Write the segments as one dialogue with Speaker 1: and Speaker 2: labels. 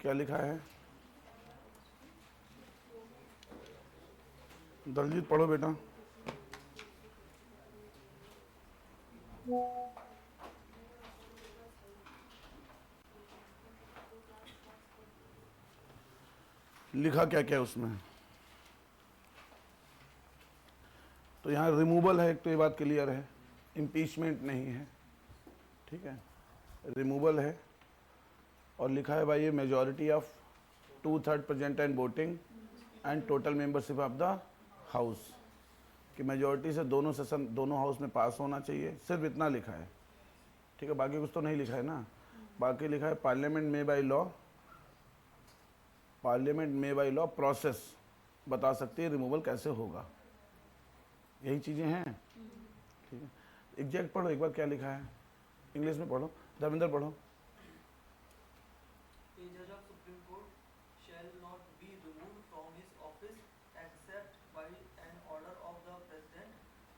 Speaker 1: क्या लिखा है? दलजीत पढ़ो बेटा। लिखा क्या क्या उसमें? तो यहाँ रिमूवल है, एक तो ये बात क्लियर है, इम्पीचमेंट नहीं है, ठीक है, रिमूवल है। और लिखा है भाई ये majority of 2/3 present and voting and total membership of the house, कि मेजॉरिटी से दोनों सेशन दोनों हाउस में पास होना चाहिए, सिर्फ इतना लिखा है, ठीक है, बाकी कुछ तो नहीं लिखा है ना। बाकी लिखा है पार्लियामेंट में बाई लॉ, पार्लियामेंट में बाई लॉ प्रोसेस बता सकती है रिमूवल कैसे होगा, यही चीज़ें हैं, ठीक है। एग्जैक्ट पढ़ो एक बार क्या लिखा है, इंग्लिश में पढ़ो, धर्मेंद्र पढ़ो।
Speaker 2: A judge of Supreme Court shall not be removed from his office except by an order of the President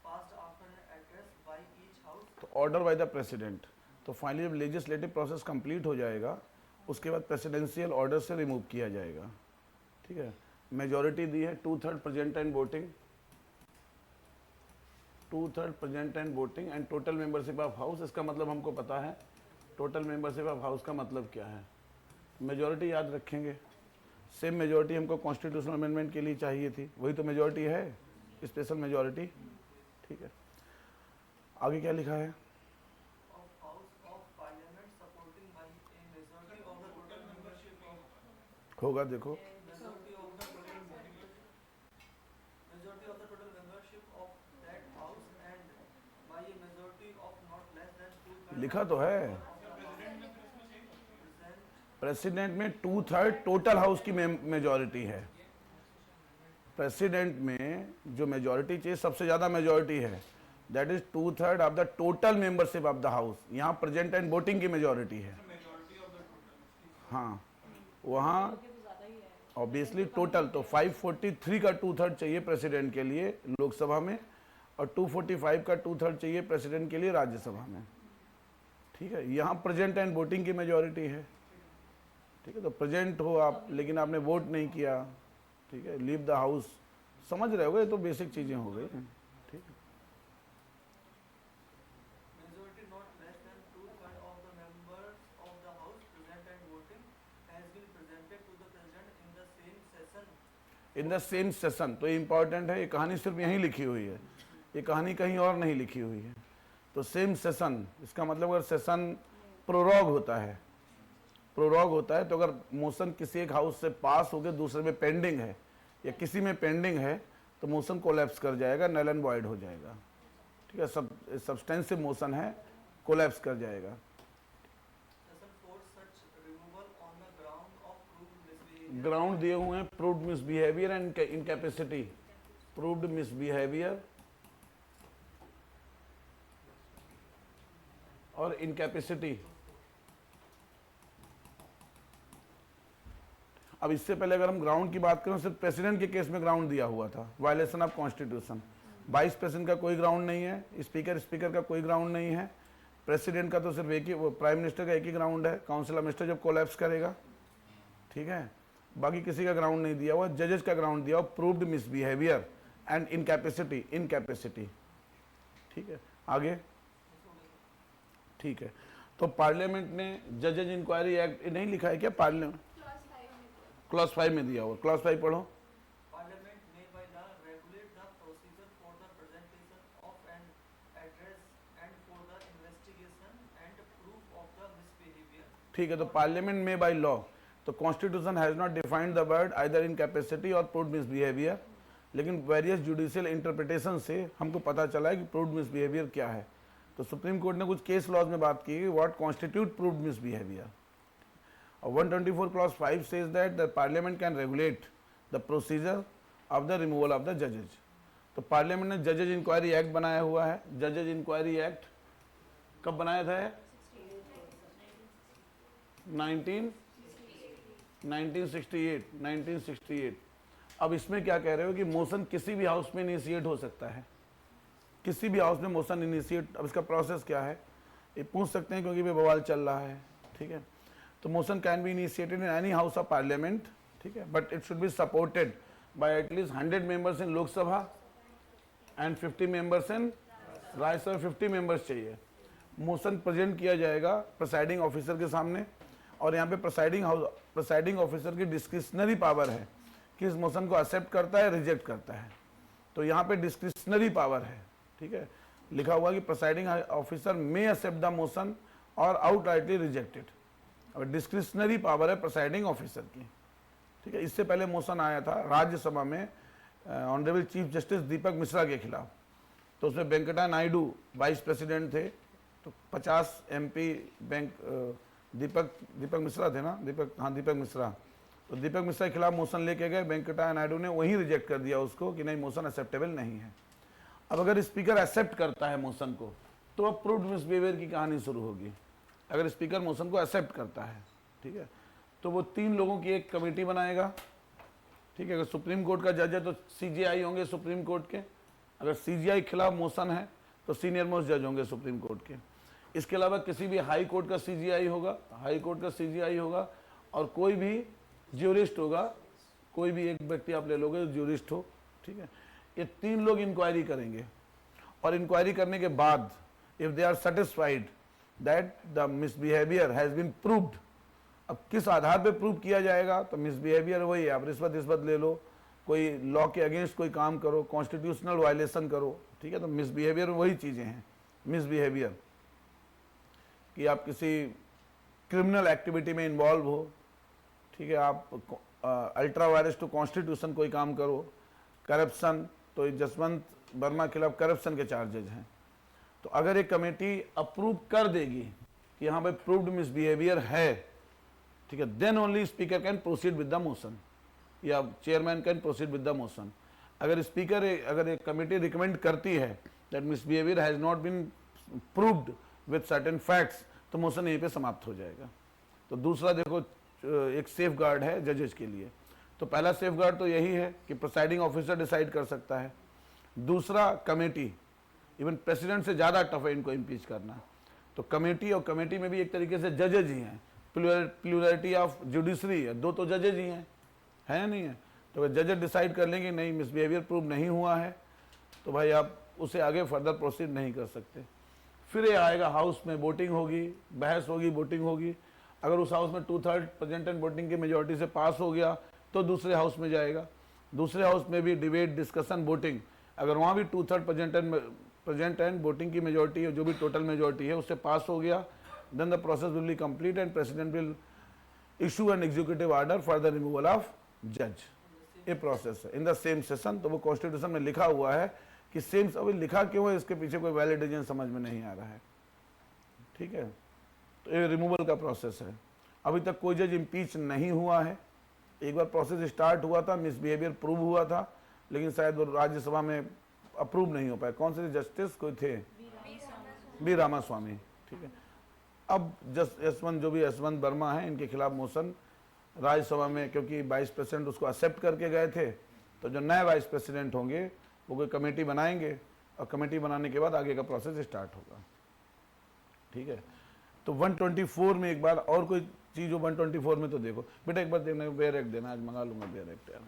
Speaker 2: passed after an address by each house.
Speaker 1: तो ऑर्डर बाय द प्रेसिडेंट, तो finally जब legislative process complete हो जाएगा उसके बाद presidential order से remove किया जाएगा, ठीक है। मेजॉरिटी दी है 2/3 present and voting, 2/3 present and voting and total membership of house. इसका मतलब हमको पता है टोटल मेंबरशिप ऑफ हाउस का मतलब क्या है, मेजॉरिटी याद रखेंगे। सेम मेजॉरिटी हमको कॉन्स्टिट्यूशनल अमेंडमेंट के लिए चाहिए थी, वही तो मेजॉरिटी है, स्पेशल मेजॉरिटी, ठीक है। आगे क्या लिखा है?
Speaker 2: Of House of Parliament supporting by a majority of the total membership of
Speaker 1: होगा देखो,
Speaker 2: majority of the total membership of that house and by a majority of not less than 2/3
Speaker 1: लिखा तो है
Speaker 2: present
Speaker 1: प्रेसिडेंट में 2/3 total house की majority है। President में जो मेजॉरिटी चाहिए सबसे ज़्यादा मेजॉरिटी है, that is 2/3 of the total membership of the house. यहाँ प्रेजेंट एंड वोटिंग की मेजॉरिटी है, हाँ, वहाँ ऑब्वियसली टोटल तो 543 का 2/3 चाहिए प्रेसिडेंट के लिए लोकसभा में और 245 का 2/3 चाहिए प्रेसिडेंट के लिए राज्यसभा में, ठीक है। यहाँ प्रेजेंट एंड वोटिंग की मेजॉरिटी है, ठीक है। तो प्रेजेंट हो आप लेकिन आपने वोट नहीं किया, ठीक है, लीव द हाउस, समझ रहे हो, ये तो बेसिक चीज़ें हो गई, ठीक है।
Speaker 2: majority not less than 2/3 of the members of the house present and voting has been presented to the president in the same session.
Speaker 1: In the same session, तो इम्पॉर्टेंट है, ये कहानी सिर्फ यहीं लिखी हुई है, ये कहानी कहीं और नहीं लिखी हुई है। तो सेम सेशन, इसका मतलब अगर सेशन प्रोरॉग होता है, प्रोरॉग होता है तो अगर मोशन किसी एक हाउस से पास होकर दूसरे में पेंडिंग है या किसी में पेंडिंग है तो मोशन कोलैप्स कर जाएगा, नल एंड वॉइड हो जाएगा, ठीक है। सब्सटेंसिव मोशन है, कोलैप्स कर जाएगा।
Speaker 2: Session for such removal on the ground of proved misbehavior.
Speaker 1: Ground दिए हुए हैं proved misbehaviour and incapacity, proved misbehaviour और इनकैपेसिटी। अब इससे पहले अगर हम ग्राउंड की बात करें, सिर्फ प्रेसिडेंट के केस में ग्राउंड दिया हुआ था, violation of constitution. Vice president का कोई ग्राउंड नहीं है, स्पीकर का कोई ग्राउंड नहीं है, प्रेसिडेंट का तो सिर्फ एक ही, प्राइम मिनिस्टर का एक ही ग्राउंड है, काउंसिल ऑफ मिनिस्टर जब कोलैप्स करेगा, ठीक है, बाकी किसी का ग्राउंड नहीं दिया हुआ। जजेस का ग्राउंड दिया हुआ प्रूव्ड मिसबिहेवियर एंड इनकैपेसिटी, ठीक है। आगे, ठीक है। तो पार्लियामेंट ने जजेज इंक्वायरी एक्ट नहीं लिखा है क्या, पार्लियामेंट क्लॉज 5 में दिया हुआ, क्लॉज 5 पढ़ो।
Speaker 2: Parliament may by law regulate the procedure for the presentation of an address and for the investigation and proof of the misbehavior.
Speaker 1: ठीक है, तो पार्लियामेंट में बाय लॉ, तो constitution has not defined the word either incapacity और proved misbehaviour, लेकिन various judicial interpretation से हमको पता चला है कि प्रूव्ड मिसबिहेवियर क्या है। तो सुप्रीम कोर्ट ने कुछ केस लॉज में बात की, what constitute proved misbehaviour. 124 clause 5 says that the parliament can regulate the procedure of the removal of the judges। तो पार्लियामेंट ने जजेज इंक्वायरी एक्ट बनाया हुआ है। जजेज इंक्वायरी एक्ट कब बनाया था? 1968। अब इसमें क्या कह रहे हो कि मोशन किसी भी हाउस में इनिशिएट हो सकता है, किसी भी हाउस में मोशन इनिशिएट। अब इसका प्रोसेस क्या है ये पूछ सकते हैं क्योंकि भी बवाल चल रहा है, ठीक है। तो motion can be initiated in any house of parliament, ठीक है, but it should be supported by at least 100 members in Lok Sabha and 50 members in Rajya Sabha, 50 members चाहिए। मोशन प्रेजेंट किया जाएगा प्रिसाइडिंग ऑफिसर के सामने, और यहाँ पे प्रिसाइडिंग ऑफिसर की डिस्क्रिशनरी पावर है कि इस मोशन को एक्सेप्ट करता है, रिजेक्ट करता है। तो यहाँ पे डिस्क्रिशनरी पावर है, ठीक है, लिखा हुआ कि presiding officer may accept the motion और आउटराइटली रिजेक्टेड। अब डिस्क्रिशनरी पावर है प्रिसाइडिंग ऑफिसर की, ठीक है। इससे पहले मोशन आया था राज्यसभा में ऑनरेबल चीफ जस्टिस दीपक मिश्रा के खिलाफ, तो उसमें वेंकटा नायडू वाइस प्रेसिडेंट थे, तो 50 MP दीपक मिश्रा थे ना, दीपक मिश्रा, तो दीपक मिश्रा के खिलाफ मोशन लेके गए, वेंकटा नायडू ने वहीं रिजेक्ट कर दिया उसको कि नहीं, मोशन एक्सेप्टेबल नहीं है। अब अगर स्पीकर एक्सेप्ट करता है मोशन को, तो अब प्रूव्ड मिसबिहेवियर की कहानी शुरू होगी। अगर स्पीकर मोशन को एक्सेप्ट करता है, ठीक है, तो वो 3 लोगों की एक कमेटी बनाएगा, ठीक है। अगर सुप्रीम कोर्ट का जज है तो CJI होंगे सुप्रीम कोर्ट के, अगर CJI के खिलाफ मोशन है तो सीनियर मोस्ट जज होंगे सुप्रीम कोर्ट के। इसके अलावा किसी भी हाई कोर्ट का CJI होगा, और कोई भी ज्यूरिस्ट होगा, कोई भी एक व्यक्ति आप ले लोगे ज्यूरिस्ट हो, ठीक है। ये 3 लोग इंक्वायरी करेंगे, और इंक्वायरी करने के बाद if they are satisfied that the misbehaviour has been proved, अब किस आधार पे प्रूव किया जाएगा, तो मिसबिहेवियर वही है, आप रिश्वत ले लो, कोई लॉ के अगेंस्ट कोई काम करो, कॉन्स्टिट्यूशनल वायलेशन करो, ठीक है, तो मिसबिहेवियर वही चीज़ें हैं। मिसबिहेवियर कि आप किसी क्रिमिनल एक्टिविटी में इन्वॉल्व हो, ठीक है, आप अल्ट्रा वायरस टू कॉन्स्टिट्यूशन कोई काम करो, करप्शन, तो जसवंत वर्मा के खिलाफ करप्शन के चार्जेज हैं। तो अगर एक कमेटी अप्रूव कर देगी कि हाँ भाई प्रूव्ड मिसबिहेवियर है, ठीक है, then only speaker can proceed with the motion, या chairman can proceed with the motion. अगर एक कमेटी रिकमेंड करती है that misbehaviour has not been proved with certain facts, तो मोशन यहीं पे समाप्त हो जाएगा। तो दूसरा देखो, एक सेफ गार्ड है जजेस के लिए। तो पहला सेफ गार्ड तो यही है कि प्रिसाइडिंग ऑफिसर डिसाइड कर सकता है। दूसरा कमेटी, इवन प्रेसिडेंट से ज़्यादा टफ है इनको इम्पीच करना। तो कमेटी, और कमेटी में भी एक तरीके से जजेज ही हैं, प्लूरलिटी ऑफ जुडिशरी है, 2 तो जजेज ही हैं, है या नहीं है। तो अगर जजेज डिसाइड कर लेंगे नहीं मिसबिहेवियर प्रूव नहीं हुआ है, तो भाई आप उसे आगे फर्दर प्रोसीड नहीं कर सकते। फिर ये आएगा हाउस में, वोटिंग होगी, बहस होगी, वोटिंग होगी। अगर उस हाउस में 2/3 प्रेजेंट एंड वोटिंग की मेजोरिटी से पास हो गया तो दूसरे हाउस में जाएगा। दूसरे हाउस में भी डिबेट, डिस्कशन, वोटिंग, अगर वहाँ भी 2/3 प्रेजेंट एंड वोटिंग की मेजोरिटी है, जो भी टोटल मेजोरिटी है, उससे पास हो गया, then the process will be complete and president will issue an executive order for the removal of जज। ये प्रोसेस है इन द सेम सेशन। तो वो कॉन्स्टिट्यूशन में लिखा हुआ है कि सेम, अभी लिखा क्यों है इसके पीछे कोई वैलिड रीजन समझ में नहीं आ रहा है, ठीक है। तो ये रिमूवल का प्रोसेस है। अभी तक कोई जज इम्पीच नहीं हुआ है। एक बार प्रोसेस स्टार्ट हुआ था, मिसबिहेवियर प्रूव हुआ था, लेकिन शायद वो राज्यसभा में अप्रूव नहीं हो पाया। कौन से जस्टिस कोई थे? बी रामास्वामी, ठीक है। अब यशवंत वर्मा है, इनके खिलाफ मोशन राज्यसभा में, क्योंकि वाइस प्रेसिडेंट उसको एक्सेप्ट करके गए थे, तो जो नए वाइस प्रेसिडेंट होंगे वो कोई कमेटी बनाएंगे, और कमेटी बनाने के बाद आगे का प्रोसेस स्टार्ट होगा, ठीक है। तो 124 में एक बार और कोई चीज़ हो 124 में, तो देखो बेटा एक बार देखना, बेयर एक्ट देना, आज मंगा लूंगा बेयर एक्ट यार।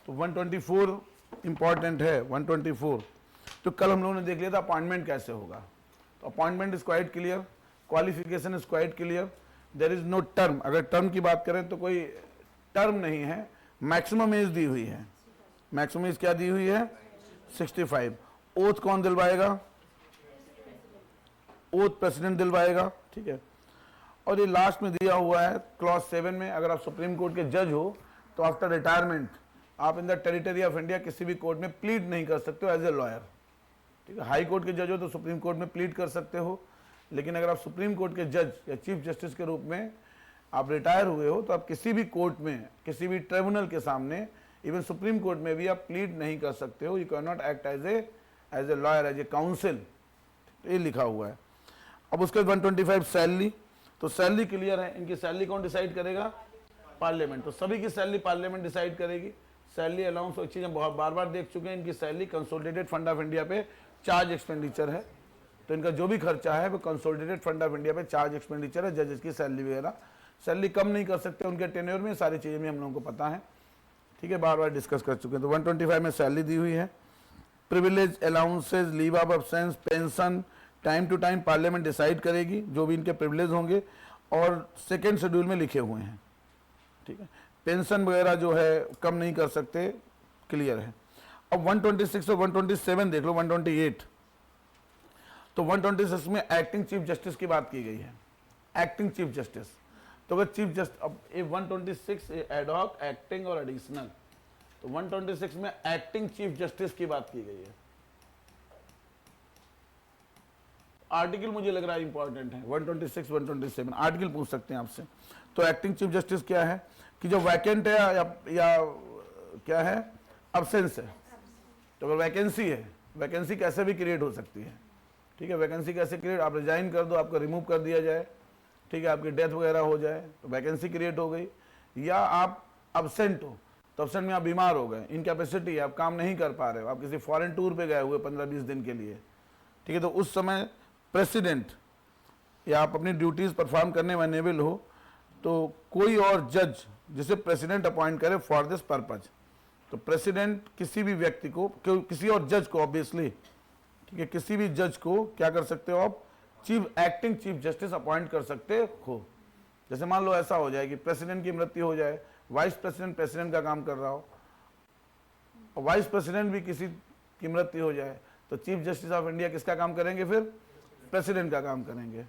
Speaker 1: तो 124 इंपॉर्टेंट है। 124 तो कल हम लोगों ने देख लिया था अपॉइंटमेंट कैसे होगा। तो appointment is quite clear, qualification is quite clear, there is no term. अगर टर्म की बात करें तो कोई टर्म नहीं है, मैक्सिमम एज दी हुई है। मैक्सिमम एज क्या दी हुई है? 65। ओथ कौन दिलवाएगा? ओथ प्रेसिडेंट दिलवाएगा, ठीक है। और ये लास्ट में दिया हुआ है क्लॉज 7 में, अगर आप सुप्रीम कोर्ट के जज हो तो आफ्टर रिटायरमेंट आप इन द टेरिटरी ऑफ इंडिया किसी भी कोर्ट में प्लीड नहीं कर सकते हो एज ए लॉयर, ठीक है। हाई कोर्ट के जज हो तो सुप्रीम कोर्ट में प्लीड कर सकते हो, लेकिन अगर आप सुप्रीम कोर्ट के जज या चीफ जस्टिस के रूप में आप रिटायर हुए हो तो आप किसी भी कोर्ट में, किसी भी ट्रिब्यूनल के सामने, इवन सुप्रीम कोर्ट में भी आप प्लीड नहीं कर सकते हो। You can not act as a lawyer, as a counsel, तो ये लिखा हुआ है। अब उसके 125 सैलरी, तो सैलरी क्लियर है। इनकी सैलरी कौन डिसाइड करेगा? पार्लियामेंट। तो सभी की सैलरी पार्लियामेंट डिसाइड करेगी। सैलरी अलाउंस एक चीज़ हम बहुत बार देख चुके हैं, इनकी salary consolidated fund of India पे चार्ज एक्सपेंडिचर है, तो इनका जो भी खर्चा है वो कंसोलिडेटेड फंड ऑफ इंडिया पे चार्ज एक्सपेंडिचर है। जजेस की सैलरी वगैरह, सैलरी कम नहीं कर सकते उनके टेन्योर में, सारी चीज़ें भी हम लोगों को पता है, ठीक है, बार बार डिस्कस कर चुके हैं। तो 125 में सैलरी दी हुई है। Privilege, allowances, leave of absence, pension time to time parliament decide करेगी जो भी इनके प्रिविलेज होंगे, और सेकेंड शेड्यूल में लिखे हुए हैं, ठीक है। पेंशन वगैरह जो है कम नहीं कर सकते, क्लियर है। अब 126 और 127 देख लो, 128। तो 126 में एक्टिंग चीफ जस्टिस की बात की गई है, एक्टिंग चीफ जस्टिस। तो अगर चीफ जस्टिस, अब ये 126 एडहॉक, एक्टिंग और एडिशनल, तो 126 में एक्टिंग चीफ जस्टिस की बात की गई है। आर्टिकल मुझे लग रहा है इंपॉर्टेंट है, 126 127 आर्टिकल पूछ सकते हैं आपसे। तो एक्टिंग चीफ जस्टिस क्या है कि जो वैकेंट है या क्या है, अब्सेंस है। तो अगर वैकेंसी है, वैकेंसी कैसे भी क्रिएट हो सकती है, ठीक है। वैकेंसी कैसे क्रिएट, आप रिजाइन कर दो, आपको रिमूव कर दिया जाए, ठीक है, आपकी डेथ वगैरह हो जाए तो वैकेंसी क्रिएट हो गई, या आप अब्सेंट हो, तो अब्सेंट में आप बीमार हो गए, इनकैपेसिटी है, आप काम नहीं कर पा रहे हो, आप किसी फॉरेन टूर पे गए हुए 15-20 दिन के लिए, ठीक है, तो उस समय प्रेसिडेंट या आप अपनी ड्यूटीज परफॉर्म करने में अनेबल हो, तो कोई और जज जिसे प्रेसिडेंट अपॉइंट करे फॉर दिस पर्पज। तो प्रेसिडेंट किसी भी व्यक्ति को, किसी और जज को, ऑब्वियसली, ठीक है, किसी भी जज को क्या कर सकते हो आप, एक्टिंग चीफ जस्टिस अपॉइंट कर सकते हो। जैसे मान लो ऐसा हो जाए कि प्रेसिडेंट की मृत्यु हो जाए, वाइस प्रेसिडेंट प्रेसिडेंट का काम कर रहा हो, और वाइस प्रेसिडेंट भी किसी की मृत्यु हो जाए, तो चीफ जस्टिस ऑफ इंडिया किसका काम करेंगे, फिर प्रेसिडेंट का काम करेंगे।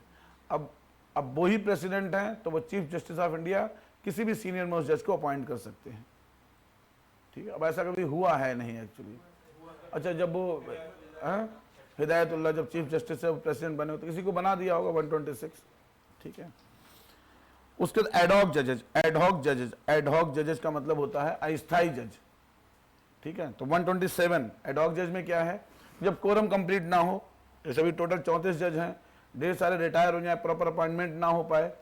Speaker 1: अब वही प्रेसिडेंट हैं तो वो चीफ जस्टिस ऑफ इंडिया किसी भी सीनियर मोस्ट जज को अपॉइंट कर सकते हैं, ठीक है। अब ऐसा कभी हुआ है नहीं एक्चुअली। अच्छा, जब वो हिदायतुल्लाह जब चीफ जस्टिस से प्रेसिडेंट बने तो किसी को बना दिया होगा 126, ठीक है। उसके बाद एडहॉक जजेज, एडहॉक जजेज, एडहॉक जजेज का मतलब होता है अस्थायी जज, ठीक है। तो 127 एडहॉक जज में क्या है, जब कोरम कंप्लीट ना हो, जैसे अभी टोटल 34 जज हैं, ढेर सारे रिटायर हो जाए, प्रॉपर अपॉइंटमेंट ना हो पाए,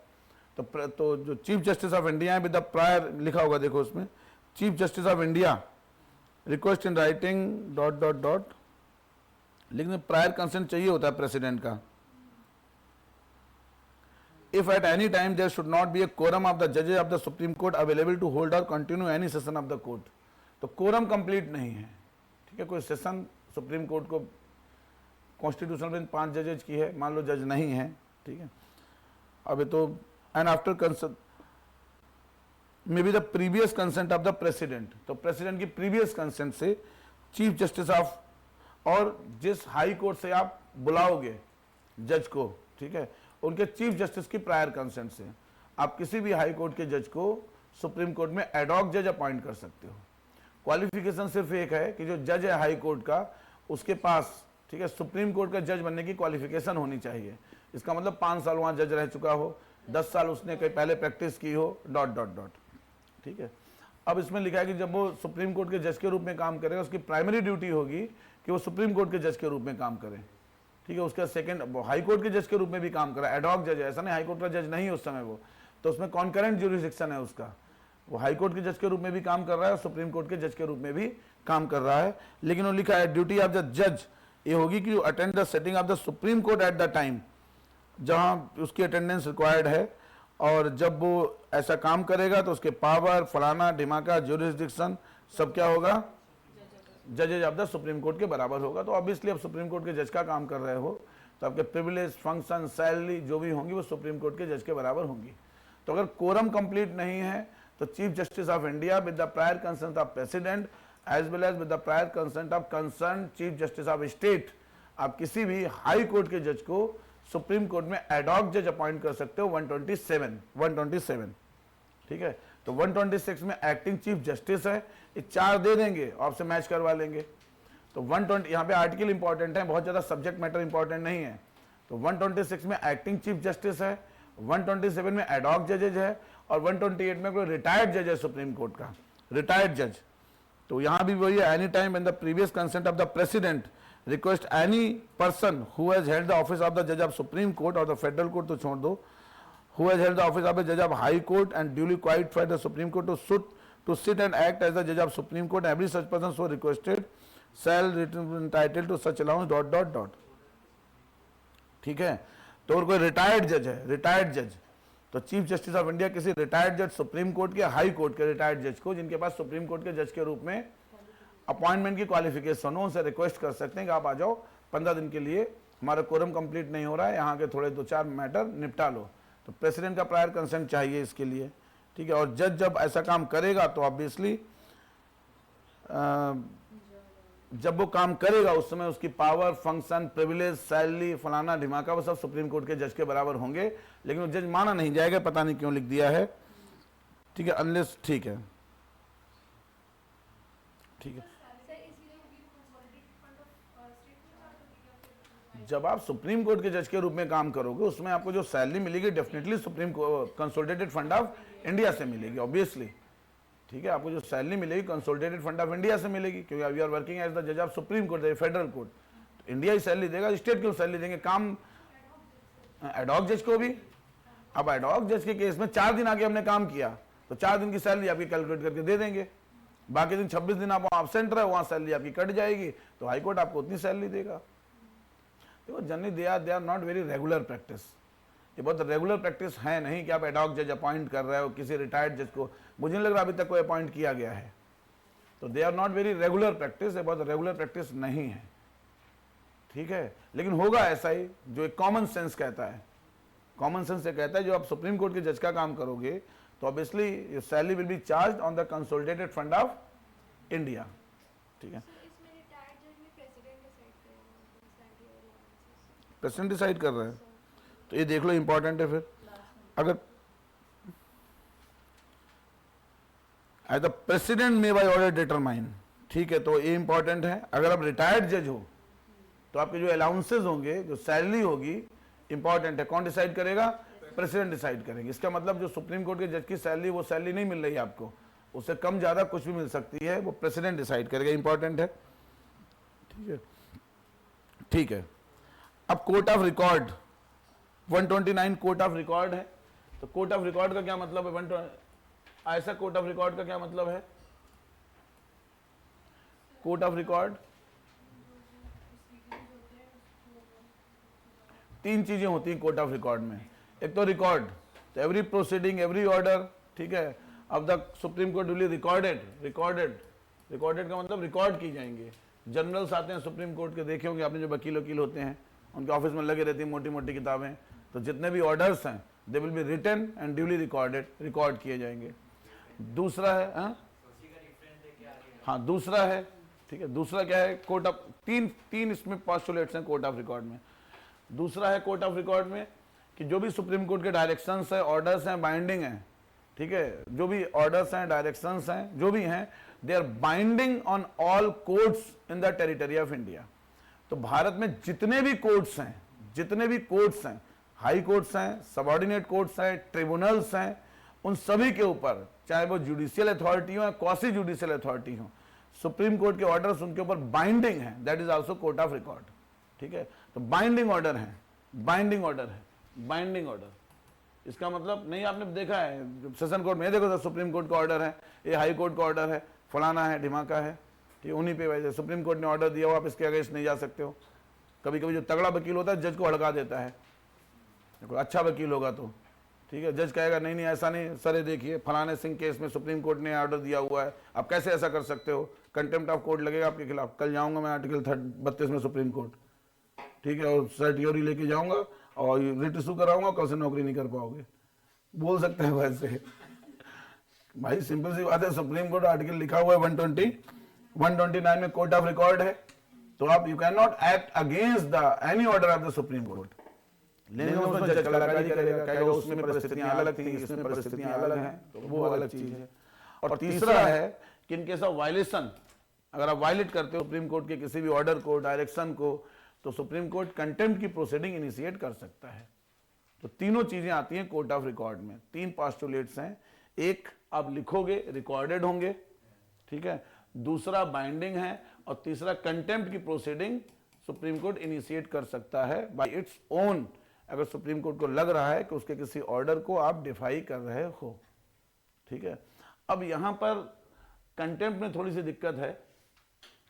Speaker 1: तो जो चीफ जस्टिस ऑफ इंडिया है विद द प्रायर, लिखा होगा देखो उसमें, chief justice of India request in writing ... लेकिन प्रायर कंसेंट चाहिए होता है प्रेसिडेंट का। If at any time there should not be a quorum of the जजेस of the supreme Court available to hold और continue any session of the court. तो quorum complete नहीं है, ठीक है, कोई सेशन सुप्रीम कोर्ट को कॉन्स्टिट्यूशनल बेंच 5 जजेज की है, मान लो जज नहीं है, ठीक है। अभी तो and after consent may be the previous consent of the president, तो प्रेसिडेंट की प्रीवियस कंसेंट से चीफ जस्टिस ऑफ, और जिस हाई कोर्ट से आप बुलाओगे जज को, ठीक है, उनके चीफ जस्टिस की प्रायर कंसेंट से आप किसी भी हाई कोर्ट के जज को सुप्रीम कोर्ट में एडहॉक जज अपॉइंट कर सकते हो। क्वालिफिकेशन सिर्फ एक है कि जो जज है हाई कोर्ट का, उसके पास, ठीक है, सुप्रीम कोर्ट का जज बनने की क्वालिफिकेशन होनी चाहिए। इसका मतलब 5 साल वहां जज रह चुका हो, 10 साल उसने कहीं पहले प्रैक्टिस की हो, ... ठीक है। अब इसमें लिखा है कि जब वो सुप्रीम कोर्ट के जज के रूप में काम करेगा, उसकी प्राइमरी ड्यूटी होगी कि वो सुप्रीम कोर्ट के जज के रूप में काम करे, ठीक है। उसका सेकंड हाई कोर्ट के जज के रूप में भी काम करा, एडहॉक जज है, ऐसा नहीं हाई कोर्ट का जज नहीं है उस समय वो, तो उसमें कॉन्करेंट ज्यूरिसडिक्शन है उसका, वो हाई कोर्ट के जज के रूप में भी काम कर रहा है और सुप्रीम कोर्ट के जज के रूप में भी काम कर रहा है। लेकिन वो लिखा है ड्यूटी ऑफ द जज ये होगी कि attend the setting of the supreme court at the time, जहां उसकी अटेंडेंस रिक्वायर्ड है, और जब वो ऐसा काम करेगा तो उसके पावर, फलाना ढिमाका, ज्यूरिसडिक्शन सब क्या होगा, जजेज ऑफ द सुप्रीम कोर्ट के बराबर होगा। तो ऑब्वियसली आप सुप्रीम कोर्ट के जज का काम कर रहे हो तो आपके प्रिविलेज, फंक्शन, सैलरी जो भी होंगी वो सुप्रीम कोर्ट के जज के बराबर होंगी। तो अगर कोरम कंप्लीट नहीं है तो chief justice of India with the prior consent of president as well as with the prior consent of concern chief justice of state, आप किसी भी हाई कोर्ट के जज को सुप्रीम कोर्ट में एडहॉक जज अपॉइंट कर सकते हो। 127, ठीक है। तो 126 में एक्टिंग चीफ जस्टिस है, ये 4 दे देंगे, आपसे मैच करवा लेंगे। तो 120 यहाँ पे आर्टिकल इंपॉर्टेंट है, बहुत ज्यादा सब्जेक्ट मैटर इंपॉर्टेंट नहीं है। तो 126 में एक्टिंग चीफ जस्टिस है, 127 में एडहॉक जजेज है, और 128 में कोई रिटायर्ड जज है सुप्रीम कोर्ट का, रिटायर्ड जज। तो यहां भी वही है, any time when the previous consent of the president request any person who has held the office of the जज ऑफ सुप्रीम कोर्ट और द फेडरल कोर्ट तो छोड़ दो, who has held the office of a judge of high court and duly qualified the supreme court to sit and act as the judge of supreme court, every such person so requested shall entitled to such allowance ... ठीक है। तो और कोई retired जज है, retired जज, तो chief justice of India किसी रिटायर्ड जज सुप्रीम कोर्ट के, हाई कोर्ट के रिटायर्ड जज को, जिनके पास सुप्रीम कोर्ट के जज के रूप में अपॉइंटमेंट की क्वालिफिकेशन हो, उनसे रिक्वेस्ट कर सकते हैं कि आप आ जाओ 15 दिन के लिए, हमारा कोरम कंप्लीट नहीं हो रहा है, यहाँ के थोड़े 2-4 मैटर निपटा लो। तो प्रेसिडेंट का प्रायर कंसेंट चाहिए इसके लिए, ठीक है। और जज जब ऐसा काम करेगा तो ऑब्वियसली जब वो काम करेगा उस समय उसकी पावर, फंक्शन, प्रिविलेज, सैलरी, फलाना ढिमाका, वो सब सुप्रीम कोर्ट के जज के बराबर होंगे, लेकिन वो जज माना नहीं जाएगा, पता नहीं क्यों लिख दिया है, ठीक है, अनलेस, ठीक है, ठीक है। जब आप सुप्रीम कोर्ट के जज के रूप में काम करोगे उसमें आपको जो सैलरी मिलेगी definitely supreme consolidated fund of India से मिलेगी, ऑब्वियसली, ठीक है। आपको जो सैलरी मिलेगी कंसोलिडेटेड फंड ऑफ इंडिया से मिलेगी, क्योंकि you are working as the जज of Supreme Court, federal court, तो इंडिया ही सैलरी देगा, स्टेट क्यों सैलरी देंगे? काम एडॉक जज को भी, अब एडॉक जज के केस में 4 दिन आगे हमने काम किया तो 4 दिन की सैलरी आपकी कैलकुलेट करके दे देंगे, बाकी दिन 26 दिन आप एब्सेंट रहे, वहां सैलरी आपकी कट जाएगी, तो हाईकोर्ट आपको उतनी सैलरी देगा। देखो generally they are not very regular practice, ये बहुत रेगुलर प्रैक्टिस है नहीं कि आप एडॉक जज अपॉइंट कर रहे हो किसी रिटायर्ड जज को, मुझे नहीं लग रहा अभी तक कोई अपॉइंट किया गया है, तो they are not very regular practice, ये बहुत रेगुलर प्रैक्टिस नहीं है, ठीक है। लेकिन होगा ऐसा ही जो एक कॉमन सेंस कहता है, कॉमन सेंस ये कहता है जो आप सुप्रीम कोर्ट के जज का काम करोगे तो obviously your salary will be charge on the consolidated fund of India, ठीक है। प्रेसिडेंट डिसाइड कर रहा है, तो ये देख लो इंपॉर्टेंट है। फिर अगर as the president may by order determine, ठीक है, तो ये इंपॉर्टेंट है। अगर आप रिटायर्ड जज हो तो आपके जो अलाउंसेस होंगे, जो सैलरी होगी, इंपॉर्टेंट है, कौन डिसाइड करेगा? प्रेसिडेंट डिसाइड करेंगे। इसका मतलब जो सुप्रीम कोर्ट के जज की सैलरी, वो सैलरी नहीं मिल रही है आपको, उससे कम ज्यादा कुछ भी मिल सकती है, वो प्रेसिडेंट डिसाइड करेगा, इंपॉर्टेंट है, ठीक है, ठीक है। अब court of record 129 court of record है, तो कोर्ट ऑफ रिकॉर्ड का क्या मतलब है? 120 ऐसा कोर्ट ऑफ रिकॉर्ड का क्या मतलब है? कोर्ट ऑफ रिकॉर्ड 3 चीजें होती हैं कोर्ट ऑफ रिकॉर्ड में। एक तो रिकॉर्ड, तो एवरी प्रोसीडिंग, एवरी ऑर्डर, ठीक है, अब the supreme court will recorded, recorded का मतलब रिकॉर्ड की जाएंगे। जनरल्स आते हैं सुप्रीम कोर्ट के, देखे होंगे आपने, जो वकील होते हैं उनके ऑफिस में लगे रहती हैं मोटी मोटी किताबें, तो जितने भी ऑर्डर्स हैं they will be written and duly recorded, record किए जाएंगे। दूसरा है हाँ दूसरा है, ठीक है, दूसरा क्या है? कोर्ट ऑफ तीन इसमें पोस्टुलेट्स हैं कोर्ट ऑफ रिकॉर्ड में। दूसरा है कोर्ट ऑफ रिकॉर्ड में कि जो भी सुप्रीम कोर्ट के डायरेक्शंस है, ऑर्डर्स हैं, बाइंडिंग हैं, ठीक है, जो भी ऑर्डर्स हैं, डायरेक्शंस हैं, जो भी हैं, they are binding on all courts in the territory of India. तो भारत में जितने भी कोर्ट्स हैं, हाई कोर्ट्स हैं, सबऑर्डिनेट कोर्ट्स हैं, ट्रिब्यूनल्स हैं, उन सभी के ऊपर, चाहे वो जुडिशियल अथॉरिटी हो या क्वासी जुडिशियल अथॉरिटी हो, सुप्रीम कोर्ट के ऑर्डर्स उनके ऊपर बाइंडिंग है, that is also court of record, ठीक है। तो बाइंडिंग ऑर्डर है, बाइंडिंग ऑर्डर, इसका मतलब नहीं, आपने देखा है सेशन कोर्ट में, देखो सुप्रीम कोर्ट का ऑर्डर है, ये हाई कोर्ट का ऑर्डर है, फलाना है, ढिमाका है, ठीक, उन्हीं पे वैसे सुप्रीम कोर्ट ने ऑर्डर दिया हो, आप इसके अगेंस्ट नहीं जा सकते हो। कभी कभी जो तगड़ा वकील होता है जज को हड़का देता है, देखो अच्छा वकील होगा तो, ठीक है, जज कहेगा नहीं नहीं ऐसा नहीं सर, ये देखिए फलाने सिंह केस में सुप्रीम कोर्ट ने ऑर्डर दिया हुआ है, आप कैसे ऐसा कर सकते हो, कंटेम्प्ट ऑफ कोर्ट लगेगा आपके खिलाफ। कल जाऊंगा मैं आर्टिकल 32 में सुप्रीम कोर्ट, ठीक है, और सर्टियोरी लेके जाऊंगा और रिट इशू कराऊंगा, कल से नौकरी नहीं कर पाओगे, बोल सकते हैं वैसे। भाई सिंपल सी बात है, सुप्रीम कोर्ट आर्टिकल लिखा हुआ है 129 में कोर्ट ऑफ रिकॉर्ड है, तो आप you can not act against the any order of the supreme court. लेकिन उसमें जज कलाकारी करेगा, कहेगा उसमें परिस्थितियां अलग थी, इसमें परिस्थितियां अलग हैं, तो वो अलग चीज है। और तीसरा है कि इन केस ऑफ वायलेशन, अगर आप वायलेट करते हो सुप्रीम कोर्ट के किसी भी ऑर्डर को, डायरेक्शन को, तो सुप्रीम कोर्ट कंटेम्प्ट की प्रोसीडिंग इनिशिएट कर सकता है। तो तीनों चीजें आती हैं कोर्ट ऑफ रिकॉर्ड में, 3 पोस्टुलेट्स हैं, एक आप लिखोगे रिकॉर्डेड होंगे, ठीक है, दूसरा बाइंडिंग है, और तीसरा कंटेम्प्ट की प्रोसीडिंग सुप्रीम कोर्ट इनिशिएट कर सकता है बाय इट्स ओन, अगर सुप्रीम कोर्ट को लग रहा है कि उसके किसी ऑर्डर को आप डिफाई कर रहे हो, ठीक है। अब यहां पर कंटेम्प्ट में थोड़ी सी दिक्कत है,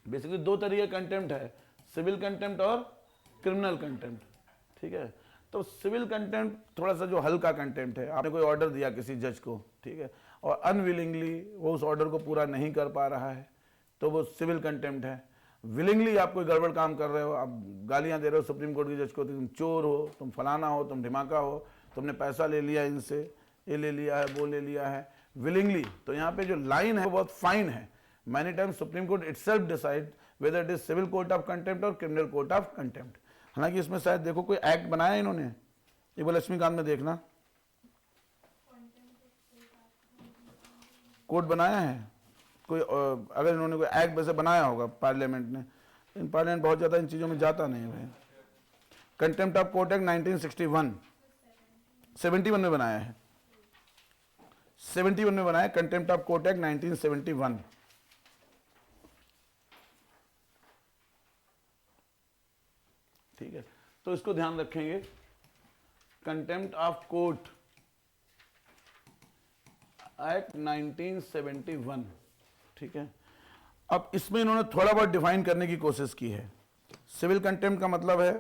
Speaker 1: बेसिकली 2 तरीके कंटेम्प्ट है, सिविल कंटेम्प्ट और क्रिमिनल कंटेम्प्ट, ठीक है। तो सिविल कंटेम्प्ट थोड़ा सा जो हल्का कंटेम्प्ट है, आपने कोई ऑर्डर दिया किसी जज को, ठीक है, और अनविलिंगली वो उस ऑर्डर को पूरा नहीं कर पा रहा है, तो वो सिविल कंटेम्प्ट है। विलिंगली आप कोई गड़बड़ काम कर रहे हो, आप गालियां दे रहे हो सुप्रीम कोर्ट के जज को, तुम चोर हो, तुम फलाना हो, तुम ढिमाका हो, तुमने पैसा ले लिया इनसे, ये ले लिया है, वो ले लिया है, विलिंगली, तो यहाँ पे जो लाइन है वो बहुत फाइन है। Many times supreme court itself decide whether it is civil court of contempt और क्रिमिनल कोर्ट ऑफ कंटेम्प्ट। हालांकि इसमें शायद देखो कोई एक्ट बनाया इन्होंने, एक बार लक्ष्मीकांत में देखना, कोर्ट बनाया है कोई, अगर इन्होंने कोई एक्ट वैसे बनाया होगा पार्लियामेंट ने, इन पार्लियामेंट बहुत ज़्यादा इन चीज़ों में जाता नहीं है भाई। कंटेम्प्ट ऑफ कोर्ट एक्ट 1961 71 में बनाया है, 71 में बनाया कंटेम्प्ट ऑफ कोर्ट एक्ट 1971। ठीक है, तो इसको ध्यान रखेंगे, कंटेम्प्ट ऑफ कोर्ट एक्ट 1971। ठीक है, अब इसमें इन्होंने थोड़ा बहुत डिफाइन करने की कोशिश की है। सिविल कंटेम्प्ट का मतलब है,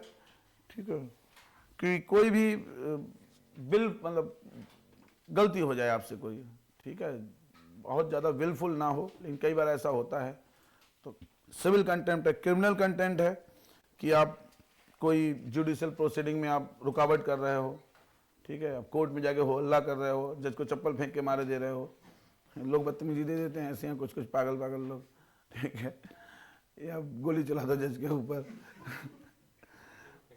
Speaker 1: ठीक है, कि कोई भी बिल मतलब गलती हो जाए आपसे कोई, ठीक है, बहुत ज़्यादा विलफुल ना हो, लेकिन कई बार ऐसा होता है, तो सिविल कंटेम्प्ट है। क्रिमिनल कंटेम्प्ट है कि आप कोई जुडिशियल प्रोसीडिंग में आप रुकावट कर रहे हो, ठीक है, आप कोर्ट में जाके हो हल्ला कर रहे हो, जज को चप्पल फेंक के मारे दे रहे हो, लोग बदतमीजी दे देते हैं, ऐसे हैं कुछ कुछ पागल पागल लोग, ठीक है, या गोली चला दो जज के ऊपर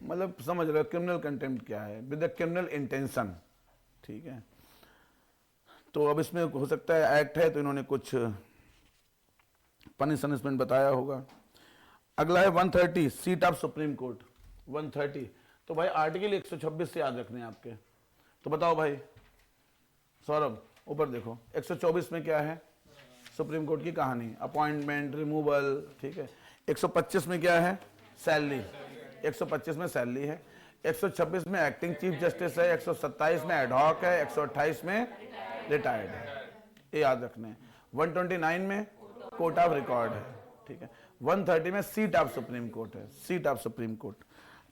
Speaker 1: मतलब समझ रहे हो क्रिमिनल कंटेम्प्ट क्या है, विद द क्रिमिनल इंटेंशन। ठीक है, तो अब इसमें हो सकता है एक्ट है तो इन्होंने कुछ पनिशमेंट बताया होगा। अगला है 130 सीट ऑफ सुप्रीम कोर्ट 130। तो भाई आर्टिकल 126 से याद रखने हैं आपके, तो बताओ भाई सौरभ, ऊपर देखो 124 में क्या है, सुप्रीम कोर्ट की कहानी, अपॉइंटमेंट, रिमूवल, ठीक है। 125 में क्या है, सैलरी, 125 में सैलरी है, 126 में एक्टिंग चीफ जस्टिस है, 127 में एडहॉक है, 128 में रिटायर्ड है, ये याद रखने हैं। 129 में कोर्ट ऑफ रिकॉर्ड है, ठीक है। 130 में सीट ऑफ सुप्रीम कोर्ट है, सीट ऑफ सुप्रीम कोर्ट।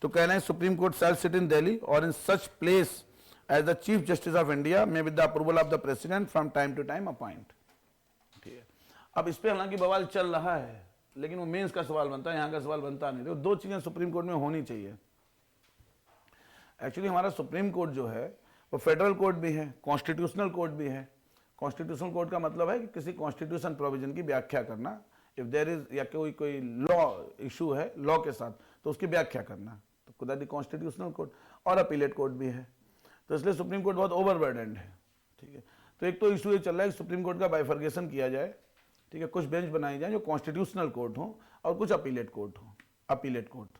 Speaker 1: तो कहना है Supreme court shall sit in Delhi और in such place as the chief justice of India में with the approval of the president from time to time appoint. ठीक है, अब इस पे हालांकि बवाल चल रहा है, लेकिन वो मेंस का सवाल बनता है, यहाँ का सवाल बनता नहीं। तो दो चीजें सुप्रीम कोर्ट में होनी चाहिए। एक्चुअली हमारा सुप्रीम कोर्ट जो है वो फेडरल कोर्ट भी है, कॉन्स्टिट्यूशनल कोर्ट भी है। कॉन्स्टिट्यूशनल कोर्ट का मतलब है कि किसी कॉन्स्टिट्यूशन प्रोविजन की व्याख्या करना, इफ देयर इज या कोई लॉ इशू है लॉ के साथ, तो उसकी व्याख्या करना, तो खुदा दी कॉन्स्टिट्यूशनल कोर्ट। और अपीलेट कोर्ट भी है, तो इसलिए सुप्रीम कोर्ट बहुत ओवरबर्डन्ड है। ठीक है, तो एक तो इशू ये चल रहा है कि सुप्रीम कोर्ट का बाइफर्गेशन किया जाए, ठीक है, कुछ बेंच बनाई जाए जो कॉन्स्टिट्यूशनल कोर्ट हो और कुछ अपीलेट कोर्ट हो। अपीलेट कोर्ट,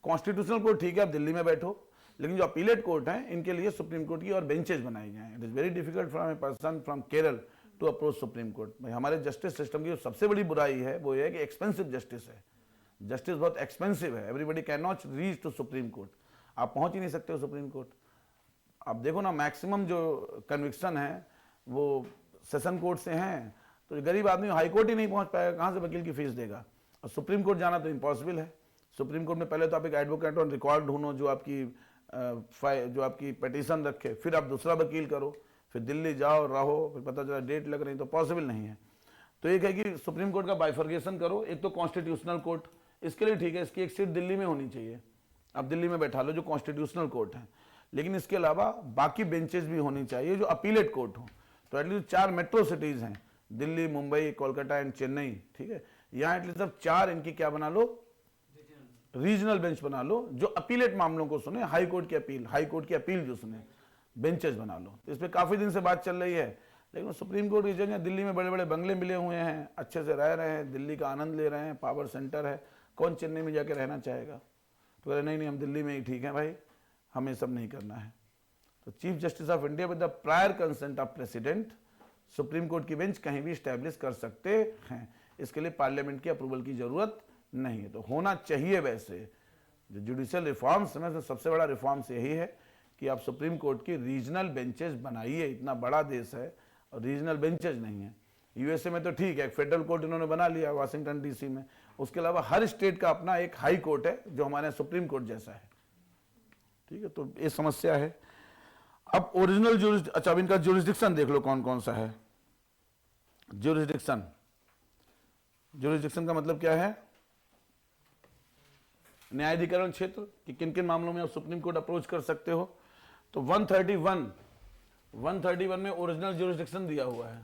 Speaker 1: कॉन्स्टिट्यूशनल कोर्ट ठीक है, आप दिल्ली में बैठो, लेकिन जो अपीलेट कोर्ट हैं इनके लिए सुप्रीम कोर्ट की और बेंचेज बनाई जाएं। It is very difficult from a person from Kerala to approach supreme court. भाई हमारे जस्टिस सिस्टम की सबसे बड़ी बुराई है वो ये है कि एक्सपेंसिव जस्टिस है, जस्टिस बहुत एक्सपेंसिव है, everybody can not reach to supreme court, आप पहुंच ही नहीं सकते हो सुप्रीम कोर्ट। आप देखो ना, मैक्सिमम जो कन्विक्शन है वो सेशन कोर्ट से हैं, तो गरीब आदमी हाई कोर्ट ही नहीं पहुंच पाएगा, कहाँ से वकील की फीस देगा। और सुप्रीम कोर्ट जाना तो इम्पॉसिबल है। सुप्रीम कोर्ट में पहले तो आप एक एडवोकेट ऑन रिकॉर्ड ढूंढो जो आपकी पिटीशन रखे, फिर आप दूसरा वकील करो, फिर दिल्ली जाओ रहो, फिर पता चला डेट लग रही, तो पॉसिबल नहीं है। तो एक है कि सुप्रीम कोर्ट का बाइफर्गेशन करो, एक तो कॉन्स्टिट्यूशनल कोर्ट, इसके लिए ठीक है, इसकी एक सीट दिल्ली में होनी चाहिए, आप दिल्ली में बैठा लो जो कॉन्स्टिट्यूशनल कोर्ट है, लेकिन इसके अलावा बाकी बेंचेस भी होनी चाहिए जो अपीलेट कोर्ट हो। तो एटलीस्ट 4 मेट्रो सिटीज हैं, दिल्ली, मुंबई, कोलकाता एंड चेन्नई, ठीक है, यहाँ एटलीस्ट अब 4 इनकी क्या बना लो, रीजनल बेंच बना लो जो अपीलेट मामलों को सुने, हाई कोर्ट की अपील जो सुने, बेंचेस बना लो। इस पर काफी दिन से बात चल रही है, लेकिन सुप्रीम कोर्ट की जगह दिल्ली में बड़े बड़े बंगले मिले हुए हैं, अच्छे से रह रहे हैं, दिल्ली का आनंद ले रहे हैं, पावर सेंटर है, कौन चेन्नई में जाके रहना चाहेगा। तो कह रहे नहीं हम दिल्ली में ही ठीक है भाई, हमें सब नहीं करना है। तो chief justice of India with the prior consent of president supreme court की बेंच कहीं भी स्टैब्लिश कर सकते हैं, इसके लिए पार्लियामेंट की अप्रूवल की जरूरत नहीं है। तो होना चाहिए। वैसे जो जुडिशियल रिफॉर्म्स में सबसे बड़ा रिफॉर्म्स यही है कि आप सुप्रीम कोर्ट की रीजनल बेंचेस बनाइए। इतना बड़ा देश है और रीजनल बेंचेस नहीं है। यूएसए में तो ठीक है, फेडरल कोर्ट इन्होंने बना लिया वाशिंगटन डीसी में, उसके अलावा हर स्टेट का अपना एक हाई कोर्ट है जो हमारे सुप्रीम कोर्ट जैसा है। ठीक है, तो ये समस्या है। अब ओरिजिनल अच्छा, अब इनका ज्यूरिसडिक्शन देख लो कौन कौन सा है। ज्यूरिसडिक्शन, ज्यूरिसडिक्शन का मतलब क्या है? न्यायाधिकरण क्षेत्र, कि किन किन मामलों में आप सुप्रीम कोर्ट अप्रोच कर सकते हो। तो 131 में ओरिजिनल ज्यूरिसडिक्शन दिया हुआ है।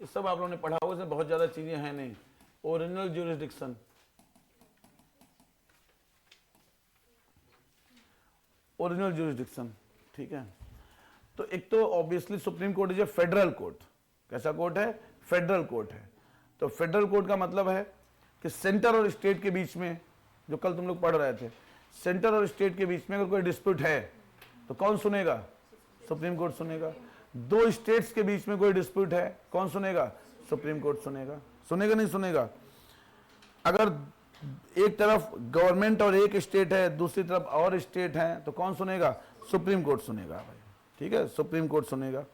Speaker 1: ये सब आप लोगों ने पढ़ा होगा, इसमें बहुत ज्यादा चीजें हैं नहीं। ओरिजिनल ज्यूरिसडिक्शन, ओरिजिनल ज्यूरिसडिक्शन, ठीक है। तो एक तो obviously supreme Court is a federal court. कैसा कोर्ट है? फेडरल कोर्ट है। तो फेडरल कोर्ट का मतलब है कि सेंटर और स्टेट के बीच में, जो कल तुम लोग पढ़ रहे थे, सेंटर और स्टेट के बीच में अगर कोई डिस्प्यूट है तो कौन सुनेगा? सुप्रीम कोर्ट सुनेगा। दो स्टेट्स के बीच में कोई डिस्प्यूट है, कौन सुनेगा? सुप्रीम कोर्ट सुनेगा। सुनेगा नहीं सुनेगा? अगर एक तरफ गवर्नमेंट और एक स्टेट है, दूसरी तरफ और स्टेट है, तो कौन सुनेगा? सुप्रीम कोर्ट सुनेगा भाई, ठीक है, सुप्रीम कोर्ट सुनेगा,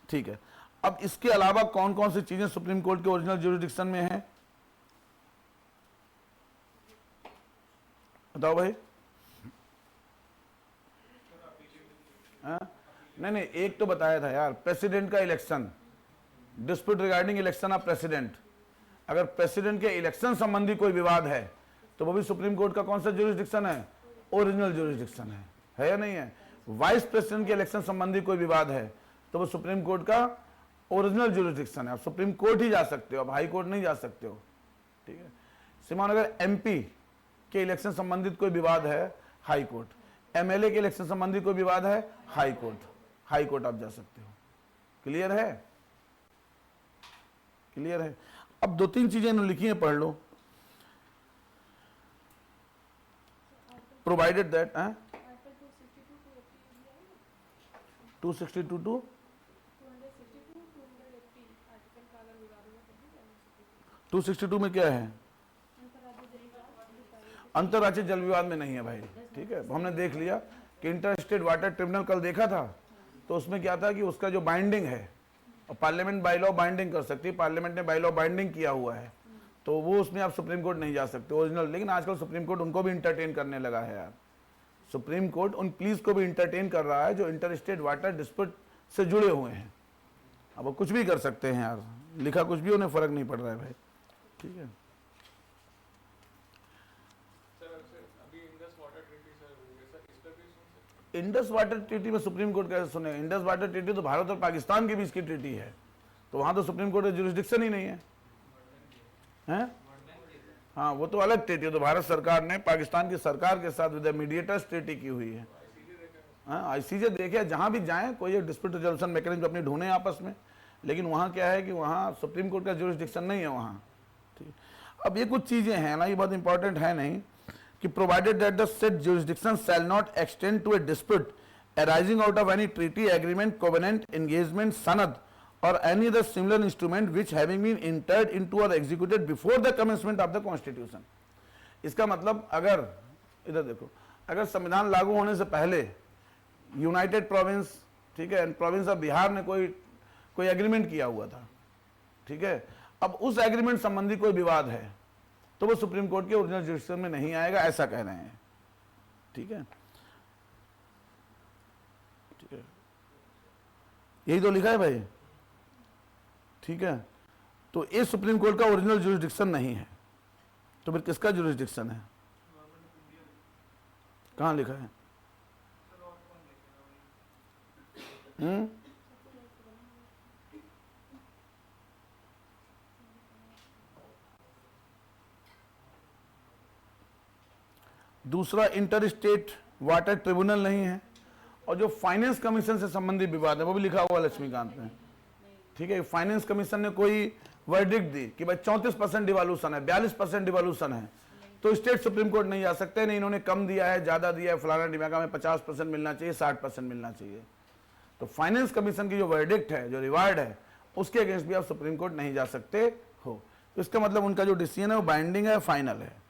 Speaker 1: ठीक है। अब इसके अलावा कौन कौन सी चीजें सुप्रीम कोर्ट के ओरिजिनल ज्यूरिसडिक्शन में हैं? बताओ भाई। नहीं, एक तो बताया था यार, प्रेसिडेंट का election, dispute regarding election of president. अगर प्रेसिडेंट के इलेक्शन संबंधी कोई विवाद है तो वो भी सुप्रीम कोर्ट का कौन सा ज्यूरिसडिक्शन है? ओरिजिनल ज्यूरिसडिक्शन है या नहीं है? वाइस प्रेसिडेंट के इलेक्शन संबंधी कोई विवाद है तो वो सुप्रीम कोर्ट का ओरिजिनल ज्यूरिसडिक्शन है। आप सुप्रीम कोर्ट ही जा सकते हो, आप हाई कोर्ट नहीं जा सकते हो, ठीक है। सिमान, अगर एमपी के इलेक्शन संबंधित कोई विवाद है, हाई कोर्ट। एमएलए के इलेक्शन संबंधी कोई विवाद है, हाई कोर्ट। हाई कोर्ट आप जा सकते हो। क्लियर है? क्लियर है? अब दो तीन चीजें इन्होंने लिखी हैं, पढ़ लो। प्रोवाइडेड दैट 262 टू 262 में क्या है? अंतर्राज्यीय जल विवाद में नहीं है भाई, ठीक है। हमने देख लिया कि इंटर स्टेट वाटर ट्रिब्यूनल कल देखा था, तो उसमें क्या था कि उसका जो बाइंडिंग है, और पार्लियामेंट बाई लॉ बाइंडिंग कर सकती है, पार्लियामेंट ने बाई लॉ बाइंडिंग किया हुआ है, तो वो उसमें आप सुप्रीम कोर्ट नहीं जा सकते ओरिजिनल। लेकिन आजकल सुप्रीम कोर्ट उनको भी इंटरटेन करने लगा है यार। सुप्रीम कोर्ट उन प्लीज को भी इंटरटेन कर रहा है जो इंटर स्टेट वाटर डिस्प्यूट से जुड़े हुए हैं। अब वो कुछ भी कर सकते हैं यार, लिखा कुछ भी उन्हें फर्क नहीं पड़ रहा है भाई, ठीक है। इंडस वाटर ट्रीटी में सुप्रीम कोर्ट कैसे सुने? इंडस वाटर ट्रीटी तो भारत और पाकिस्तान के बीच की ट्रीटी है, तो वहां तो सुप्रीम कोर्ट का जुरिसडिक्शन ही नहीं है, हैं? हाँ, वो तो अलग ट्रीटी है, तो भारत सरकार ने पाकिस्तान की सरकार के साथ विद मीडिएटर्स ट्रीटी की हुई है। हाँ, आईसीजे देखे, जहां भी जाएं कोई डिस्प्यूट रेजोल्यूशन मैकेनिज्म अपनी ढूंढे आपस में, लेकिन वहां क्या है कि वहां सुप्रीम कोर्ट का जुरिसडिक्शन नहीं है वहां, ठीक। अब ये कुछ चीजें हैं ना, ये बहुत इंपॉर्टेंट है नहीं, कि provided that the said jurisdiction shall not extend to a dispute arising out of any treaty, agreement, covenant, engagement, sanad or any other similar instrument which having been entered into or executed before the commencement of the constitution। इसका मतलब, अगर इधर देखो, अगर संविधान लागू होने से पहले यूनाइटेड प्रोविंस, ठीक है, प्रोविंस ऑफ बिहार ने कोई एग्रीमेंट किया हुआ था, ठीक है, अब उस एग्रीमेंट संबंधी कोई विवाद है तो वो सुप्रीम कोर्ट के ओरिजिनल जुरिसडिक्शन में नहीं आएगा, ऐसा कह रहे हैं, ठीक है। यही तो लिखा है भाई, ठीक है। तो ये सुप्रीम कोर्ट का ओरिजिनल जुरिसडिक्शन नहीं है, तो फिर किसका जुरिसडिक्शन है? कहां लिखा है? दूसरा, इंटर स्टेट वाटर ट्रिब्यूनल नहीं है, और जो फाइनेंस कमीशन से संबंधित विवाद है वो भी लिखा हुआ लक्ष्मीकांत में, ठीक है। फाइनेंस कमीशन ने कोई वर्डिक्ट दी कि भाई 34% डिवॉल्यूशन है, 42% डिवॉल्यूशन है, तो स्टेट सुप्रीम कोर्ट नहीं जा सकते, नहीं इन्होंने कम दिया है, ज्यादा दिया है, फलाना डिमाका में 50% मिलना चाहिए, 60% मिलना चाहिए। तो फाइनेंस कमीशन की जो वर्डिक्ट है, जो रिवार्ड है, उसके अगेंस्ट भी आप सुप्रीम कोर्ट नहीं जा सकते हो। तो इसका मतलब उनका जो डिसीजन है वो बाइंडिंग है, फाइनल है।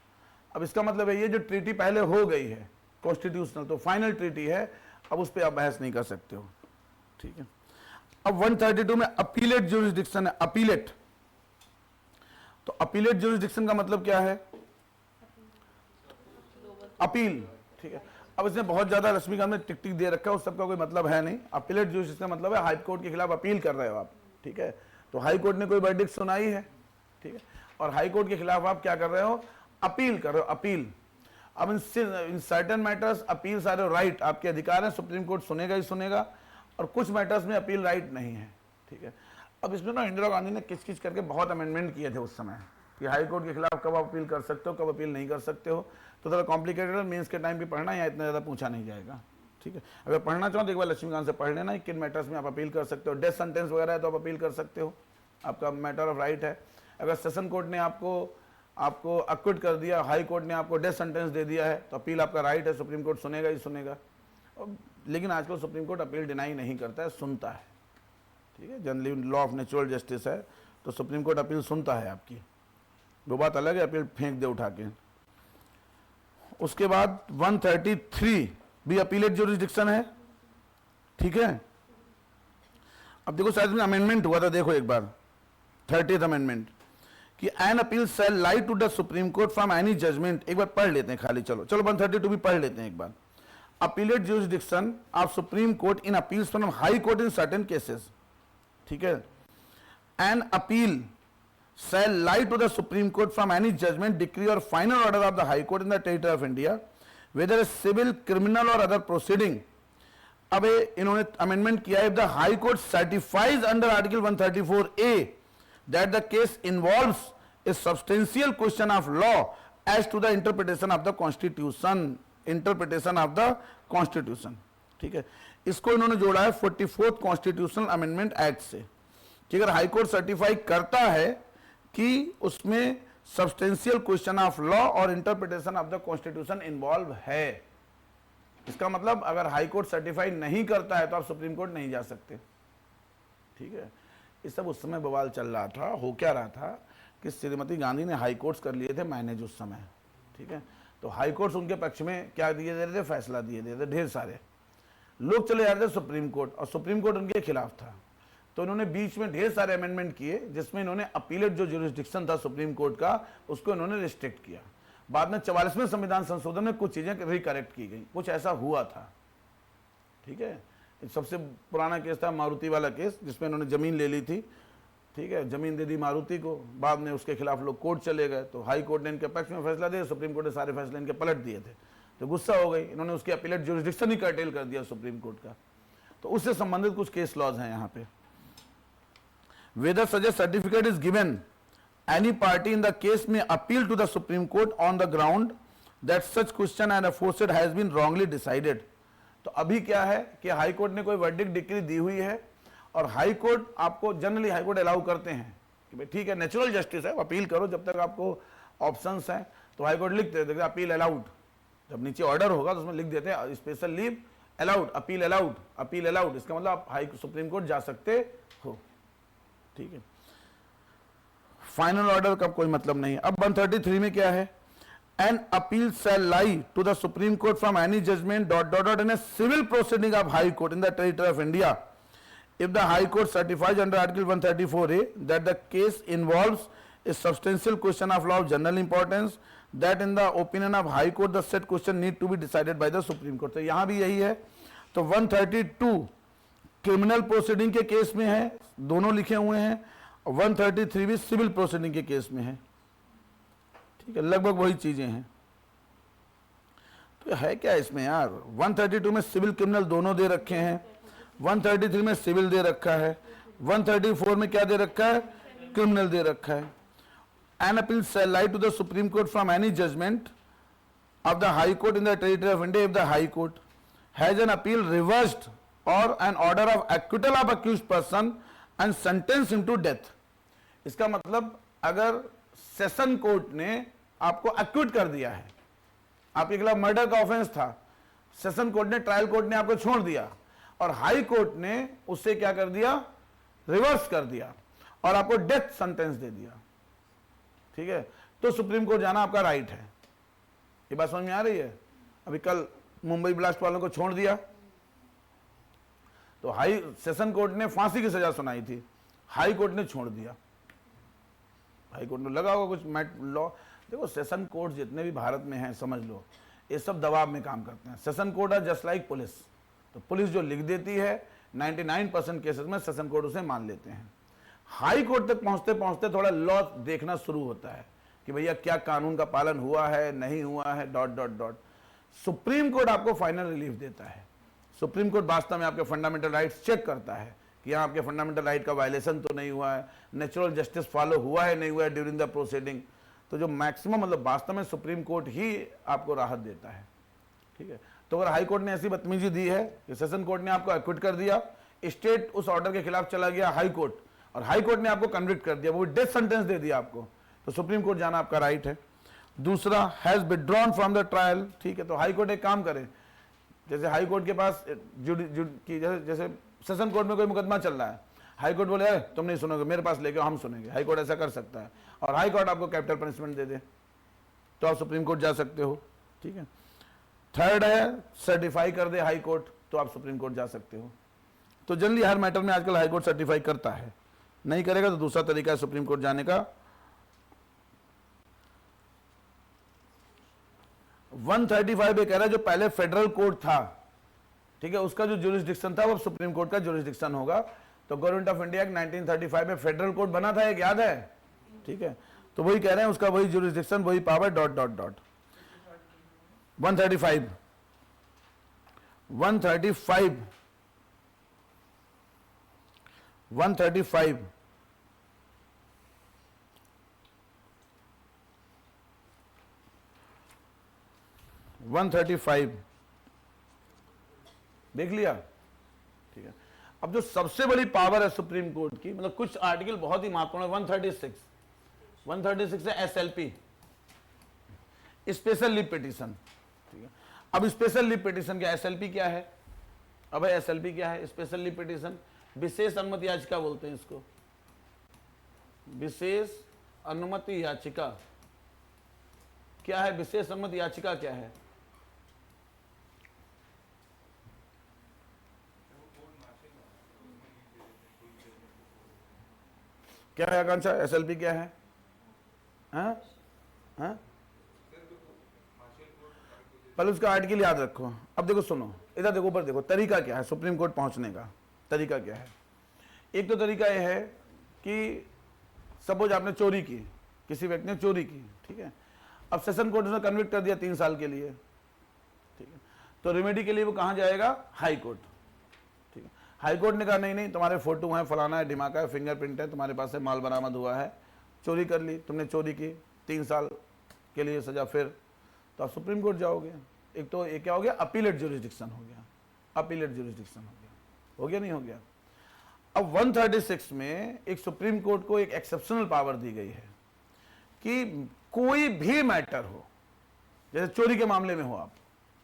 Speaker 1: अब इसका मतलब है ये जो ट्रीटी पहले हो गई है कॉन्स्टिट्यूशनल, तो फाइनल ट्रीटी है, अब उस पर आप बहस नहीं कर सकते हो, ठीक है। अब 132 में अपीलेट ज्यूरिसडिक्शन है, अपीलेट। तो अपीलेट ज्यूरिसडिक्शन का मतलब क्या है? अपील, ठीक है। अब इसने बहुत ज्यादा रश्मिकांत में टिक टिक दे रखा है, उस सबका कोई मतलब है नहीं। अपीलेट जो इसका मतलब है हाई कोर्ट के खिलाफ अपील कर रहे हो आप, ठीक है। तो हाई कोर्ट ने कोई वर्डिक्ट सुनाई है, ठीक है, और हाई कोर्ट के खिलाफ आप क्या कर रहे हो, अपील कर रहे हो, अपील। अब इन सर्टेन मैटर्स अपील सारे राइट, आपके अधिकार है, सुप्रीम कोर्ट सुनेगा ही सुनेगा, और कुछ मैटर्स में अपील राइट नहीं है, ठीक है। अब इसमें ना इंदिरा गांधी ने किच किच करके बहुत अमेंडमेंट किए थे उस समय कि हाई कोर्ट के खिलाफ कब अपील कर सकते हो, कब अपील नहीं कर सकते हो। तो थोड़ा कॉम्प्लिकेटेड है, मेंस के टाइम भी पढ़ना, या इतना ज़्यादा पूछा नहीं जाएगा, ठीक है। अगर पढ़ना चाहो तो एक बार लक्ष्मीकांत से पढ़ लेना किन मैटर्स में आप अपील कर सकते हो। डेथ सेंटेंस वगैरह है तो आप अपील कर सकते हो, आपका मैटर ऑफ राइट है। अगर सेशन कोर्ट ने आपको अक्विट कर दिया, हाई कोर्ट ने आपको डेथ सेंटेंस दे दिया है, तो अपील आपका राइट है, सुप्रीम कोर्ट सुनेगा ही सुनेगा। लेकिन आजकल सुप्रीम कोर्ट अपील डिनाई नहीं करता है, सुनता है, ठीक है। Generally law of natural justice है तो सुप्रीम कोर्ट अपील सुनता है आपकी, वो बात अलग है अपील फेंक दे उठा के। उसके बाद 133 भी अपीलेट जुरिस्डिक्शन है, ठीक है। अब देखो शायद में अमेंडमेंट हुआ था, देखो एक बार 30th अमेंडमेंट कि an appeal shall lie to the supreme court from any judgment. एक बार पढ़ लेते हैं खाली, चलो 132 भी पढ़ लेते हैं एक बार। Appellate jurisdiction of Supreme Court in appeals from high court in certain cases, ठीक है। An appeal shall lie to the Supreme Court from any judgment, decree or final order of the High Court in the territory of India, whether a civil, criminal or other proceeding. अब इन्होंने amendment किया है, if the High Court certifies under Article 134A that the case involves a substantial question of law as to the interpretation of the Constitution, ठीक है। इसको इन्होंने जोड़ा है 44th कॉन्स्टिट्यूशनल अमेंडमेंट एक्ट से कि अगर हाई कोर्ट सर्टिफाई करता है कि उसमें सब्सटेंशियल क्वेश्चन ऑफ लॉ और interpretation of the constitution involve है। इसका मतलब अगर हाई कोर्ट सर्टिफाई नहीं करता है तो आप सुप्रीम कोर्ट नहीं जा सकते, ठीक है। ये सब उस समय बवाल चल रहा था। हो क्या रहा था कि श्रीमती गांधी ने हाई कोर्ट्स कर लिए थे मैनेज उस समय, ठीक है। तो हाई कोर्ट्स उनके पक्ष में क्या दिए दे रहे थे, फैसला दिए दे रहे थे। ढेर सारे लोग चले जा रहे थे सुप्रीम कोर्ट, और सुप्रीम कोर्ट उनके खिलाफ था। तो इन्होंने बीच में ढेर सारे अमेंडमेंट किए जिसमें इन्होंने अपीलेट जो जुरिस्डिक्शन था सुप्रीम कोर्ट का उसको इन्होंने रिस्ट्रिक्ट किया। बाद में 44वें संविधान संशोधन में कुछ चीजें रिकरेक्ट की गई, कुछ ऐसा हुआ था, ठीक है। सबसे पुराना केस था मारुति वाला केस, जिसमें इन्होंने जमीन ले ली थी, ठीक है, जमीन दे दी मारुति को, बाद में उसके खिलाफ लोग कोर्ट चले गए, तो हाई कोर्ट ने इनके पक्ष में फैसला दिया, सुप्रीम कोर्ट ने सारे फैसले इनके पलट दिए थे, तो गुस्सा हो गई, इन्होंने उसकी अपीलेट जुरिस्डिक्शन ही कर्टेल कर दिया सुप्रीम कोर्ट का। तो उससे संबंधित कुछ केस लॉज हैं यहाँ पे। Whether such a certificate is given, any party in the case may appeal to the Supreme Court on the ground that such question and aforesaid has been wrongly decided. तो अभी क्या है कि high court ने कोई verdict decree दी हुई है, और हाई कोर्ट आपको जनरली हाई कोर्ट अलाउ करते हैं कि भाई ठीक है नेचुरल जस्टिस है, अपील करो जब तक आपको ऑप्शंस हैं। तो हाई कोर्ट लिख देते हैं अपील अलाउड, जब नीचे ऑर्डर होगा तो उसमें लिख देते हैं special leave allowed, appeal allowed, appeal allowed. इसका मतलब आप हाई सुप्रीम कोर्ट जा सकते हो, ठीक है। फाइनल ऑर्डर का कोई मतलब नहीं है। अब 133 में क्या है, an appeal shall lie to the supreme court from any judgment dot dot dot in a civil proceeding of high court in the territory of India if the high court certifies under article 134A that the case involves a substantial question of law of general importance that in the opinion of high court the said question need to be decided by the supreme court. तो यहां भी यही है। तो 132 criminal proceeding के case में है, दोनों लिखे हुए हैं, 133 भी सिविल प्रोसीडिंग के केस में है, ठीक है, लगभग वही चीजें हैं। तो है क्या इसमें यार, 132 में सिविल क्रिमिनल दोनों दे रखे हैं, 133 में सिविल दे रखा है, 134 में क्या दे रखा है, क्रिमिनल दे रखा है। An appeal shall lie to the supreme court from any judgment of the high court in the territory of India if the high court has an appeal reversed और an order of acquittal of accused person and sentence into death. इसका मतलब अगर session court ने आपको equity कर दिया है, आपके खिलाफ मर्डर का ऑफेंस था, सेशन कोर्ट ने, ट्रायल कोर्ट ने आपको छोड़ दिया, और हाई कोर्ट ने उससे क्या कर दिया, रिवर्स कर दिया और आपको डेथ सेंटेंस दे दिया, ठीक है, तो सुप्रीम कोर्ट जाना आपका राइट है। ये बात समझ में आ रही है। अभी कल मुंबई ब्लास्ट वालों को छोड़ दिया, तो हाई सेशन कोर्ट ने फांसी की सजा सुनाई थी, हाई कोर्ट ने छोड़ दिया। हाई कोर्ट ने लगा होगा कुछ लॉ। देखो सेशन कोर्ट जितने भी भारत में हैं समझ लो, ये सब दबाव में काम करते हैं। सेशन कोर्ट है जस्ट लाइक पुलिस, तो पुलिस जो लिख देती है 99% केसेस में सेशन कोर्ट उसे मान लेते हैं। हाई कोर्ट तक पहुंचते पहुंचते थोड़ा लॉ देखना शुरू होता है कि भैया क्या कानून का पालन हुआ है नहीं हुआ है, dot dot dot. Supreme court आपको फाइनल रिलीफ देता है। सुप्रीम कोर्ट वास्तव में आपके फंडामेंटल राइट्स चेक करता है कि यहाँ आपके फंडामेंटल राइट का वायलेशन तो नहीं हुआ है, नेचुरल जस्टिस फॉलो हुआ है नहीं हुआ है ड्यूरिंग द प्रोसीडिंग। तो जो मैक्सिमम मतलब वास्तव में सुप्रीम कोर्ट ही आपको राहत देता है, ठीक है। तो अगर हाई कोर्ट ने ऐसी बदतमीजी दी है कि सेशन कोर्ट ने आपको एक्विट कर दिया, स्टेट उस ऑर्डर के खिलाफ चला गया हाई कोर्ट, और हाई कोर्ट ने आपको कन्विक्ट कर दिया, वो डेथ सेंटेंस दे दिया आपको, तो सुप्रीम कोर्ट जाना आपका राइट है। दूसरा, has withdrawn from the trial, ठीक है। तो हाई कोर्ट एक काम करे, जैसे हाई कोर्ट के पास जैसे सेशन कोर्ट में कोई मुकदमा चल रहा है, हाई कोर्ट बोले तुम नहीं सुनोगे, मेरे पास लेके हम सुनेंगे, हाई कोर्ट ऐसा कर सकता है। और हाई कोर्ट आपको कैपिटल पनिशमेंट दे दे तो आप सुप्रीम कोर्ट जा सकते हो, ठीक है। थर्ड है सर्टिफाई कर दे हाई कोर्ट, तो आप सुप्रीम कोर्ट जा सकते हो। तो जनरली हर मैटर में आजकल हाई कोर्ट सर्टिफाई करता है, नहीं करेगा तो दूसरा तरीका है सुप्रीम कोर्ट जाने का। 135 ये कह रहा है जो पहले फेडरल कोर्ट था, ठीक है, उसका जो ज्यूरिसडिक्शन था वो सुप्रीम कोर्ट का ज्यूरिसडिक्शन होगा। तो गवर्नमेंट ऑफ इंडिया 1935 में फेडरल कोर्ट बना था, एक याद है, ठीक है। तो वही कह रहे हैं उसका वही ज्यूरिसडिक्शन वही पावर डॉट डॉट डॉट। 135 135 देख लिया, ठीक है। अब जो सबसे बड़ी पावर है सुप्रीम कोर्ट की, मतलब कुछ आर्टिकल बहुत ही महत्वपूर्ण है। 136 है एसएलपी, स्पेशल लीव पिटीशन, ठीक है। अब स्पेशल लीव पिटीशन क्या, एसएलपी क्या है? अब एसएलपी क्या है? स्पेशल लीव पिटीशन, विशेष अनुमति याचिका बोलते हैं इसको, विशेष अनुमति याचिका। क्या है विशेष अनुमति याचिका? क्या है? क्या है आकांक्षा, एसएलपी क्या है? हाँ हाँ, पहले उसका आर्टिकल याद रखो। अब देखो सुनो, इधर देखो, ऊपर देखो, तरीका क्या है सुप्रीम कोर्ट पहुंचने का, तरीका क्या है। एक तो तरीका यह है कि सपोज आपने चोरी की, किसी व्यक्ति ने चोरी की, ठीक है। अब सेशन कोर्ट ने कन्विक्ट कर दिया 3 साल के लिए, ठीक है। तो रेमेडी के लिए वो कहाँ जाएगा? हाई कोर्ट, ठीक है। हाई कोर्ट ने कहा नहीं नहीं, तुम्हारे फोटो हैं, फलाना है, ढिमाका है, फिंगरप्रिंट है, तुम्हारे पास से माल बरामद हुआ है, चोरी कर ली तुमने, चोरी की, 3 साल के लिए सजा, फिर तो आप सुप्रीम कोर्ट जाओगे। एक तो ये क्या हो गया? अपीलेट ज्यूरिसडिक्शन हो गया, अपीलेट ज्यूरिसडिक्शन हो गया नहीं हो गया। अब 136 में एक सुप्रीम कोर्ट को एक एक्सेप्शनल पावर दी गई है कि कोई भी मैटर हो, जैसे चोरी के मामले में हो आप,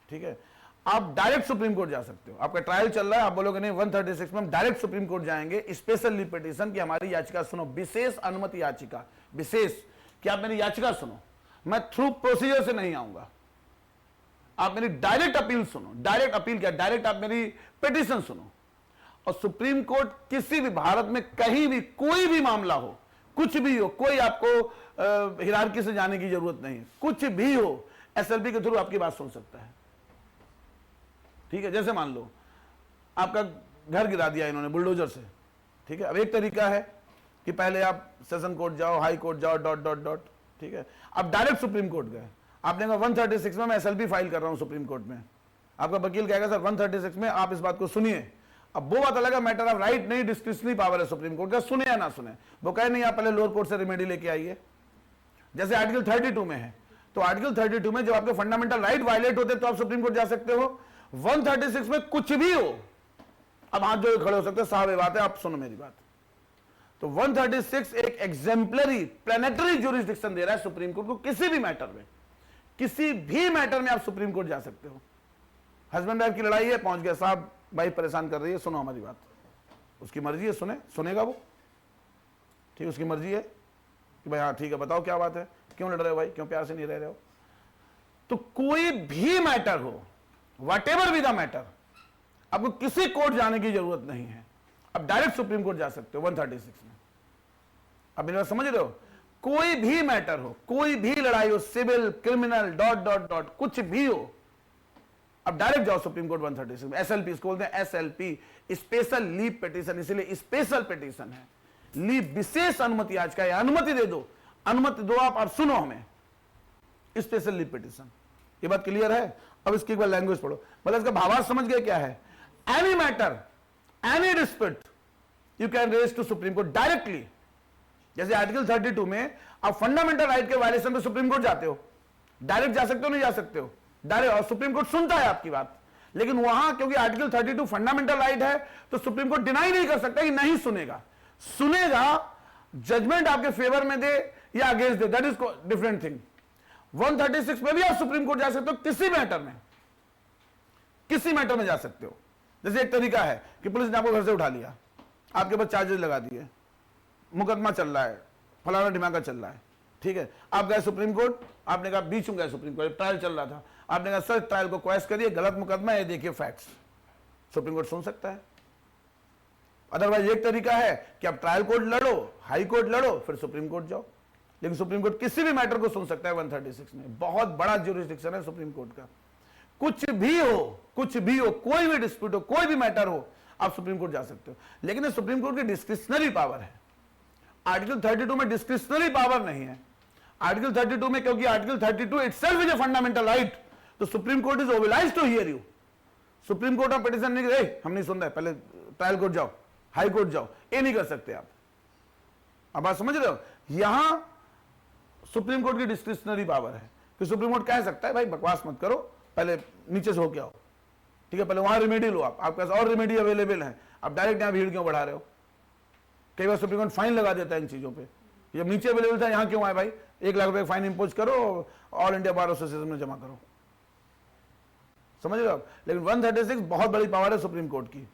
Speaker 1: ठीक है, आप डायरेक्ट सुप्रीम कोर्ट जा सकते हो। आपका ट्रायल चल रहा है, आप बोलोगे नहीं 136 में हम डायरेक्ट सुप्रीम कोर्ट जाएंगे, स्पेशल लीव पिटीशन की हमारी याचिका सुनो, विशेष अनुमति याचिका, विशेष कि आप मेरी याचिका सुनो, मैं थ्रू प्रोसीजर से नहीं आऊंगा, आप मेरी डायरेक्ट अपील सुनो। डायरेक्ट अपील क्या? डायरेक्ट आप मेरी पिटीशन सुनो। और सुप्रीम कोर्ट किसी भी भारत में कहीं भी कोई भी मामला हो, कुछ भी हो, कोई आपको हिरार्की से जाने की जरूरत नहीं, कुछ भी हो, एसएलपी के थ्रू आपकी बात सुन सकता है, ठीक है। जैसे मान लो आपका घर गिरा दिया इन्होंने बुलडोजर से, ठीक है। अब एक तरीका है कि पहले आप सेशन कोर्ट जाओ, हाई कोर्ट जाओ, डॉट डॉट डॉट, ठीक है। अब डायरेक्ट सुप्रीम कोर्ट गए, आपने कहा 136 में मैं एसएलपी फाइल कर रहा हूं सुप्रीम कोर्ट में, आपका वकील कहेगा सर 136 में आप इस बात को सुनिए। अब वो बात अलग है, मैटर ऑफ राइट नहीं, डिस्क्रिशनरी पावर है सुप्रीम कोर्ट का, सुने या ना सुने। वो कहे नहीं आप पहले लोअर कोर्ट से रेमेडी लेके आइए, जैसे आर्टिकल 32 में है। तो आर्टिकल 32 में जब आपके फंडामेंटल राइट वायलेट होते तो आप सुप्रीम कोर्ट जा सकते हो। 136 में कुछ भी हो, अब हाथ जो खड़े हो सकते हैं, साहब ये बात है, आप सुनो मेरी बात। तो 136 एक एग्जेम्पलरी प्लैनेटरी ज्यूरिसडिक्शन दे रहा है सुप्रीम कोर्ट को, किसी भी मैटर में, किसी भी मैटर में आप सुप्रीम कोर्ट जा सकते हो। हस्बैंड वाइफ की लड़ाई है, पहुंच गया, साहब वाइफ परेशान कर रही है, सुनो हमारी बात, उसकी मर्जी है, सुनेगा वो, ठीक, उसकी मर्जी है कि भाई हाँ ठीक है, बताओ क्या बात है, क्यों लड़ रहे हो भाई, क्यों प्यार से नहीं रह रहे हो। तो कोई भी मैटर हो, व्हाटएवर बी द मैटर, आपको किसी कोर्ट जाने की जरूरत नहीं है, अब डायरेक्ट सुप्रीम कोर्ट जा सकते हो 136 में। अब मेरी बात समझ रहे हो? कोई भी मैटर हो, कोई भी लड़ाई हो, civil, criminal, dot dot dot, कुछ भी हो, अब डायरेक्ट जाओ सुप्रीम कोर्ट 136 में, एसएलपी इसको बोलते हैं, एसएलपी स्पेशल लीव पिटीशन, इसीलिए स्पेशल पिटीशन है, लीव विशेष अनुमति, आज का अनुमति दे दो, अनुमति दो आप सुनो हमें, स्पेशल लीव पिटीशन। ये बात क्लियर है? अब इसकी एक बार लैंग्वेज पढ़ो, मतलब इसका भावार्थ समझ गए क्या है? Any matter, any dispute you can raise to supreme court directly. जैसे आर्टिकल 32 में आप फंडामेंटल राइट के वायलेशन पे सुप्रीम कोर्ट जाते हो, डायरेक्ट जा सकते हो, नहीं जा सकते हो, डायरेक्ट, और सुप्रीम कोर्ट सुनता है आपकी बात। लेकिन वहां क्योंकि आर्टिकल 32 फंडामेंटल राइट है, तो सुप्रीम कोर्ट डिनाई नहीं कर सकता कि नहीं सुनेगा, सुनेगा, जजमेंट आपके फेवर में दे या against they, that is different thing. 136 में भी आप सुप्रीम कोर्ट जा सकते हो, किसी मैटर में, किसी मैटर में जा सकते हो। जैसे एक तरीका है कि पुलिस ने आपको घर से उठा लिया, आपके पास चार्जेस लगा दिए, मुकदमा चल रहा है, फलाना ढिमाका चल रहा है, ठीक है, आप गए सुप्रीम कोर्ट, आपने कहा बीच में गए सुप्रीम कोर्ट, ट्रायल चल रहा था, आपने कहा सर ट्रायल को क्वेश्चन करिए, गलत मुकदमा है, देखिए फैक्ट्स, सुप्रीम कोर्ट सुन सकता है। अदरवाइज एक तरीका है कि आप ट्रायल कोर्ट लड़ो, हाई कोर्ट लड़ो, फिर सुप्रीम कोर्ट जाओ, लेकिन सुप्रीम कोर्ट किसी भी मैटर को सुन सकता है 136 में। बहुत बड़ा ज्यूरिसडिक्शन है सुप्रीम कोर्ट का, कुछ भी हो, कुछ भी हो, कोई भी डिस्प्यूट हो, कोई भी मैटर हो, आप सुप्रीम कोर्ट जा सकते हो। लेकिन ये सुप्रीम कोर्ट की डिस्क्रिशनरी पावर है, आर्टिकल 32 में डिस्क्रिशनरी पावर नहीं है। आर्टिकल 32 में, क्योंकि article 32 itself is a fundamental right, तो supreme Court is obliged to hear you. Supreme court of petition नहीं, हम नहीं सुन रहे, पहले ट्रायल कोर्ट जाओ, हाई कोर्ट जाओ, ये नहीं कर सकते आप। अब बात समझ रहे हो? यहां सुप्रीम कोर्ट की डिस्क्रिशनरी पावर है कि सुप्रीम कोर्ट कह सकता है भाई बकवास मत करो, पहले नीचे से होके आओ, ठीक है, पहले वहां रेमेडी लो, आपके पास और रेमेडी अवेलेबल है, आप डायरेक्ट यहां भीड़ क्यों बढ़ा रहे हो? कई बार सुप्रीम कोर्ट फाइन लगा देता है इन चीजों पे, जब नीचे अवेलेबल था यहां क्यों आए भाई, 1 लाख रुपए फाइन इंपोज करो, ऑल इंडिया बार एसोसिएशन में जमा करो, समझ रहे हो आप? लेकिन 136 बहुत बड़ी पावर है सुप्रीम कोर्ट की,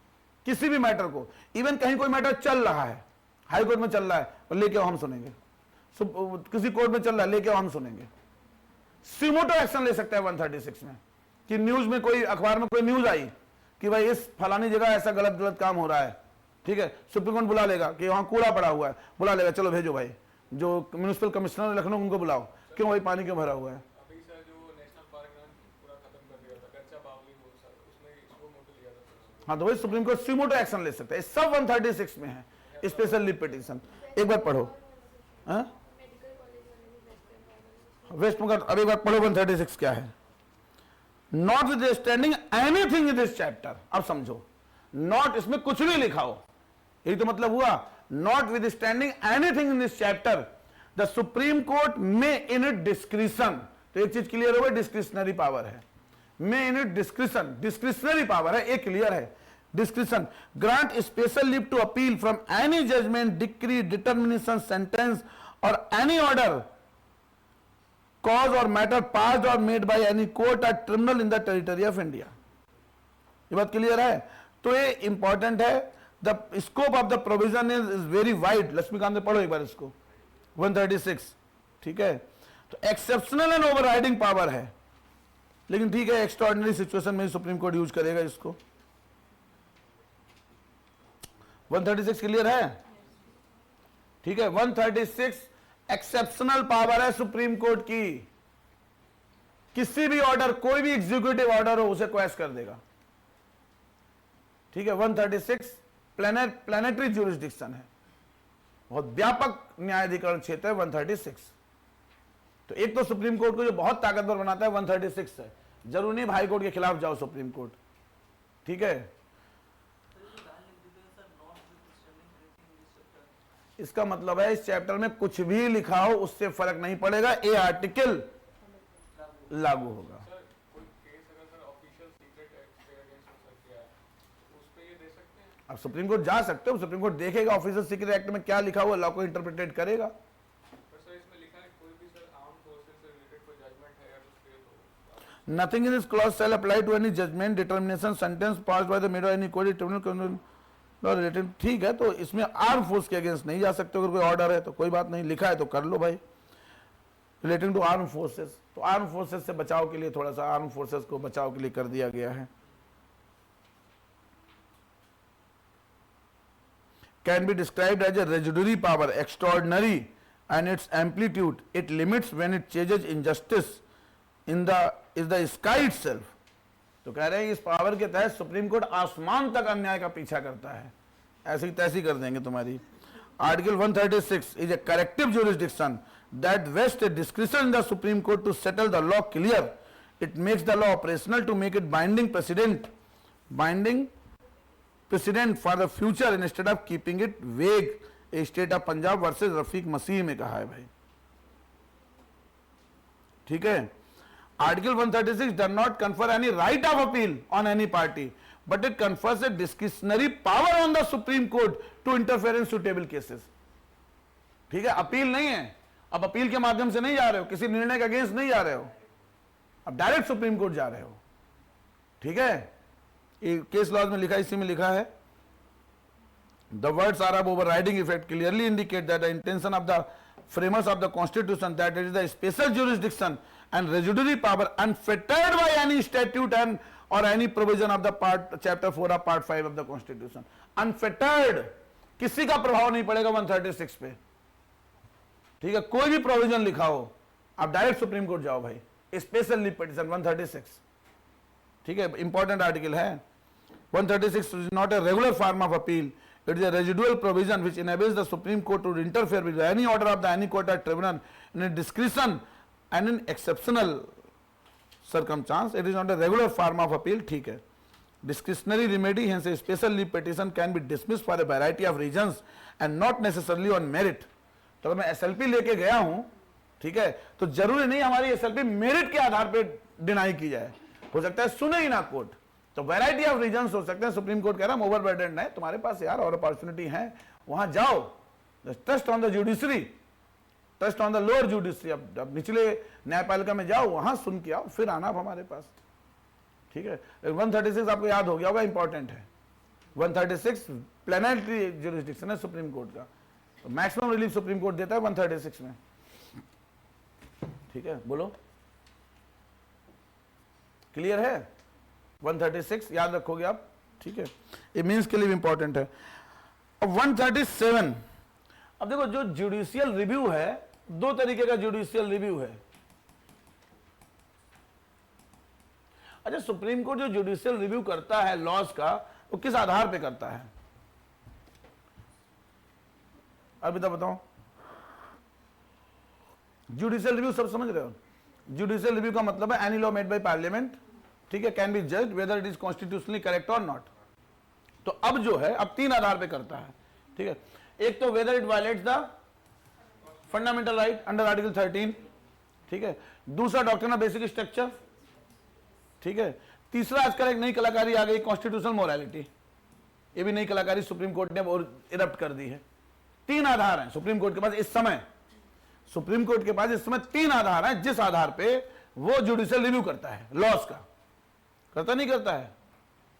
Speaker 1: किसी भी मैटर को, इवन कहीं कोई मैटर चल रहा है, हाई कोर्ट में चल रहा है, और लेके आओ हम सुनेंगे, किसी कोर्ट में चल रहा है, लेके आओ हम सुनेंगे, सुमोटो एक्शन ले सकता है 136 में। कि न्यूज में कोई, अखबार में कोई न्यूज आई कि भाई इस फलानी जगह ऐसा गलत गलत काम हो रहा है, ठीक है, सुप्रीम कोर्ट बुला लेगा कि वहां कूड़ा पड़ा हुआ है, बुला लेगा, चलो भेजो भाई, जो म्यूनिसिपल कमिश्नर लखनऊ उनको बुलाओ, क्यों भाई पानी क्यों भरा हुआ है?
Speaker 3: अभी सर जो नेशनल पार्क पूरा खत्म कर दिया था, कच्चा बावली वो सर, उसमें इसको मोटो लिया था।
Speaker 1: हाँ, तो वही सुप्रीम कोर्ट सुमोटो एक्शन ले सकता है, सब 136 में है, स्पेशल लीव पिटीशन। एक बार पढ़ो, वेस्ट बंगाल, अब एक बार पढ़ो 136 क्या है। Not with standing anything in this chapter, अब समझो, नॉट इसमें कुछ भी लिखा हो, यही तो मतलब हुआ, not with standing anything in this chapter the supreme court में इन इट डिस्क्रिशन, तो एक चीज क्लियर हो गई, डिस्क्रिशनरी पावर है, में in it discretion, discretionary power है, एक क्लियर है, discretion, grant special leave to appeal from any judgment, decree, determination, sentence और any order, cause or matter passed or made by any court or tribunal in the territory of India। ये बात clear है? तो ये important है, the scope of the provision is very wide. Laxmikanth पढ़ो एक बार इसको, 136, ठीक है, तो एक्सेप्शनल एंड ओवरराइडिंग पावर है, लेकिन ठीक है, एक्स्ट्राऑर्डिनरी सिचुएशन में सुप्रीम कोर्ट यूज करेगा इसको। 136 क्लियर है? ठीक है, 136 एक्सेप्शनल पावर है सुप्रीम कोर्ट की, किसी भी ऑर्डर, कोई भी एग्जीक्यूटिव ऑर्डर हो उसे क्वेश्चन कर देगा, ठीक है। 136 प्लैनेटरी ज्यूरिसडिक्शन है, बहुत व्यापक न्यायाधिकरण क्षेत्र है 136। तो एक तो सुप्रीम कोर्ट को जो बहुत ताकतवर बनाता है 136 है, जरूरी नहीं हाई कोर्ट के खिलाफ जाओ सुप्रीम कोर्ट, ठीक है। इसका मतलब है इस चैप्टर में कुछ भी लिखा हो उससे फर्क नहीं पड़ेगा, ये आर्टिकल लागू होगा।
Speaker 3: सर कोई केस अगर सर ऑफिशियल सीक्रेट एक्ट के अगेंस्ट हो सकता है, उस पे ये दे सकते हैं?
Speaker 1: अब सुप्रीम कोर्ट जा सकते हो, सुप्रीम कोर्ट देखेगा ऑफिशियल सीक्रेट एक्ट में क्या लिखा हुआ, लॉ को इंटरप्रिटेट करेगा।
Speaker 3: पर सर इसमें लिखा है कोई भी सर आर्म फोर्सेस से रिलेटेड कोई जजमेंट है उस पे, तो
Speaker 1: nothing in this clause shall apply to any judgment, determination, sentence passed by the made any court tribunal related, ठीक है। तो इसमें आर्म फोर्स के अगेंस्ट नहीं जा सकते, अगर कोई ऑर्डर है तो कोई बात नहीं, लिखा है तो कर लो भाई, रिलेटिंग टू आर्म फोर्सेस। तो आर्म फोर्सेस से बचाव के लिए थोड़ा सा आर्म फोर्सेस को बचाव के लिए कर दिया गया है। Can be described as a residuary power, extraordinary and its amplitude, it limits when it changes injustice in the sky itself, तो कह रहे हैं इस पावर के तहत सुप्रीम कोर्ट आसमान तक अन्याय का पीछा करता है, ऐसी तैसी कर देंगे तुम्हारी। Article 136 is a corrective jurisdiction that vest a description in the supreme court to settle the law clear, it makes the law operational to make it binding precedent for the future instead of keeping it vague, a state of Punjab versus Rafiq Masih में कहा है भाई, ठीक है। Article 136 does not confer any right of appeal on any party but it confers A discretionary power on the supreme court to interfere in suitable cases, ठीक है। Appeal नहीं है, अब अपील के माध्यम से नहीं जा रहे हो, किसी निर्णय के अगेंस्ट नहीं जा रहे हो, अब डायरेक्ट सुप्रीम कोर्ट जा रहे हो, ठीक है। ये केस लॉज में लिखा, इसी में लिखा है the words are of overriding effect clearly indicate that the intention of the framers of the constitution that it is the special jurisdiction and residuary power unfettered by any statute and or any provision of the part chapter 4 of part 5 of the constitution, unfettered, किसी का प्रभाव नहीं पड़ेगा 136 पे, ठीक है। कोई भी प्रोविजन लिखा हो आप डायरेक्ट सुप्रीम कोर्ट जाओ भाई, स्पेशल लीव पिटीशन 136, ठीक है, इंपॉर्टेंट आर्टिकल है। 136 is not a regular form of appeal, it is a residual provision which enables the Supreme Court to interfere with any order of the any court or tribunal in a discretion and in exceptional circumstance. It is not a regular form of appeal, ठीक है। Discretionary remedy, hence a special leave petition can be dismissed for a variety of reasons and not necessarily on merit. तो अगर मैं SLP लेके गया हूं, ठीक है, तो जरूरी नहीं हमारी SLP मेरिट के आधार पे डिनाई की जाए, हो सकता है सुने ही ना कोर्ट, तो वैरायटी ऑफ रीजंस हो सकते हैं। सुप्रीम कोर्ट कह रहा है ओवरबर्डन है, तुम्हारे पास यार और अपॉर्चुनिटी है, वहां जाओ, trust on the judiciary, trust on the lower judiciary, अब निचले न्यायपालिका में जाओ, वहां सुन के आओ, फिर आना हमारे पास, ठीक है। 136 आपको याद हो गया होगा, इंपॉर्टेंट है। 136 प्लेनरी जुरिस्डिक्शन है सुप्रीम कोर्ट का, तो मैक्सिमम रिलीफ सुप्रीम कोर्ट देता है 136 में, ठीक है। बोलो, क्लियर है? 136 याद रखोगे आप, ठीक है, ये मीन्स के लिए भी इंपॉर्टेंट है। अब 137, अब देखो जो जुडिशियल रिव्यू है, दो तरीके का जुडिशियल रिव्यू है। अच्छा, सुप्रीम कोर्ट जो जुडिशियल रिव्यू करता है लॉज का, वो किस आधार पे करता है? अभी तो बताओ, जुडिशियल रिव्यू सब समझ रहे हो? जुडिशियल रिव्यू का मतलब है any law made by parliament, ठीक है, can B judged weather it is constitutionally correct और नॉट। तो अब जो है, अब तीन आधार पे करता है, ठीक है। एक तो whether it violets the fundamental right under article 13, ठीक है। दूसरा डॉक्ट्रिन ऑफ बेसिक स्ट्रक्चर, ठीक है। तीसरा आजकल एक नई कलाकारी आ गई, कॉन्स्टिट्यूशनल मोरालिटी, ये भी नई कलाकारी सुप्रीम कोर्ट ने और इरप्ट कर दी है। तीन आधार हैं सुप्रीम कोर्ट के पास इस समय, सुप्रीम कोर्ट के पास इस समय तीन आधार हैं जिस आधार पे वो जुडिशियल रिव्यू करता है लॉज का, करता नहीं करता है?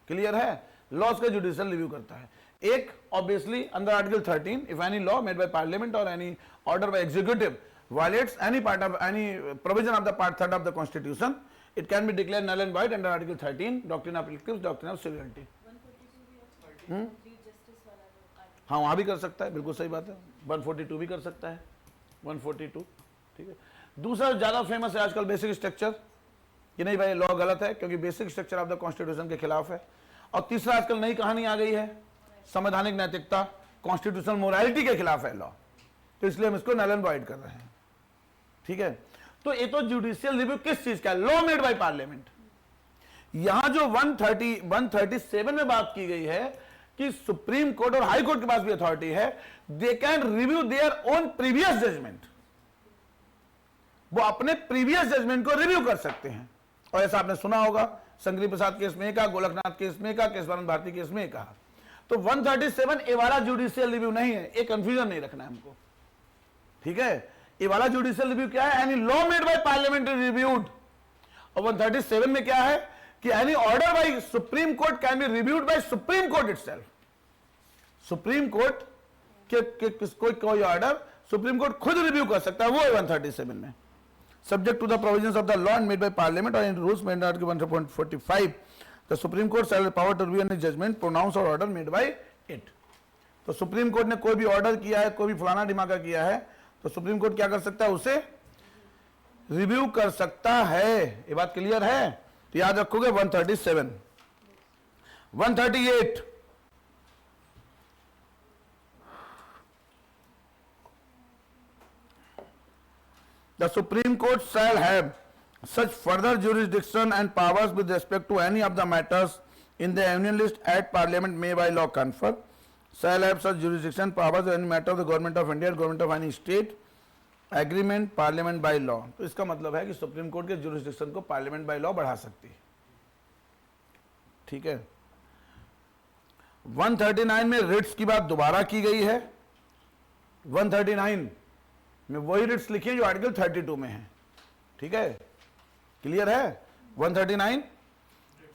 Speaker 1: क्लियर है? लॉज का जुडिशियल रिव्यू करता है। एक obviously under article 13, if any law made by parliament और any order by executive violates any part of any provision of the part 3rd of the constitution, it can be declared null and void under article 13, doctrine of equals, doctrine of civility. हाँ, वहां भी कर सकता है, बिल्कुल सही बात है। 142 भी कर सकता है, 142, ठीक है। दूसरा ज्यादा फेमस है आजकल बेसिक स्ट्रक्चर, कि नहीं भाई लॉ गलत है क्योंकि basic structure of the constitution के खिलाफ है। और तीसरा आजकल नई कहानी आ गई है, संवैधानिक नैतिकता, कॉन्स्टिट्यूशनल मोरालिटी के खिलाफ है लॉ, तो इसलिए हम इसको नल एंड वॉइड कर रहे हैं, ठीक है। तो ये तो जुडिशियल रिव्यू किस चीज का है? Law made by parliament. यहां जो 137 में बात की गई है कि सुप्रीम कोर्ट और हाई कोर्ट के पास भी अथॉरिटी है, they can review their own previous judgment, वो अपने प्रीवियस जजमेंट को रिव्यू कर सकते हैं। और ऐसा आपने सुना होगा, शंकरी प्रसाद केस में कहा, गोलकनाथ केस में कहा, केशवानंद भारती केस में कहा। तो 137 ए वाला जुडिशियल रिव्यू नहीं है, एक कंफ्यूजन नहीं रखना है हमको, ठीक है। ये वाला जुडिशियल रिव्यू क्या है? Any law made by parliament is reviewed. और 137 में क्या है कि any order bye supreme court can be reviewed by supreme court itself. Supreme court के कोई ऑर्डर सुप्रीम कोर्ट खुद रिव्यू कर सकता है, वो है 137 में। Subject to the provisions of the law and made by Parliament or in rules made under Article 145, the Supreme Court shall have power to review any judgment, pronounce or order made by it. तो supreme court ने कोई भी order किया है, कोई भी फलाना ढिमाका किया है, तो सुप्रीम कोर्ट क्या कर सकता है? उसे रिव्यू कर सकता है। ये बात क्लियर है? तो याद रखोगे 137, 138, the Supreme Court shall have such further jurisdiction and powers with respect to any of the matters in the union list at Parliament may by law confer, shall have such jurisdiction powers in any matter of the government of India, government of any state, agreement, Parliament by law. तो इसका मतलब है कि supreme court के jurisdiction को Parliament by law बढ़ा सकती है, ठीक है। 139 में रिट्स की बात दोबारा की गई है, 139 में वही रिट्स लिखी है जो आर्टिकल 32 में है, ठीक है, क्लियर है। 139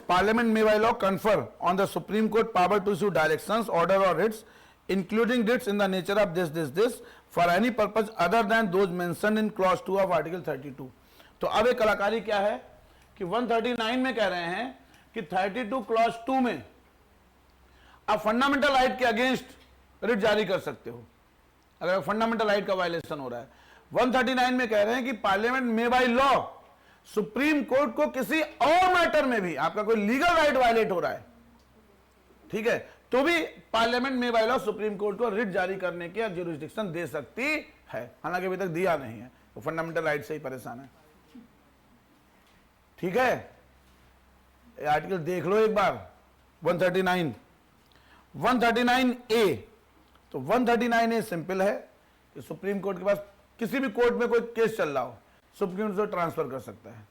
Speaker 1: parliament may by law confer on the supreme court power to issue directions, order और writs including writs in the nature of this for any purpose other than those mentioned in clause 2 of article 32। तो अब एक कलाकारी क्या है कि 139 में कह रहे हैं कि 32 क्लॉज 2 में आप फंडामेंटल राइट के अगेंस्ट रिट जारी कर सकते हो अगर फंडामेंटल राइट का वायलेशन हो रहा है। 139 में कह रहे हैं कि parliament may by law supreme court को किसी और मैटर में भी आपका कोई लीगल राइट वायलेट हो रहा है, ठीक है, तो भी parliament may by law supreme court को रिट जारी करने की ज्यूरिसडिक्शन दे सकती है, हालांकि अभी तक दिया नहीं है, वो फंडामेंटल राइट से ही परेशान है, ठीक है। आर्टिकल देख लो एक बार 139 139A। तो 139A सिंपल है कि सुप्रीम कोर्ट के पास किसी भी कोर्ट में कोई केस चल रहा हो सुप्रीम कोर्ट से ट्रांसफर कर सकता है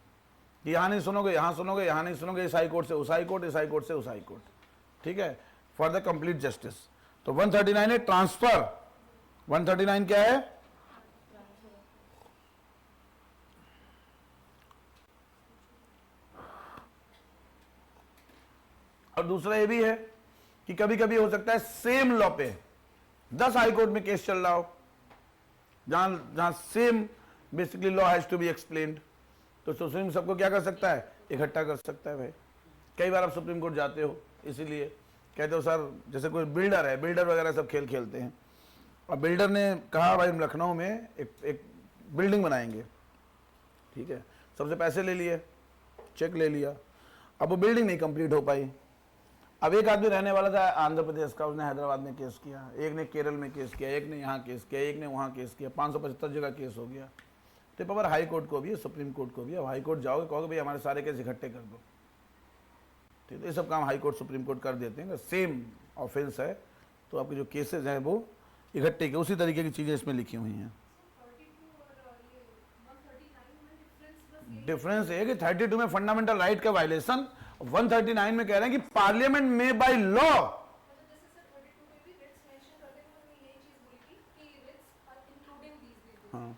Speaker 1: कि यहां नहीं सुनोगे यहां सुनोगे, यहां नहीं सुनोगे इस हाई कोर्ट से उस हाई कोर्ट, इस हाई कोर्ट से उस हाई कोर्ट, ठीक है, फॉर द कंप्लीट जस्टिस। तो 139 है ट्रांसफर, 139 क्या है, और दूसरा ये भी है कि कभी कभी हो सकता है सेम लॉ पे 10 हाई कोर्ट में केस चल रहा हो जहां same basically law has to be explained, तो सुप्रीम सबको क्या कर सकता है, इकट्ठा कर सकता है। भाई कई बार आप सुप्रीम कोर्ट जाते हो, इसीलिए कहते हो सर, जैसे कोई बिल्डर है, बिल्डर वगैरह सब खेल खेलते हैं, और बिल्डर ने कहा भाई हम लखनऊ में एक बिल्डिंग बनाएंगे, ठीक है, सबसे पैसे ले लिए, चेक ले लिया, अब वो बिल्डिंग नहीं कंप्लीट हो पाई। अब एक आदमी रहने वाला था आंध्र प्रदेश का, उसने हैदराबाद में केस किया, एक ने केरल में केस किया, एक ने यहाँ केस किया, एक ने वहाँ केस किया, 575 जगह केस हो गया। तो पावर हाई कोर्ट को भी है, सुप्रीम कोर्ट को भी। अब हाई कोर्ट जाओगे, कहोगे भाई हमारे सारे केस इकट्ठे कर दो, ठीक है, ये सब काम हाई कोर्ट सुप्रीम कोर्ट कर देते हैं। सेम ऑफेंस है तो आपके जो केसेज हैं वो इकट्ठे के, उसी तरीके की चीज़ें इसमें लिखी हुई हैं। डिफरेंस है कि 32 में फंडामेंटल राइट का वायलेशन, 139 में कह रहे हैं कि पार्लियामेंट में बाय लॉ। हाँ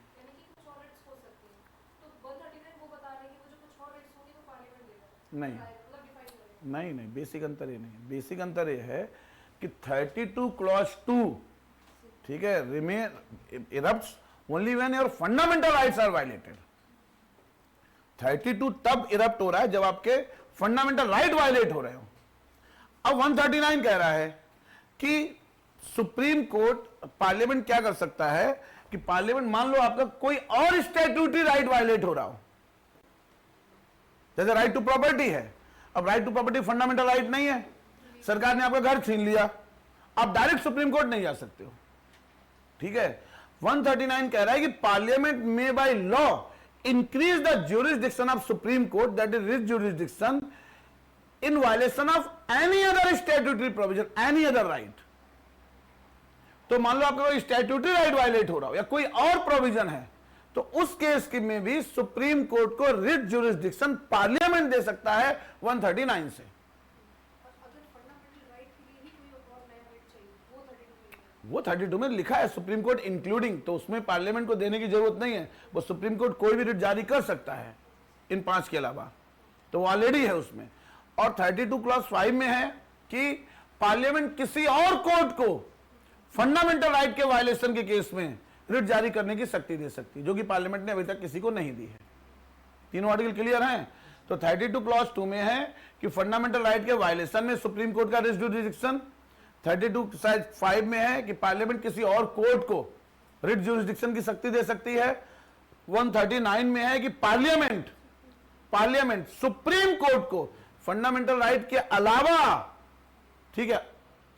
Speaker 1: नहीं, बेसिक अंतर ये नहीं है। बेसिक अंतर ये है कि 32 क्लॉज 2, ठीक है, remain erupts only when your fundamental rights are violated. 32 तब इरप्ट हो रहा है जब आपके फंडामेंटल राइट वायलेट हो रहे हो। अब 139 कह रहा है कि सुप्रीम कोर्ट, पार्लियामेंट क्या कर सकता है कि पार्लियामेंट, मान लो आपका कोई और स्टैट्यूटरी राइट वायलेट हो रहा हो, जैसे राइट टू प्रॉपर्टी है। अब right to property fundamental right नहीं है, सरकार ने आपका घर छीन लिया, आप डायरेक्ट सुप्रीम कोर्ट नहीं जा सकते हो, ठीक है। 139 कह रहा है कि पार्लियामेंट में by law increase the jurisdiction of Supreme Court, that is its jurisdiction in violation of any other statutory provision, any other right। तो मान लो आपका कोई स्टैट्यूटरी राइट वायलेट हो रहा हो या कोई और प्रोविजन है, तो उस केस के में भी सुप्रीम कोर्ट को रिट जुरिस्डिक्शन पार्लियामेंट दे सकता है 139 से। वो 32 में लिखा है सुप्रीम कोर्ट इंक्लूडिंग, तो उसमें पार्लियामेंट को देने की जरूरत नहीं है, वो सुप्रीम कोर्ट कोई भी रिट जारी कर सकता है इन 5 के अलावा, तो वो ऑलरेडी है उसमें। और 32 क्लॉज 5 में है कि पार्लियामेंट किसी और कोर्ट को फंडामेंटल राइट के वायलेशन के केस में रिट जारी करने की शक्ति दे सकती है, जो कि पार्लियामेंट ने अभी तक किसी को नहीं दी है। तीनों आर्टिकल क्लियर हैं। तो 32 क्लॉज 2 में है कि फंडामेंटल राइट के वायलेशन में सुप्रीम कोर्ट का रिट जुरिस्डिक्शन, 32 साइड 5 में है कि पार्लियामेंट किसी और कोर्ट को रिट जुरिस्डिक्शन की शक्ति दे सकती है। 139 में है कि पार्लियामेंट पार्लियामेंट सुप्रीम कोर्ट को फंडामेंटल राइट के अलावा, ठीक है,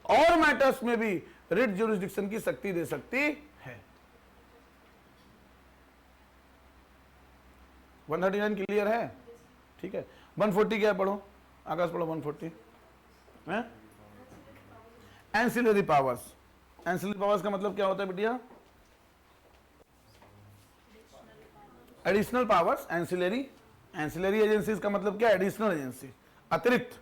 Speaker 1: और मैटर्स में भी रिट ज्यूरिसडिक्शन की शक्ति दे सकती है। 139 क्लियर है? ठीक है। 140 क्या है, पढ़ो आकाश, पढ़ो 140 है एंसिलरी पावर्स। एंसिलरी पावर्स का मतलब क्या होता है बिटिया? Additional powers. Ancillary, ancillary agencies का मतलब क्या है? एडिशनल एजेंसी, अतिरिक्त।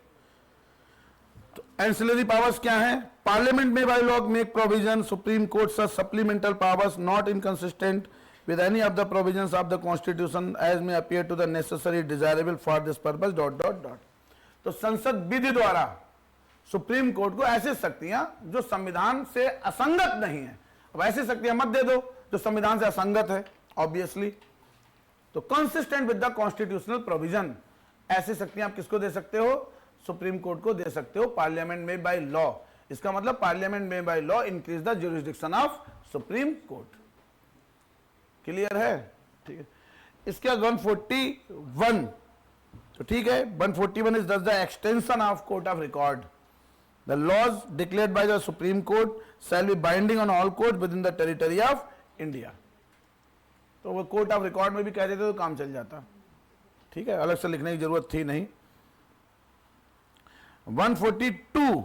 Speaker 1: तो एंसिलरी पावर्स क्या है? पार्लियामेंट में by law make provision, supreme court such supplemental powers not inconsistent with any of the provisions of the constitution as may appear to the necessary desirable for this purpose ... तो संसद विधि द्वारा supreme court को ऐसी शक्तियां जो संविधान से असंगत नहीं है, अब ऐसी शक्तियां मत दे दो जो संविधान से असंगत है ऑब्वियसली। तो consistent with the constitutional provision, ऐसी शक्तियां आप किसको दे सकते हो? सुप्रीम कोर्ट को दे सकते हो, पार्लियामेंट में बाय लॉ। इसका मतलब पार्लियामेंट में by law increase the jurisdiction of Supreme court. Clear है? ठीक है। इसके बाद 141, तो ठीक है, 141 is the extension of court of record. The laws declared by the supreme court shall be binding on all court within the territory of India. तो वो कोर्ट ऑफ रिकॉर्ड में भी कह देते तो काम चल जाता। ठीक है, अलग से लिखने की जरूरत थी नहीं। 142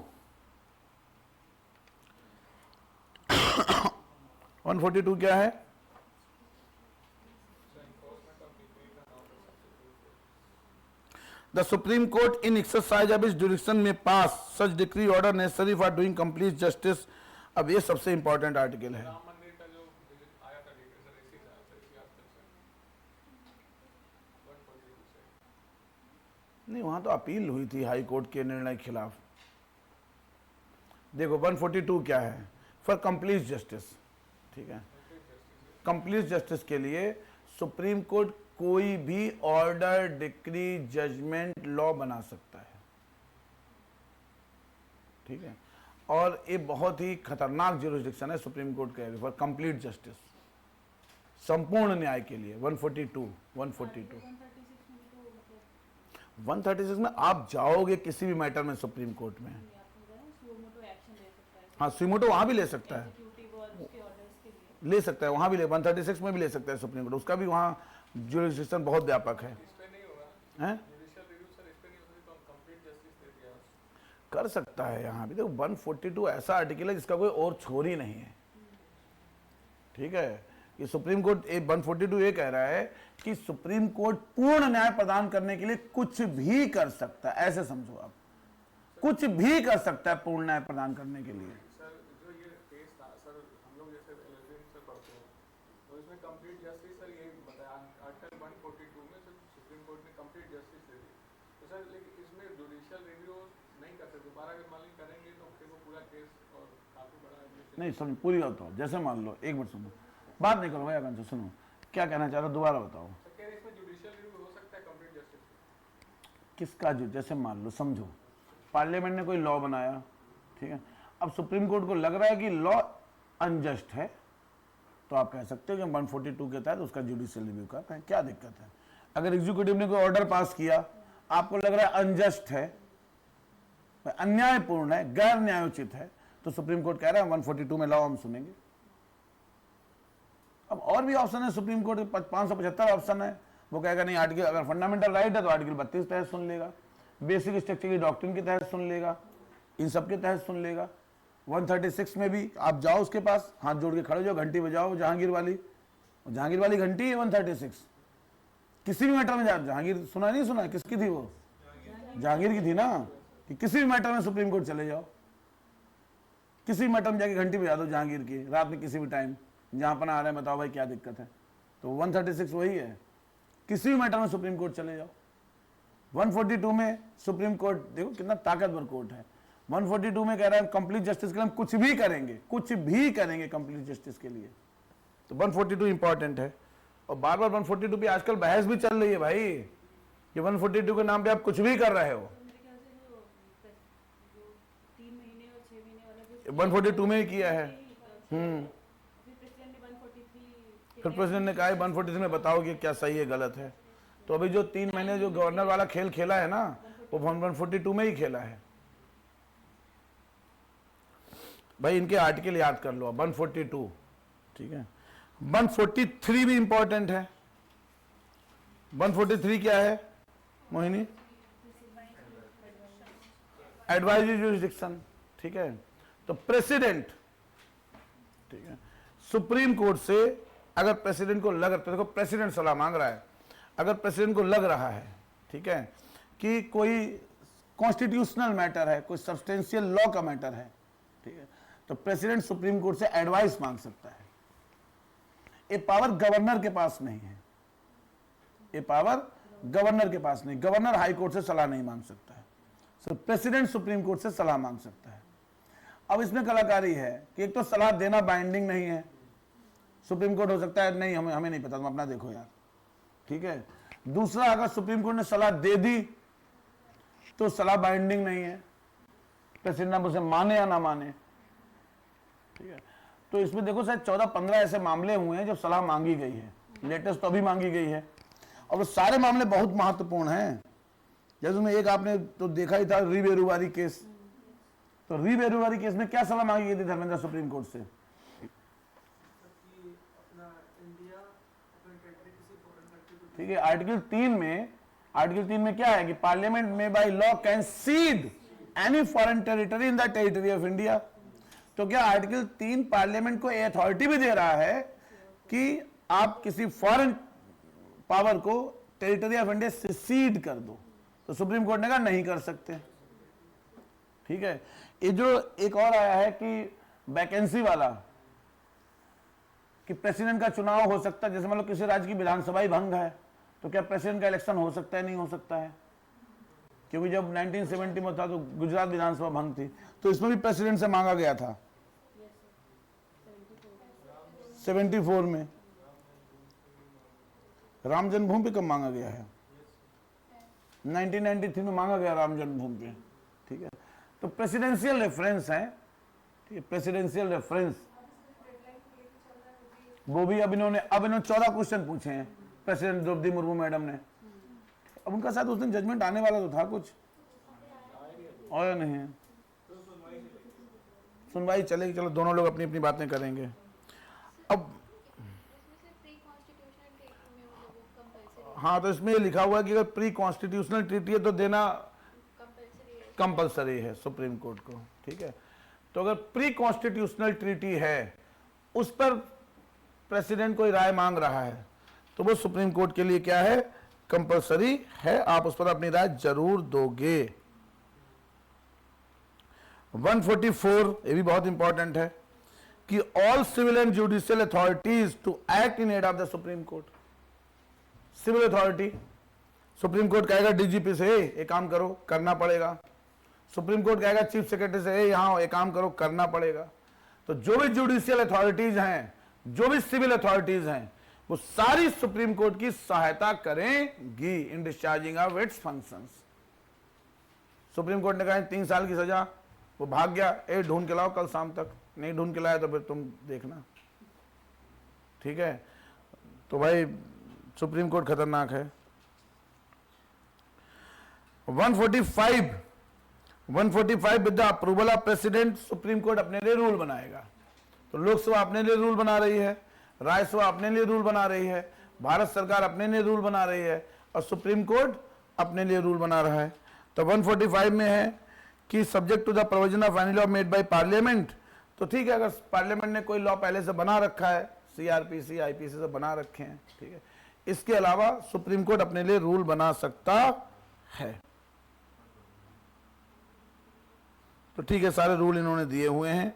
Speaker 1: 142 क्या है? The Supreme Court in exercise of its jurisdiction may pass such decree order necessary for doing complete justice। अब ये सबसे इंपॉर्टेंट आर्टिकल है।
Speaker 3: राम मंदिर का जो आया था डेटा सर, इसी से 142 से
Speaker 1: नहीं, वहां तो अपील हुई थी हाई कोर्ट के निर्णय के खिलाफ। देखो 142 क्या है? For complete justice. ठीक है, कंप्लीट जस्टिस के लिए सुप्रीम कोर्ट कोई भी ऑर्डर, डिक्री, जजमेंट, लॉ बना सकता है। ठीक है, और ये बहुत ही खतरनाक ज्यूरिसडिक्शन है सुप्रीम कोर्ट के फॉर कंप्लीट जस्टिस, संपूर्ण न्याय के लिए। 142 136 में आप जाओगे किसी भी मैटर में सुप्रीम कोर्ट में, हाँ सुमोटो वहां भी ले सकता है, ले सकता है वहां भी ले, 136 में भी ले सकता है सुप्रीम कोर्ट, उसका भी वहां ज्यूरिसडिक्शन बहुत व्यापक है।
Speaker 3: इस पे नहीं होगा
Speaker 1: हैं?
Speaker 3: जुडिशियल रिव्यू सर, इस पे नहीं होगा तो कंप्लीट जस्टिस दे दिया।
Speaker 1: कर सकता है यहाँ भी। देखो 142 ऐसा आर्टिकल है जिसका कोई और छोर ही नहीं है। ठीक है, ये सुप्रीम कोर्ट 142 ये कह रहा है कि सुप्रीम कोर्ट पूर्ण न्याय प्रदान करने के लिए कुछ भी कर सकता है, ऐसे समझो आप, कुछ भी कर सकता है पूर्ण न्याय प्रदान करने के लिए।
Speaker 3: सर जो ये केस था सर, हम लोग जैसे एलएलबी से पढ़ते हैं तो इसमें कंप्लीट जस्टिस सर ये बताया आर्टिकल 142 में सर सुप्रीम कोर्ट ने कंप्लीट जस्टिस दे दी। तो सर लेकिन इसमें जुडिशियल रिव्यू नहीं कर सकते, दोबारा अगर मान ली करेंगे तो फिर वो पूरा केस और काफी बड़ा
Speaker 1: नहीं समझ, पूरी बात बताओ। जैसे मान लो, एक मिनट सुनो, बात नहीं करो भाई आकांक्षा, सुनो क्या कहना चाह रहे हो, दोबारा बताओ।
Speaker 3: सर कह रहे इसमें जुडिशियल रिव्यू हो सकता है कंप्लीट जस्टिस
Speaker 1: किसका? जो जैसे मान लो, समझो पार्लियामेंट ने कोई लॉ बनाया, ठीक है, अब सुप्रीम कोर्ट को लग रहा है कि लॉ अनजस्ट है, तो आप कह सकते हो कि 142 के तहत उसका जुडिशियल रिव्यू करते हैं, क्या दिक्कत है? अगर एग्जीक्यूटिव ने कोई ऑर्डर पास किया, आपको लग रहा है अनजस्ट है, अन्यायपूर्ण है, गैर न्यायोचित है, तो सुप्रीम कोर्ट कह रहा है 142 में लॉ हम सुनेंगे। अब और भी ऑप्शन है सुप्रीम कोर्ट के, 575 ऑप्शन है, वो कहेगा नहीं आर्टिकल, अगर फंडामेंटल राइट है तो आर्टिकल 32 तहत सुन लेगा, बेसिक स्ट्रक्चर की डॉक्ट्रिन के तहत सुन लेगा, इन सब के तहत सुन लेगा। 136 में भी आप जाओ उसके पास, हाथ जोड़ के खड़े हो जाओ, घंटी बजाओ जहांगीर वाली घंटी है 136, किसी भी मैटर में जहांगीर, सुना नहीं सुना, किसकी थी वो? जहांगीर की थी ना, कि किसी भी मैटर में सुप्रीम कोर्ट चले जाओ, किसी भी मैटर में जाके घंटी बजा दो जहांगीर की, रात में किसी भी टाइम, जहां पर आ रहे हैं बताओ भाई क्या दिक्कत है। तो 136 वही है, किसी भी मैटर में सुप्रीम कोर्ट चले जाओ। 142 में सुप्रीम कोर्ट, देखो कितना ताकतवर कोर्ट है, 142 में कह रहा है कंप्लीट जस्टिस के लिए हम कुछ भी करेंगे कंप्लीट जस्टिस के लिए। तो 142 इंपॉर्टेंट है, और बार बार 142 पे आजकल बहस भी चल रही है भाई, कि 142 के नाम पे आप कुछ भी कर रहे हो। 142 में ही किया है। फिर प्रेसिडेंट ने कहा 143 में बताओ कि क्या सही है गलत है, तो अभी जो 3 महीने जो गवर्नर वाला खेल खेला है ना, वो 142 में ही खेला है भाई। इनके आर्टिकल याद कर लो, 142, ठीक है। 143 भी इंपॉर्टेंट है। 143 क्या है मोहिनी? एडवाइजरी जुरिसडिक्शन, ठीक है। तो प्रेसिडेंट, ठीक है, सुप्रीम कोर्ट से अगर प्रेसिडेंट को लग, तो देखो प्रेसिडेंट सलाह मांग रहा है, अगर प्रेसिडेंट को लग रहा है, ठीक है, कि कोई कॉन्स्टिट्यूशनल मैटर है, कोई सब्सटेंशियल लॉ का मैटर है, ठीक है, तो प्रेसिडेंट सुप्रीम कोर्ट से एडवाइस मांग सकता है। ये पावर गवर्नर के पास नहीं है, ये पावर गवर्नर के पास नहीं। गवर्नर हाई कोर्ट से सलाह नहीं मांग सकता है, सिर्फ प्रेसिडेंट सुप्रीम कोर्ट से सलाह मांग सकता है। अब इसमें कलाकारी है कि एक तो सलाह देना बाइंडिंग नहीं है, सुप्रीम कोर्ट हो सकता है नहीं, हमें नहीं पता, तुम अपना देखो यार, ठीक है। दूसरा, अगर सुप्रीम कोर्ट ने सलाह दे दी तो सलाह बाइंडिंग नहीं है, प्रेसिडेंट उसे माने या ना माने, ठीक है। तो इसमें देखो शायद 14-15 ऐसे मामले हुए हैं जब सलाह मांगी गई है, लेटेस्ट तो अभी मांगी गई है, और वो सारे मामले बहुत महत्वपूर्ण हैं। जैसे में एक आपने तो देखा ही था, री बेरुवारी केस। तो री बेरुवारी केस में क्या सलाह मांगी गई थी धर्मेंद्र सुप्रीम कोर्ट से? ठीक है, आर्टिकल 3 में क्या है कि पार्लियामेंट में by law can seed any foreign territory in the territory of India. तो क्या आर्टिकल 3 पार्लियामेंट को अथॉरिटी भी दे रहा है कि आप किसी फॉरेन पावर को टेरिटरी ऑफ इंडिया से सीड कर दो? तो सुप्रीम कोर्ट ने कहा नहीं कर सकते, ठीक है। ये जो एक और आया है कि वैकेंसी वाला, कि प्रेसिडेंट का चुनाव हो सकता है, जैसे मतलब किसी राज्य की विधानसभा ही भंग है तो क्या प्रेसिडेंट का इलेक्शन हो सकता है? नहीं हो सकता है, क्योंकि जब 1970 में था तो गुजरात विधानसभा भंग थी, तो इसमें भी प्रेसिडेंट से मांगा गया था 74 में। राम जन्मभूमि पे कब मांगा गया है? 1993 में मांगा गया राम जन्मभूमि पे, ठीक है। तो प्रेसिडेंशियल रेफरेंस है, ठीक है, प्रेसिडेंशियल रेफरेंस। वो भी अब इन्होंने 14 क्वेश्चन पूछे हैं प्रेसिडेंट द्रौपदी मुर्मू मैडम ने। अब उनका साथ उस दिन जजमेंट आने वाला तो था कुछ, और नहीं है, सुनवाई चलेगी। चलो दोनों लोग अपनी अपनी बातें करेंगे। अब हाँ, तो इसमें ये लिखा हुआ है कि अगर प्री कॉन्स्टिट्यूशनल ट्रीटी है तो देना कंपलसरी है सुप्रीम कोर्ट को, ठीक है। तो अगर प्री कॉन्स्टिट्यूशनल ट्रीटी है, उस पर प्रेसिडेंट कोई राय मांग रहा है, तो वो सुप्रीम कोर्ट के लिए क्या है? कंपलसरी है, आप उस पर अपनी राय जरूर दोगे। 144, ये भी बहुत इंपॉर्टेंट है कि all civil and judicial authorities to act in aid of the supreme court. Civil authority, supreme court कहेगा डीजीपी से एक काम करो, करना पड़ेगा। सुप्रीम कोर्ट कहेगा चीफ सेक्रेटरी से यहां एक काम करो, करना पड़ेगा। तो जो भी जुडिशियल अथॉरिटीज हैं, जो भी सिविल अथॉरिटीज हैं, वो सारी सुप्रीम कोर्ट की सहायता करेंगी इन discharging of its functions. Supreme court ने कहा 3 साल की सजा, वो भाग गया, ढूंढ के लाओ कल शाम तक, नहीं ढूंढ के लाया तो फिर तुम देखना, ठीक है। तो भाई सुप्रीम कोर्ट खतरनाक है। 145 with the approval of president, supreme court अपने लिए रूल बनाएगा। तो लोकसभा अपने लिए रूल बना रही है, राज्यसभा अपने लिए रूल बना रही है, भारत सरकार अपने लिए रूल बना रही है, और सुप्रीम कोर्ट अपने लिए रूल बना रहा है। तो 145 में है कि subject to the provision of any law made by parliament. तो ठीक है, अगर पार्लियामेंट ने कोई लॉ पहले से बना रखा है, सीआरपीसी आईपीसी से बना रखे हैं, ठीक है, इसके अलावा सुप्रीम कोर्ट अपने लिए रूल बना सकता है। तो ठीक है, सारे रूल इन्होंने दिए हुए हैं।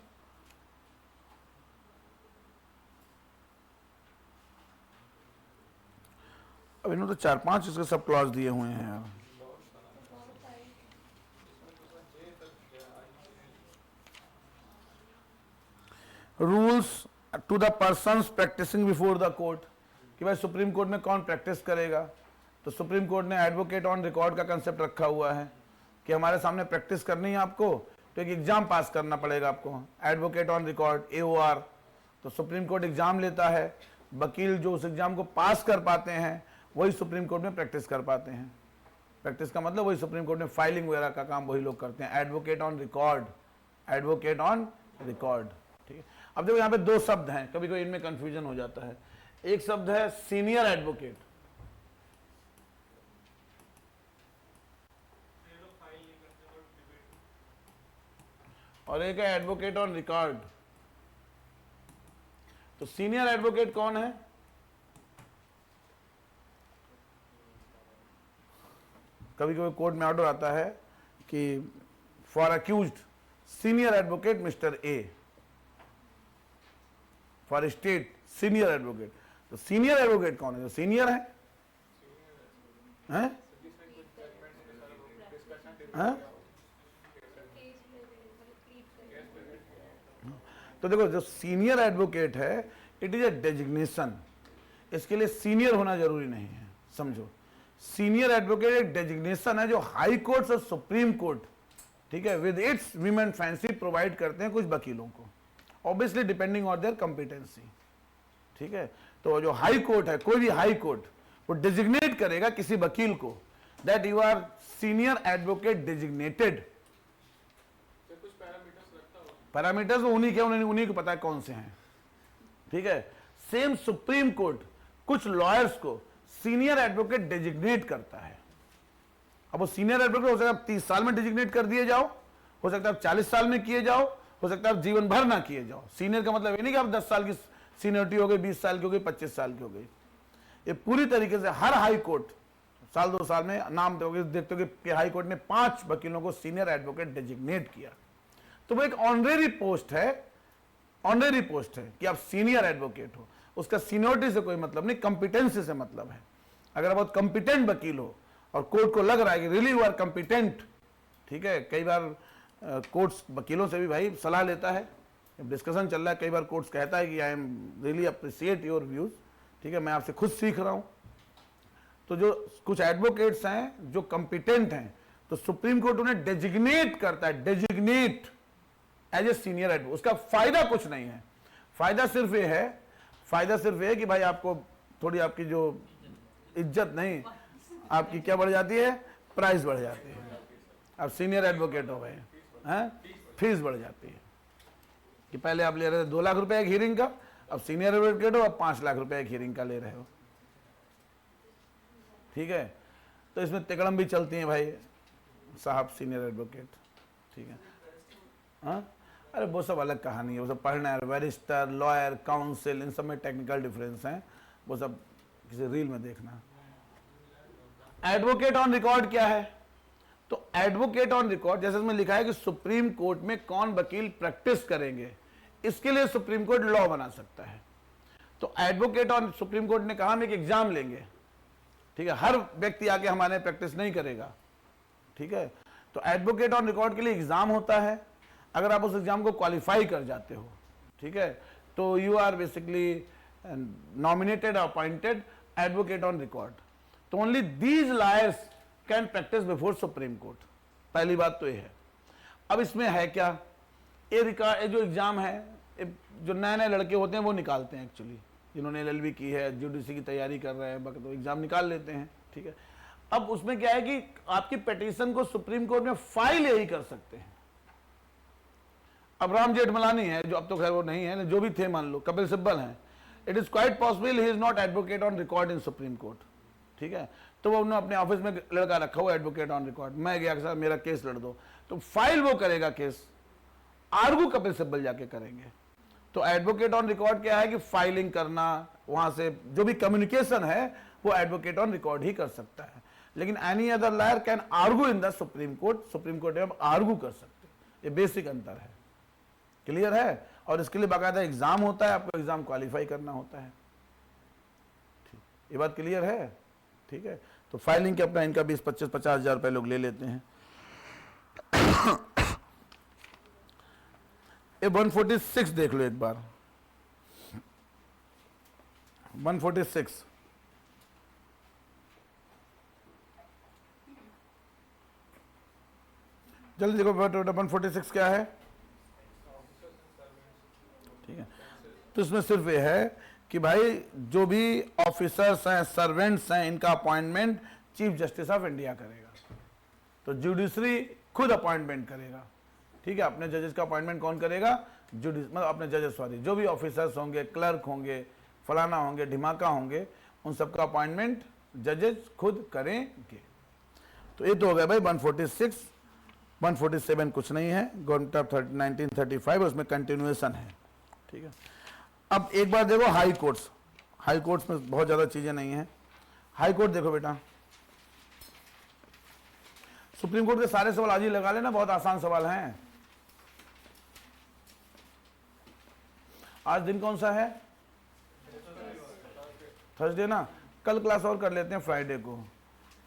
Speaker 1: अब इन्होंने तो 4-5 इसके सब क्लॉज दिए हुए हैं यार। Rules to the persons practicing before the court, कि भाई सुप्रीम कोर्ट में कौन प्रैक्टिस करेगा। तो सुप्रीम कोर्ट ने एडवोकेट ऑन रिकॉर्ड का कंसेप्ट रखा हुआ है कि हमारे सामने प्रैक्टिस करनी है आपको, तो एक एग्जाम पास करना पड़ेगा आपको, एडवोकेट ऑन रिकॉर्ड AOR। तो सुप्रीम कोर्ट एग्जाम लेता है, वकील जो उस एग्जाम को पास कर पाते हैं वही सुप्रीम कोर्ट में प्रैक्टिस कर पाते हैं। प्रैक्टिस का मतलब वही सुप्रीम कोर्ट में फाइलिंग वगैरह का काम वही लोग करते हैं, advocate on record, advocate on record. ठीक है, अब देखो यहाँ पे दो शब्द हैं, कभी कभी इनमें कंफ्यूजन हो जाता है। एक शब्द है सीनियर एडवोकेट, और एक है एडवोकेट ऑन रिकॉर्ड। तो सीनियर एडवोकेट कौन है? कभी कभी कोर्ट में ऑर्डर आता है कि for accused senior advocate mister A, for state senior advocate. तो सीनियर एडवोकेट कौन है? जो सीनियर है, हैं? हैं? तो देखो जो सीनियर एडवोकेट है इट इज ए डेजिग्नेशन, इसके लिए सीनियर होना जरूरी नहीं है, समझो। सीनियर एडवोकेट एक डेजिग्नेशन है जो हाई कोर्ट और सुप्रीम कोर्ट, ठीक है, with its Vim and fancy provide करते हैं कुछ वकीलों को, obviously depending on their competency. ठीक है, तो जो हाई कोर्ट है, कोई भी हाई कोर्ट, वो डेजिग्नेट करेगा किसी वकील को that you are senior advocate designated.
Speaker 3: कुछ पैरामीटर्स रखता हो,
Speaker 1: पैरामीटर्स उन्हीं को पता है कौन से हैं। ठीक है, सेम सुप्रीम कोर्ट कुछ लॉयर्स को सीनियर एडवोकेट डेजिग्नेट करता है। अब वो सीनियर एडवोकेट हो सकता है आप 30 साल में डेजिग्नेट कर दिए जाओ, हो सकता है आप 40 साल में किए जाओ, हो सकता है आप जीवन भर ना किए जाओ। सीनियर का मतलब ये नहीं कि आप 10 साल की सीनियरिटी हो गई, 20 साल की हो गई, 25 साल की हो गई। ये पूरी तरीके से हर हाई कोर्ट साल 2 साल में नाम देखते हो कि हाई कोर्ट ने 5 वकीलों को सीनियर एडवोकेट डेजिग्नेट किया। तो वो एक ऑनरेरी पोस्ट है, ऑनरेरी पोस्ट है कि आप सीनियर एडवोकेट हो। उसका सीनियरिटी से कोई मतलब नहीं, कॉम्पिटेंसी से मतलब है। अगर आप बहुत कॉम्पिटेंट वकील हो और कोर्ट को लग रहा है कि रियली यू आर कॉम्पिटेंट, ठीक है, कई बार कोर्ट्स वकीलों से भी भाई सलाह लेता है, डिस्कशन चल रहा है, कई बार कोर्ट्स कहता है कि I am really appreciate your views, ठीक है, मैं आपसे खुद सीख रहा हूं। तो जो कुछ एडवोकेट्स हैं जो कॉम्पिटेंट हैं, तो सुप्रीम कोर्ट उन्हें डेजिग्नेट करता है, designate as a senior advocate. उसका फायदा कुछ नहीं है, फायदा सिर्फ ये है कि भाई आपको थोड़ी आपकी जो इज्जत नहीं, आपकी क्या बढ़ जाती है, प्राइस बढ़ जाती है। आप सीनियर एडवोकेट हो गए हैं, फीस बढ़ जाती है कि पहले आप ले रहे थे 2 लाख रुपए एक हियरिंग का, अब सीनियर एडवोकेट हो, अब 5 लाख रुपए एक हियरिंग का ले रहे हो। ठीक है, तो इसमें तिकड़म भी चलती हैं भाई साहब, सीनियर एडवोकेट। ठीक है, हाँ, अरे वो सब अलग कहानी है, वो सब पढ़ना है। बैरिस्टर, लॉयर, काउंसिल, इन सब में टेक्निकल डिफरेंस हैं, वो सब किसी रील में देखना। एडवोकेट ऑन रिकॉर्ड क्या है? तो एडवोकेट ऑन रिकॉर्ड, जैसे इसमें लिखा है कि सुप्रीम कोर्ट में कौन वकील प्रैक्टिस करेंगे, इसके लिए सुप्रीम कोर्ट लॉ बना सकता है। तो एडवोकेट ऑन, सुप्रीम कोर्ट ने कहा हम एक एग्जाम लेंगे, ठीक है, हर व्यक्ति आके हमारे प्रैक्टिस नहीं करेगा। ठीक है, तो एडवोकेट ऑन रिकॉर्ड के लिए एग्जाम होता है। अगर आप उस एग्जाम को क्वालिफाई कर जाते हो, ठीक है, तो you are basically nominated, appointed advocate on record. तो only these lawyers can practise before supreme court. पहली बात तो ये है। अब इसमें है क्या, ये जो एग्जाम है, जो नए नए लड़के होते हैं वो निकालते हैं एक्चुअली, जिन्होंने LLB की है, जुडिशरी की तैयारी कर रहे हैं, तो एग्जाम निकाल लेते हैं। ठीक है, अब उसमें क्या है कि आपकी पिटीशन को सुप्रीम कोर्ट में फाइल यही कर सकते हैं। अब राम जेठमलानी है, जो अब तो खैर वो नहीं है, जो भी थे, मान लो कपिल सिब्बल हैं, it is quite possible he is not advocate on record in supreme court. ठीक है, तो वो उन्होंने अपने ऑफिस में लड़का रखा हुआ एडवोकेट ऑन रिकॉर्ड, मैं गया कि सर मेरा केस लड़ दो, तो फाइल वो करेगा, केस आर्गू कपिल सिब्बल जाके करेंगे। तो एडवोकेट ऑन रिकॉर्ड क्या है कि फाइलिंग करना, वहां से जो भी कम्युनिकेशन है वो एडवोकेट ऑन रिकॉर्ड ही कर सकता है। लेकिन any other lawyer can argue in the supreme court, supreme court में आर्गू कर सकते हैं। ये बेसिक अंतर है, क्लियर है। और इसके लिए बाकायदा एग्जाम होता है, आपको एग्जाम क्वालिफाई करना होता है। ठीक, ये बात क्लियर है। ठीक है, तो फाइलिंग के अपना इनका 20-25-50 हज़ार रुपए लोग ले लेते हैं। ये 146 देख लो एक बार, 146 जल्दी देखो 146 क्या है। ठीक है, तो इसमें सिर्फ ये है कि भाई जो भी ऑफिसर्स हैं, सर्वेंट्स हैं, इनका appointment chief justice of India करेगा। तो जुडिशरी खुद अपॉइंटमेंट करेगा, ठीक है। अपने जजेस का अपॉइंटमेंट कौन करेगा? मतलब अपने जजेस, सॉरी, जो भी ऑफिसर्स होंगे, क्लर्क होंगे, फलाना होंगे, ढिमाका होंगे, उन सबका अपॉइंटमेंट जजेस खुद करेंगे। तो ये तो हो गया भाई 146। 147 कुछ नहीं है, गवर्नमेंट ऑफ 1935, उसमें कंटिन्यूएशन है, ठीक है। अब एक बार देखो हाई कोर्ट्स। हाई कोर्ट्स में बहुत ज़्यादा चीज़ें नहीं हैं। हाई कोर्ट देखो बेटा, सुप्रीम कोर्ट के सारे सवाल आज ही लगा लेना, बहुत आसान सवाल हैं। आज दिन कौन सा है? थर्सडे ना। कल क्लास और कर लेते हैं फ्राइडे को,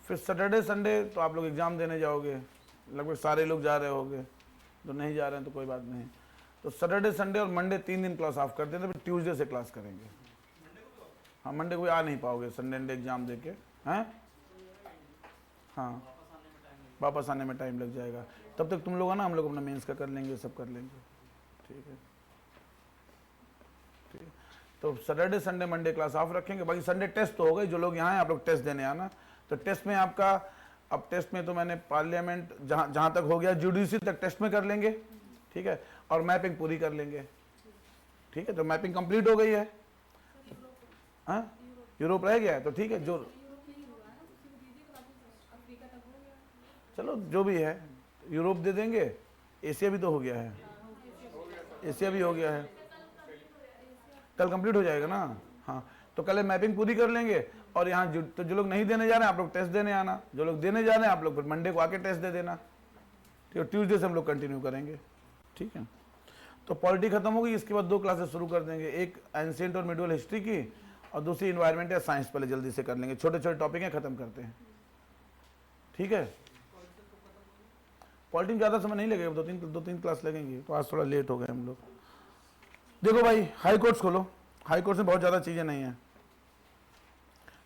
Speaker 1: फिर सैटरडे संडे तो आप लोग एग्जाम देने जाओगे, लगभग सारे लोग जा रहे होंगे, जो नहीं जा रहे हैं तो कोई बात नहीं। तो सैटरडे संडे और मंडे 3 दिन क्लास ऑफ कर देते हैं, फिर ट्यूसडे से क्लास करेंगे। हाँ, मंडे को भी आ नहीं पाओगे, संडे एग्जाम दे के, हैं? हाँ, वापस आने में टाइम लग जाएगा। तब तक तुम लोग है ना, हम लोग अपना मेंस का कर लेंगे, सब कर लेंगे, ठीक है, ठीक है। तो Saturday Sunday Monday class of रखेंगे। बाकी संडे टेस्ट तो हो गए, जो लोग यहाँ हैं आप लोग टेस्ट देने आना। तो टेस्ट में आपका, अब टेस्ट में तो मैंने पार्लियामेंट जहाँ तक हो गया, जुडिशरी तक टेस्ट में कर लेंगे, ठीक है, और मैपिंग पूरी कर लेंगे, ठीक है। तो मैपिंग कंप्लीट हो गई है। हाँ, यूरोप रह गया है, तो ठीक है, जो चलो जो भी है, यूरोप दे देंगे। एशिया भी तो हो गया है, एशिया भी हो गया है, कल कंप्लीट हो जाएगा ना। हाँ, तो कल मैपिंग पूरी कर लेंगे। और यहाँ तो जो लोग नहीं देने जा रहे हैं आप लोग टेस्ट देने आना, जो लोग देने जा रहे हैं आप लोग फिर मंडे को आके टेस्ट दे देना, ठीक है। ट्यूसडे से हम लोग कंटिन्यू करेंगे, ठीक है। तो पॉलिटी खत्म होगी, इसके बाद 2 क्लासेस शुरू कर देंगे, एक एंशिएंट और मिडिवल हिस्ट्री की, और दूसरी इन्वायरमेंट या साइंस। पहले जल्दी से कर लेंगे, छोटे छोटे टॉपिक हैं, खत्म करते हैं, ठीक है। पॉलिटी में ज़्यादा समय नहीं लगेगा, 2-3 क्लास लगेंगी, तो आज थोड़ा लेट हो गए हम लोग। देखो भाई, हाई कोर्ट्स खोलो। हाई कोर्ट में बहुत ज़्यादा चीज़ें नहीं हैं।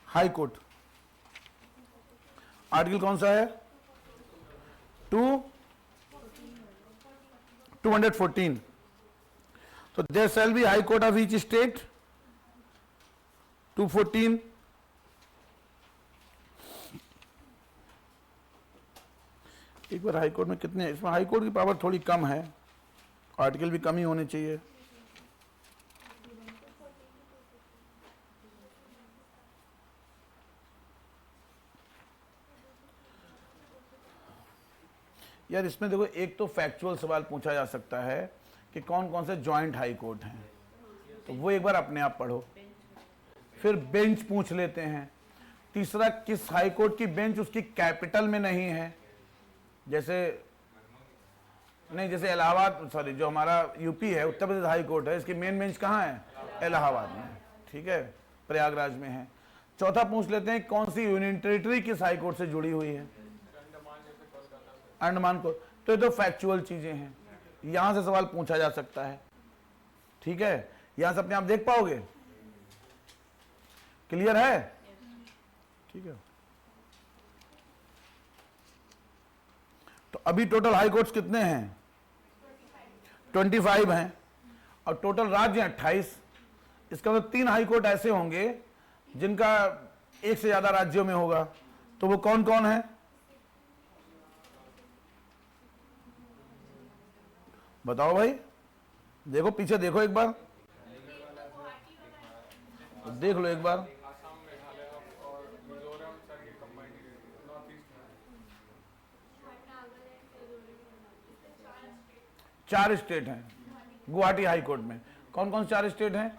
Speaker 1: हाई कोर्ट आर्टिकल कौन सा है? 214। तो there shall be high court of each state. 214। एक बार हाई कोर्ट में कितने, इसमें हाई कोर्ट की पावर थोड़ी कम है, आर्टिकल भी कम ही होने चाहिए। यार इसमें देखो, एक तो फैक्चुअल सवाल पूछा जा सकता है कि कौन कौन से जॉइंट हाई कोर्ट हैं, तो वो एक बार अपने आप पढ़ो। फिर बेंच पूछ लेते हैं। तीसरा, किस हाई कोर्ट की बेंच उसकी कैपिटल में नहीं है, जैसे नहीं, जैसे इलाहाबाद, सॉरी, जो हमारा यूपी है, उत्तर प्रदेश हाई कोर्ट है, इसकी मेन बेंच कहाँ है? इलाहाबाद में, ठीक है, प्रयागराज में है। चौथा पूछ लेते हैं, कौन सी यूनियन टेरिटरी किस हाई कोर्ट से जुड़ी हुई है? अंडमान को। तो ये तो फैक्चुअल चीजें हैं, यहां से सवाल पूछा जा सकता है, ठीक है। यहां से अपने आप देख पाओगे, क्लियर है, ठीक है। तो अभी टोटल हाई कोर्ट्स कितने हैं? 25 हैं, और टोटल राज्य 28। इसका मतलब 3 हाई कोर्ट ऐसे होंगे जिनका एक से ज्यादा राज्यों में होगा। तो वो कौन कौन है? बताओ भाई, देखो पीछे देखो एक बार, देख लो एक बार।
Speaker 3: आसाम, मेघालय और मिजोरम सर की कंबाइंड नॉर्थ ईस्ट में
Speaker 1: 4 स्टेट हैं गुवाहाटी हाई कोर्ट में। कौन कौन 4 स्टेट हैं?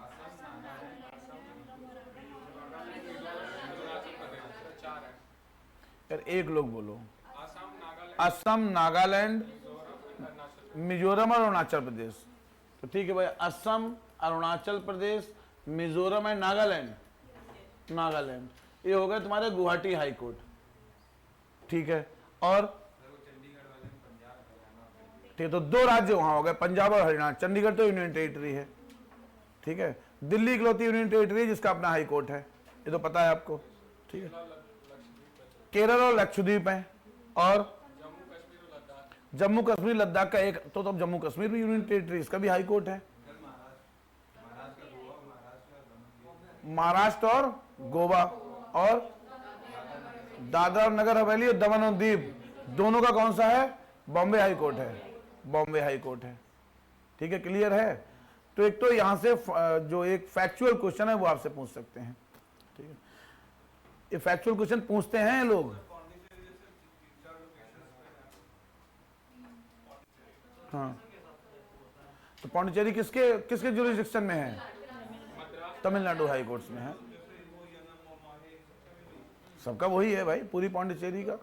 Speaker 1: यार एक लोग बोलो। असम, नागालैंड, मिजोरम और अरुणाचल प्रदेश। तो ठीक है भाई, असम, अरुणाचल प्रदेश, मिजोरम एंड नागालैंड। नागालैंड, ये हो गए तुम्हारे गुवाहाटी हाई कोर्ट, ठीक है। और ठीक, तो 2 राज्य वहां हो गए, पंजाब और हरियाणा। चंडीगढ़ तो यूनियन टेरिटरी है, ठीक है। दिल्ली इकलौती यूनियन टेरिटरी है जिसका अपना हाई कोर्ट है, ये तो पता है आपको, ठीक है। केरल और लक्षद्वीप है, और जम्मू कश्मीर लद्दाख का एक, तो अब जम्मू कश्मीर भी यूनियन टेरिटरी, इसका भी हाई कोर्ट है। महाराष्ट्र और गोवा, और दादरा और नगर हवेली और दमन और दीव, दोनों का कौन सा है? बॉम्बे हाई कोर्ट है, बॉम्बे हाई कोर्ट है। ठीक है, क्लियर है? तो एक तो यहां से जो एक फैक्चुअल क्वेश्चन है वो आपसे पूछ सकते हैं। ठीक है, ये फैक्चुअल क्वेश्चन पूछते हैं लोग। हाँ, तो पौंडीचेरी किसके किसके जुरिस्डिक्शन में है? तमिलनाडु हाई कोर्ट्स में है। सबका वही है भाई, पूरी पौंडीचेरी का।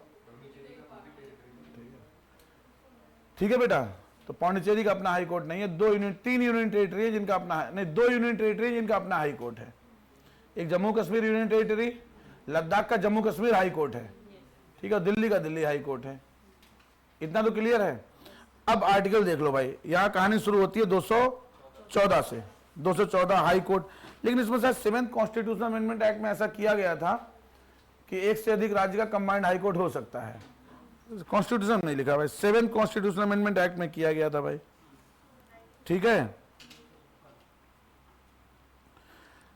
Speaker 1: ठीक है बेटा, तो पौंडीचेरी का अपना हाई कोर्ट नहीं है। 3 यूनियन टेरिटरी है जिनका अपना, नहीं 2 यूनियन टेरिटरी है जिनका अपना हाई कोर्ट है। एक जम्मू कश्मीर यूनियन टेरिटरी, लद्दाख का जम्मू कश्मीर हाई कोर्ट है। ठीक है, दिल्ली का दिल्ली हाई कोर्ट है। इतना तो क्लियर है। अब आर्टिकल देख लो भाई, यहां कहानी शुरू होती है 214 से। 214 हाई कोर्ट, लेकिन इसमें शायद 7th कॉन्स्टिट्यूशनल अमेंडमेंट एक्ट में ऐसा किया गया था कि एक से अधिक राज्य का कंबाइंड हाई कोर्ट हो सकता है। कॉन्स्टिट्यूशन में नहीं लिखा भाई, 7th कॉन्स्टिट्यूशनल अमेंडमेंट एक्ट में किया गया था भाई। ठीक है,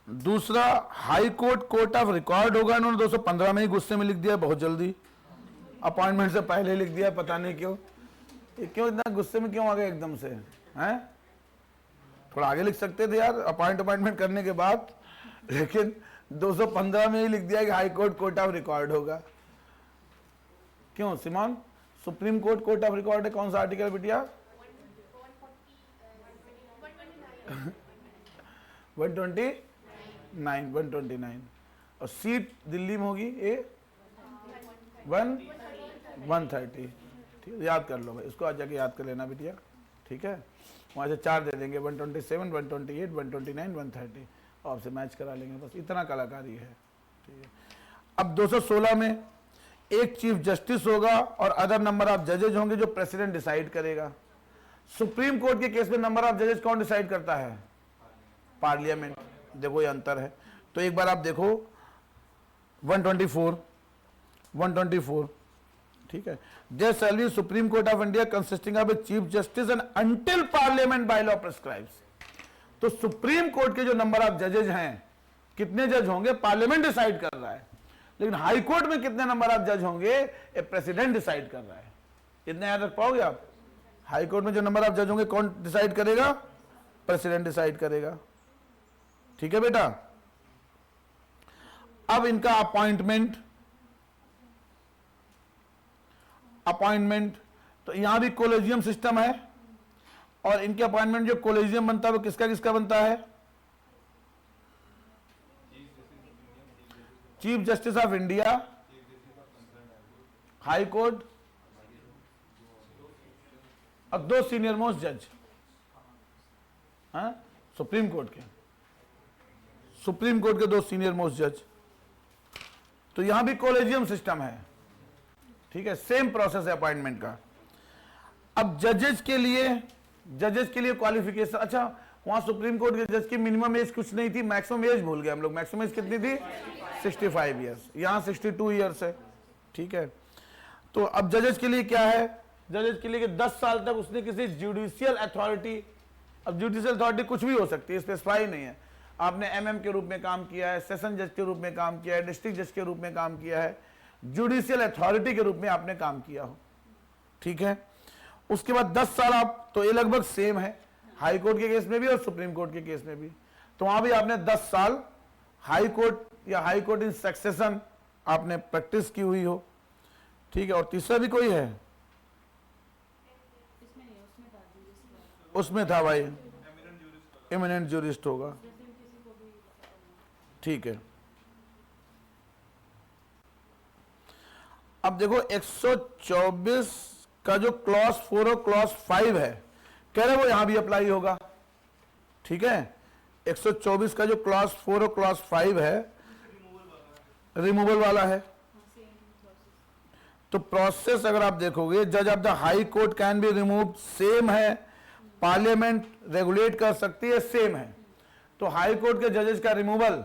Speaker 1: दूसरा high court court of record होगा। इन्होंने 215 में ही गुस्से में लिख दिया, बहुत जल्दी, अपॉइंटमेंट से पहले लिख दिया, पता नहीं क्यों। क्यों इतना गुस्से में क्यों आ गए एकदम से? हैं, थोड़ा आगे लिख सकते थे यार अपॉइंटमेंट करने के बाद, लेकिन 215 में ही लिख दिया कि high court court of record होगा। क्यों सिमोन? Supreme court court of record है, कौन सा आर्टिकल बिटिया? 129। और सीट दिल्ली में होगी ए 130। ठीक है, याद कर लो भाई, इसको आज जाके याद कर लेना बिटिया। ठीक है, वहाँ से 4 दे देंगे, 127, 128, 129, 130, और आपसे मैच करा लेंगे, बस इतना कलाकारी है। ठीक है, अब 216 में एक चीफ जस्टिस होगा और अदर नंबर ऑफ जजेज होंगे जो प्रेसिडेंट डिसाइड करेगा। सुप्रीम कोर्ट के केस में नंबर ऑफ जजेज कौन डिसाइड करता है? पार्लियामेंट। देखो ये अंतर है। तो एक बार आप देखो 124, ठीक है, there shall be supreme court of India consisting of a chief justice and until parliament by law prescribes. तो सुप्रीम कोर्ट के जो नंबर ऑफ जजेज हैं, कितने जज होंगे, पार्लियामेंट डिसाइड कर रहा है। लेकिन हाई कोर्ट में कितने नंबर ऑफ जज होंगे, ये प्रेसिडेंट डिसाइड कर रहा है। इतना याद रख पाओगे आप? हाई कोर्ट में जो नंबर ऑफ जज होंगे कौन डिसाइड करेगा? प्रेसिडेंट डिसाइड करेगा। ठीक है बेटा, अब इनका अपॉइंटमेंट, तो यहां भी कोलेजियम सिस्टम है, और इनके अपॉइंटमेंट जो कोलेजियम बनता है वो किसका किसका बनता है? Chief justice of India, high court, और 2 सीनियर मोस्ट जज, सुप्रीम कोर्ट के 2 सीनियर मोस्ट जज। तो यहां भी कोलेजियम सिस्टम है। ठीक है, सेम प्रोसेस है अपॉइंटमेंट का। अब जजेस के लिए क्वालिफिकेशन, अच्छा वहां सुप्रीम कोर्ट के जज की मिनिमम एज कुछ नहीं थी, मैक्सिमम एज भूल गए हम लोग। मैक्सिमम एज कितनी थी? 65 ईयर्स, यहां 62 ईयर्स है। ठीक है, तो अब जजेस के लिए क्या है? जजेस के लिए कि 10 साल तक उसने किसी जुडिशियल अथॉरिटी, अब जुडिशियल अथॉरिटी कुछ भी हो सकती है, स्पेसिफाई नहीं है। आपने एमएम के रूप में काम किया है, सेशन जज के रूप में काम किया है, डिस्ट्रिक्ट जज के रूप में काम किया है, जुडिशियल अथॉरिटी के रूप में आपने काम किया हो। ठीक है, उसके बाद 10 साल आप, तो ये लगभग सेम है हाई कोर्ट के केस में भी और सुप्रीम कोर्ट के केस में भी। तो वहां भी आपने 10 साल हाई कोर्ट या हाई कोर्ट इन सक्सेशन आपने प्रैक्टिस की हुई हो। ठीक है, और तीसरा भी कोई है? उसमें था भाई, एमिनेंट ज्यूरिस्ट होगा। ठीक है, अब देखो 124 का जो क्लॉज 4 और क्लॉज 5 है, कह रहे वो यहां भी अप्लाई होगा। ठीक है, 124 का जो क्लॉज 4 और क्लॉज 5 है, रिमूवल वाला है। तो प्रोसेस अगर आप देखोगे, जज of the high court can be remove, same है। पार्लियामेंट रेगुलेट कर सकती है, सेम है। तो हाई कोर्ट के जजेस का रिमूवल,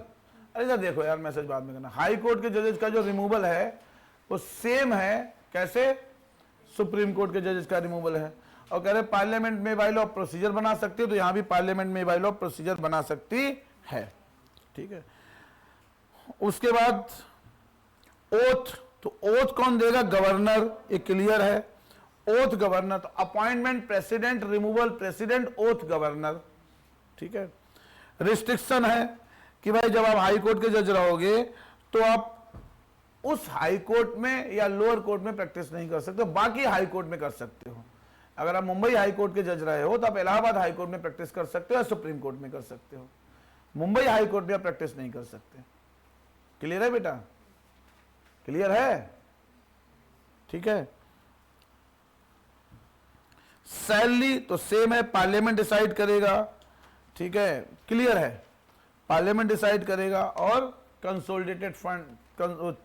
Speaker 1: अरे जरा देखो यार, मैसेज बाद में करना। हाई कोर्ट के जजेस का जो रिमूवल है वो सेम है, कैसे? सुप्रीम कोर्ट के जजेस का रिमूवल है। और कह रहे पार्लियामेंट में बाय लॉ प्रोसीजर बना सकती है, तो यहां भी पार्लियामेंट में बाय लॉ प्रोसीजर बना सकती है। ठीक है, उसके बाद ओथ, तो ओथ कौन देगा? गवर्नर, ये क्लियर है। ओथ गवर्नर, तो appointment president, removal president, oath governor, ठीक है। रिस्ट्रिक्शन है कि भाई जब आप हाई कोर्ट के जज रहोगे तो आप उस हाई कोर्ट में या लोअर कोर्ट में प्रैक्टिस नहीं कर सकते, बाकी हाई कोर्ट में कर सकते हो। अगर आप मुंबई हाई कोर्ट के जज रहे हो तो आप इलाहाबाद हाई कोर्ट में प्रैक्टिस कर सकते हो या सुप्रीम कोर्ट में कर सकते हो। मुंबई हाई कोर्ट में आप प्रैक्टिस नहीं कर सकते। क्लियर है बेटा? क्लियर है? ठीक है। सैलरी तो सेम है, पार्लियामेंट डिसाइड करेगा, ठीक है, क्लियर है, पार्लियामेंट डिसाइड करेगा। और कंसोलिडेटेड फंड,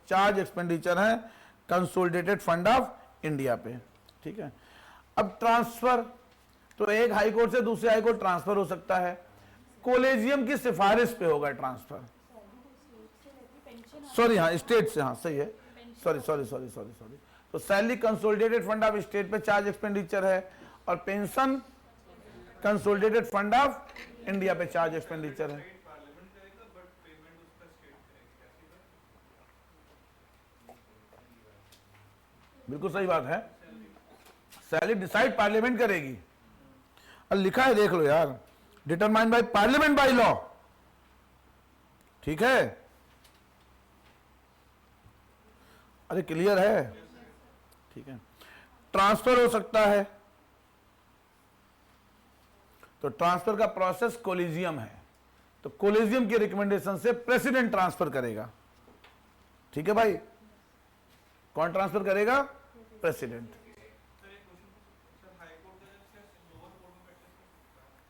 Speaker 1: चार्ज एक्सपेंडिचर है कंसोलिडेटेड फंड ऑफ इंडिया पे, ठीक है। अब ट्रांसफर, तो एक हाई कोर्ट से दूसरे हाई कोर्ट ट्रांसफर हो सकता है, कोलेजियम की सिफारिश पे होगा ट्रांसफर। सॉरी, हाँ स्टेट से, हाँ सही है, सॉरी। तो salary consolidated fund of state पे चार्ज एक्सपेंडिचर है, और pension consolidated fund of India पे चार्ज एक्सपेंडिचर है। बिल्कुल सही बात है, सैलरी डिसाइड पार्लियामेंट करेगी। और लिखा है देख लो यार, determine by parliament by law, ठीक है। अरे क्लियर है, ठीक है। ट्रांसफर हो सकता है, तो ट्रांसफर का प्रोसेस कोलिजियम है, तो कोलिजियम की रिकमेंडेशन से प्रेसिडेंट ट्रांसफर करेगा, ठीक है भाई। कौन ट्रांसफर करेगा? प्रेसिडेंट।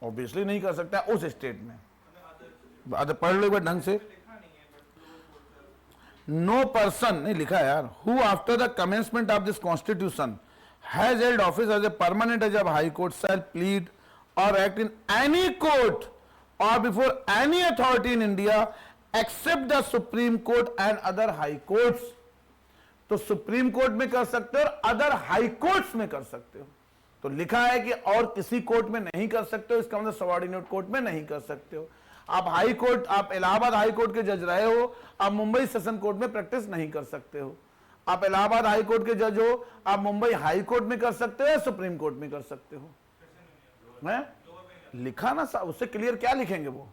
Speaker 1: ऑब्वियसली नहीं कर सकता उस स्टेट में, पढ़ लो एक बार ढंग से। नो पर्सन, नहीं लिखा है यार, who after the commencement of this constitution has held office as a permanent जज of high court shall plead और एक्ट इन एनी कोर्ट और before any authority in India except the supreme court and other high courts. तो supreme court में कर सकते हो और other high courts में कर सकते हो। तो लिखा है कि और किसी कोर्ट में नहीं कर सकते हो, इसका मतलब सबऑर्डिनेट कोर्ट में नहीं कर सकते हो। आप हाई कोर्ट, आप इलाहाबाद हाई कोर्ट के जज रहे हो, आप मुंबई सेशन कोर्ट में प्रैक्टिस नहीं कर सकते हो। आप इलाहाबाद हाई कोर्ट के जज हो, आप मुंबई हाई कोर्ट में कर सकते हो या सुप्रीम कोर्ट में कर सकते हो। मैं लिखा ना, उससे क्लियर क्या लिखेंगे वो?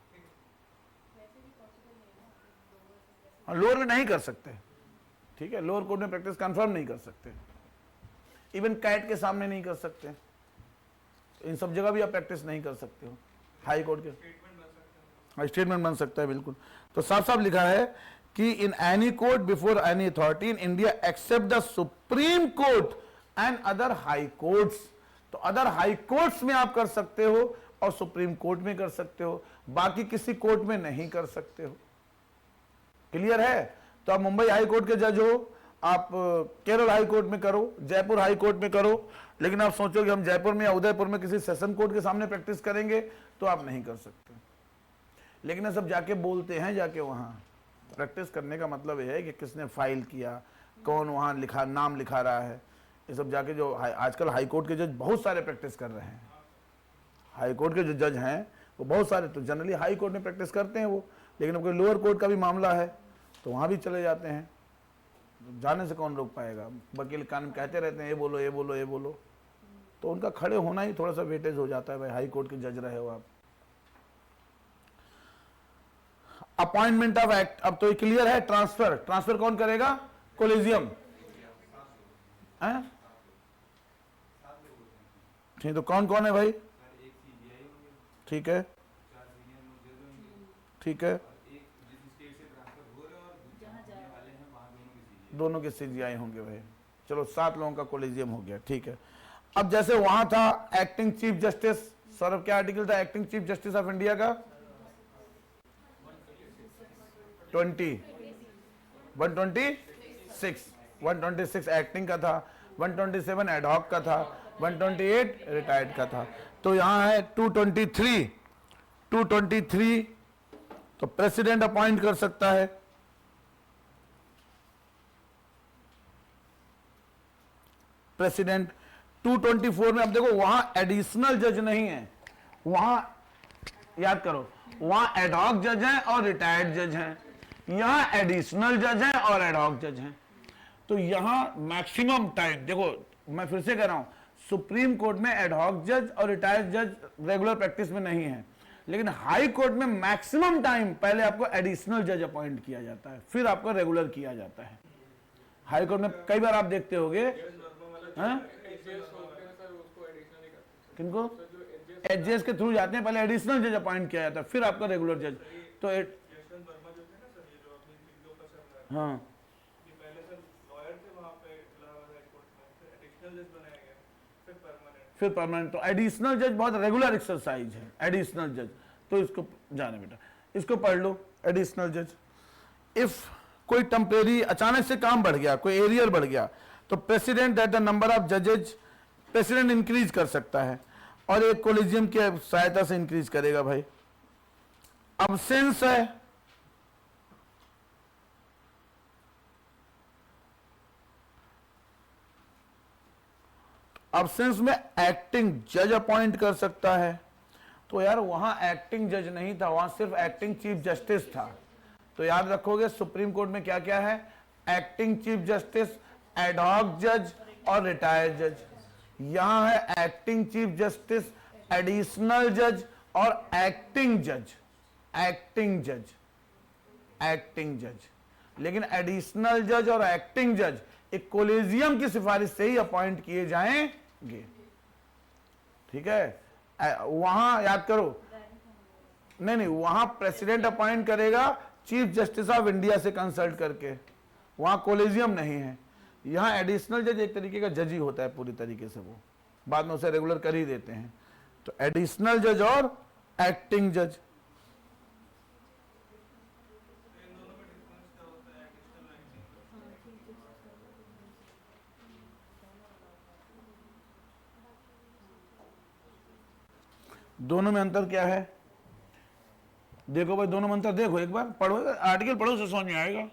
Speaker 1: लोअर में नहीं कर सकते, ठीक है। लोअर कोर्ट में प्रैक्टिस कंफर्म नहीं कर सकते, इवन कैट के सामने नहीं कर सकते, इन सब जगह भी आप प्रैक्टिस नहीं कर सकते हो। हाई कोर्ट के स्टेटमेंट बन सकता है, बिल्कुल। तो साफ साफ लिखा है कि इन any court before any authority in India except the supreme court and other high courts. तो अदर हाई कोर्ट्स में आप कर सकते हो और सुप्रीम कोर्ट में कर सकते हो, बाकी किसी कोर्ट में नहीं कर सकते हो। क्लियर है? तो आप मुंबई हाई कोर्ट के जज हो, आप केरल हाई कोर्ट में करो, जयपुर हाई कोर्ट में करो, लेकिन आप सोचो कि हम जयपुर में या उदयपुर में किसी सेशन कोर्ट के सामने प्रैक्टिस करेंगे तो आप नहीं कर सकते। लेकिन ये सब जाके बोलते हैं, जाके वहां प्रैक्टिस करने का मतलब यह है कि किसने फाइल किया, कौन वहां लिखा, नाम लिखा रहा है, ये सब जाके जो आजकल हाई कोर्ट के जज बहुत सारे प्रैक्टिस कर रहे हैं। हाई कोर्ट के जो जज हैं वो बहुत सारे, तो जनरली हाई कोर्ट में प्रैक्टिस करते हैं वो, लेकिन अब कोई लोअर कोर्ट का भी मामला है तो वहां भी चले जाते हैं। जाने से कौन रोक पाएगा? वकील कानून कहते रहते हैं ये बोलो ये बोलो ये बोलो, तो उनका खड़े होना ही थोड़ा सा वेटेज हो जाता है। भाई हाई कोर्ट के जज रहे हो आप। अपॉइंटमेंट ऑफ एक्ट, अब तो ये क्लियर है। ट्रांसफर, ट्रांसफर कौन करेगा? कोलिजियम। ठीक, तो कौन कौन है भाई? ठीक है, ठीक है, दोनों के सीजीआई होंगे भाई। चलो 7 लोगों का कोलिजियम हो गया, ठीक है। अब जैसे वहां था एक्टिंग चीफ जस्टिस, सौरभ क्या आर्टिकल था acting chief justice of India का? 126 एक्टिंग का था, 127 एडहॉक का था, 128 रिटायर्ड का था। तो यहां है 223 तो प्रेसिडेंट अपॉइंट कर सकता है। प्रेसिडेंट 224 में अब देखो वहां एडिशनल जज नहीं है, वहां याद करो वहां एडहॉक जज हैं और रिटायर्ड जज हैं। यहाँ एडिशनल जज हैं और एडहॉक जज हैं। तो यहाँ मैक्सिमम टाइम, देखो मैं फिर से कह रहा हूं, सुप्रीम कोर्ट में एडहॉक जज और रिटायर्ड जज रेगुलर प्रैक्टिस में नहीं है, लेकिन हाई कोर्ट में मैक्सिमम टाइम पहले आपको एडिशनल जज अपॉइंट किया जाता है, फिर आपको रेगुलर किया जाता है। हाई कोर्ट में कई बार आप देखते होंगे, किनको एचजेएस के थ्रू जाते हैं, पहले एडिशनल जज अपॉइंट किया जाता है, फिर आपका रेगुलर जज। तो हाँ फिर परमानेंट। तो एडिशनल जज बहुत रेगुलर एक्सरसाइज है, एडिशनल जज। तो इसको जाने बेटा, इसको पढ़ लो। एडिशनल जज, इफ कोई टेम्परेरी अचानक से काम बढ़ गया, कोई एरियर बढ़ गया, तो president that the number of जजेज, प्रेसिडेंट इंक्रीज कर सकता है और एक कोलिजियम की सहायता से इंक्रीज करेगा। भाई अब्सेंस है, अब्सेंस में एक्टिंग जज अपॉइंट कर सकता है। तो यार वहां एक्टिंग जज नहीं था, वहां सिर्फ एक्टिंग चीफ जस्टिस था। तो याद रखोगे सुप्रीम कोर्ट में क्या क्या है, एक्टिंग चीफ जस्टिस, एडहॉक जज और रिटायर्ड जज। यहां है एक्टिंग चीफ जस्टिस, एडिशनल जज और एक्टिंग जज। एक्टिंग जज, एक्टिंग जज। लेकिन एडिशनल जज और एक्टिंग जज एक कोलेजियम की सिफारिश से ही अपॉइंट किए जाएंगे। ठीक है, वहां याद करो, नहीं वहां प्रेसिडेंट अपॉइंट करेगा चीफ जस्टिस ऑफ इंडिया से कंसल्ट करके, वहां कोलेजियम नहीं है। यहां एडिशनल जज एक तरीके का जज ही होता है पूरी तरीके से, वो बाद में उसे रेगुलर कर ही देते हैं। तो एडिशनल जज और एक्टिंग जज। दोनों में अंतर क्या है, देखो भाई, दोनों में अंतर देखो, एक बार पढ़ो, आर्टिकल पढ़ो, से समझ में आएगा।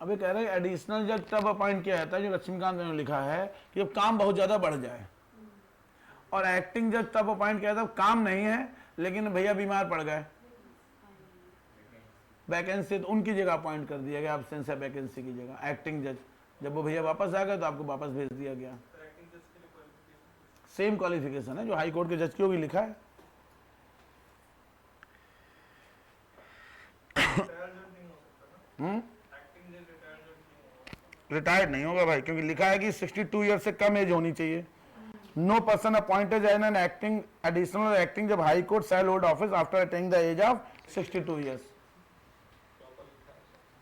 Speaker 1: अभी कह रहे हैं एडिशनल जज तब अपॉइंट किया जाता है, जो लक्ष्मीकांत ने लिखा है, कि जब काम बहुत ज्यादा बढ़ जाए। और एक्टिंग जज तब अपॉइंट किया था, काम नहीं है लेकिन भैया बीमार पड़ गए, वैकेंसी, तो उनकी जगह अपॉइंट कर दिया गया, एब्सेंस है वैकेंसी की जगह। एक्टिंग जज, जब वो भैया वापस आ गए तो आपको वापस भेज दिया गया। सेम क्वालिफिकेशन है जो हाई कोर्ट के जज की होगी, लिखा है। रिटायर्ड नहीं होगा भाई, क्योंकि लिखा है कि 62 ईयर से कम एज होनी चाहिए। No person appointed as an acting additional acting जब high court shall hold office after attaining the age of 62 years,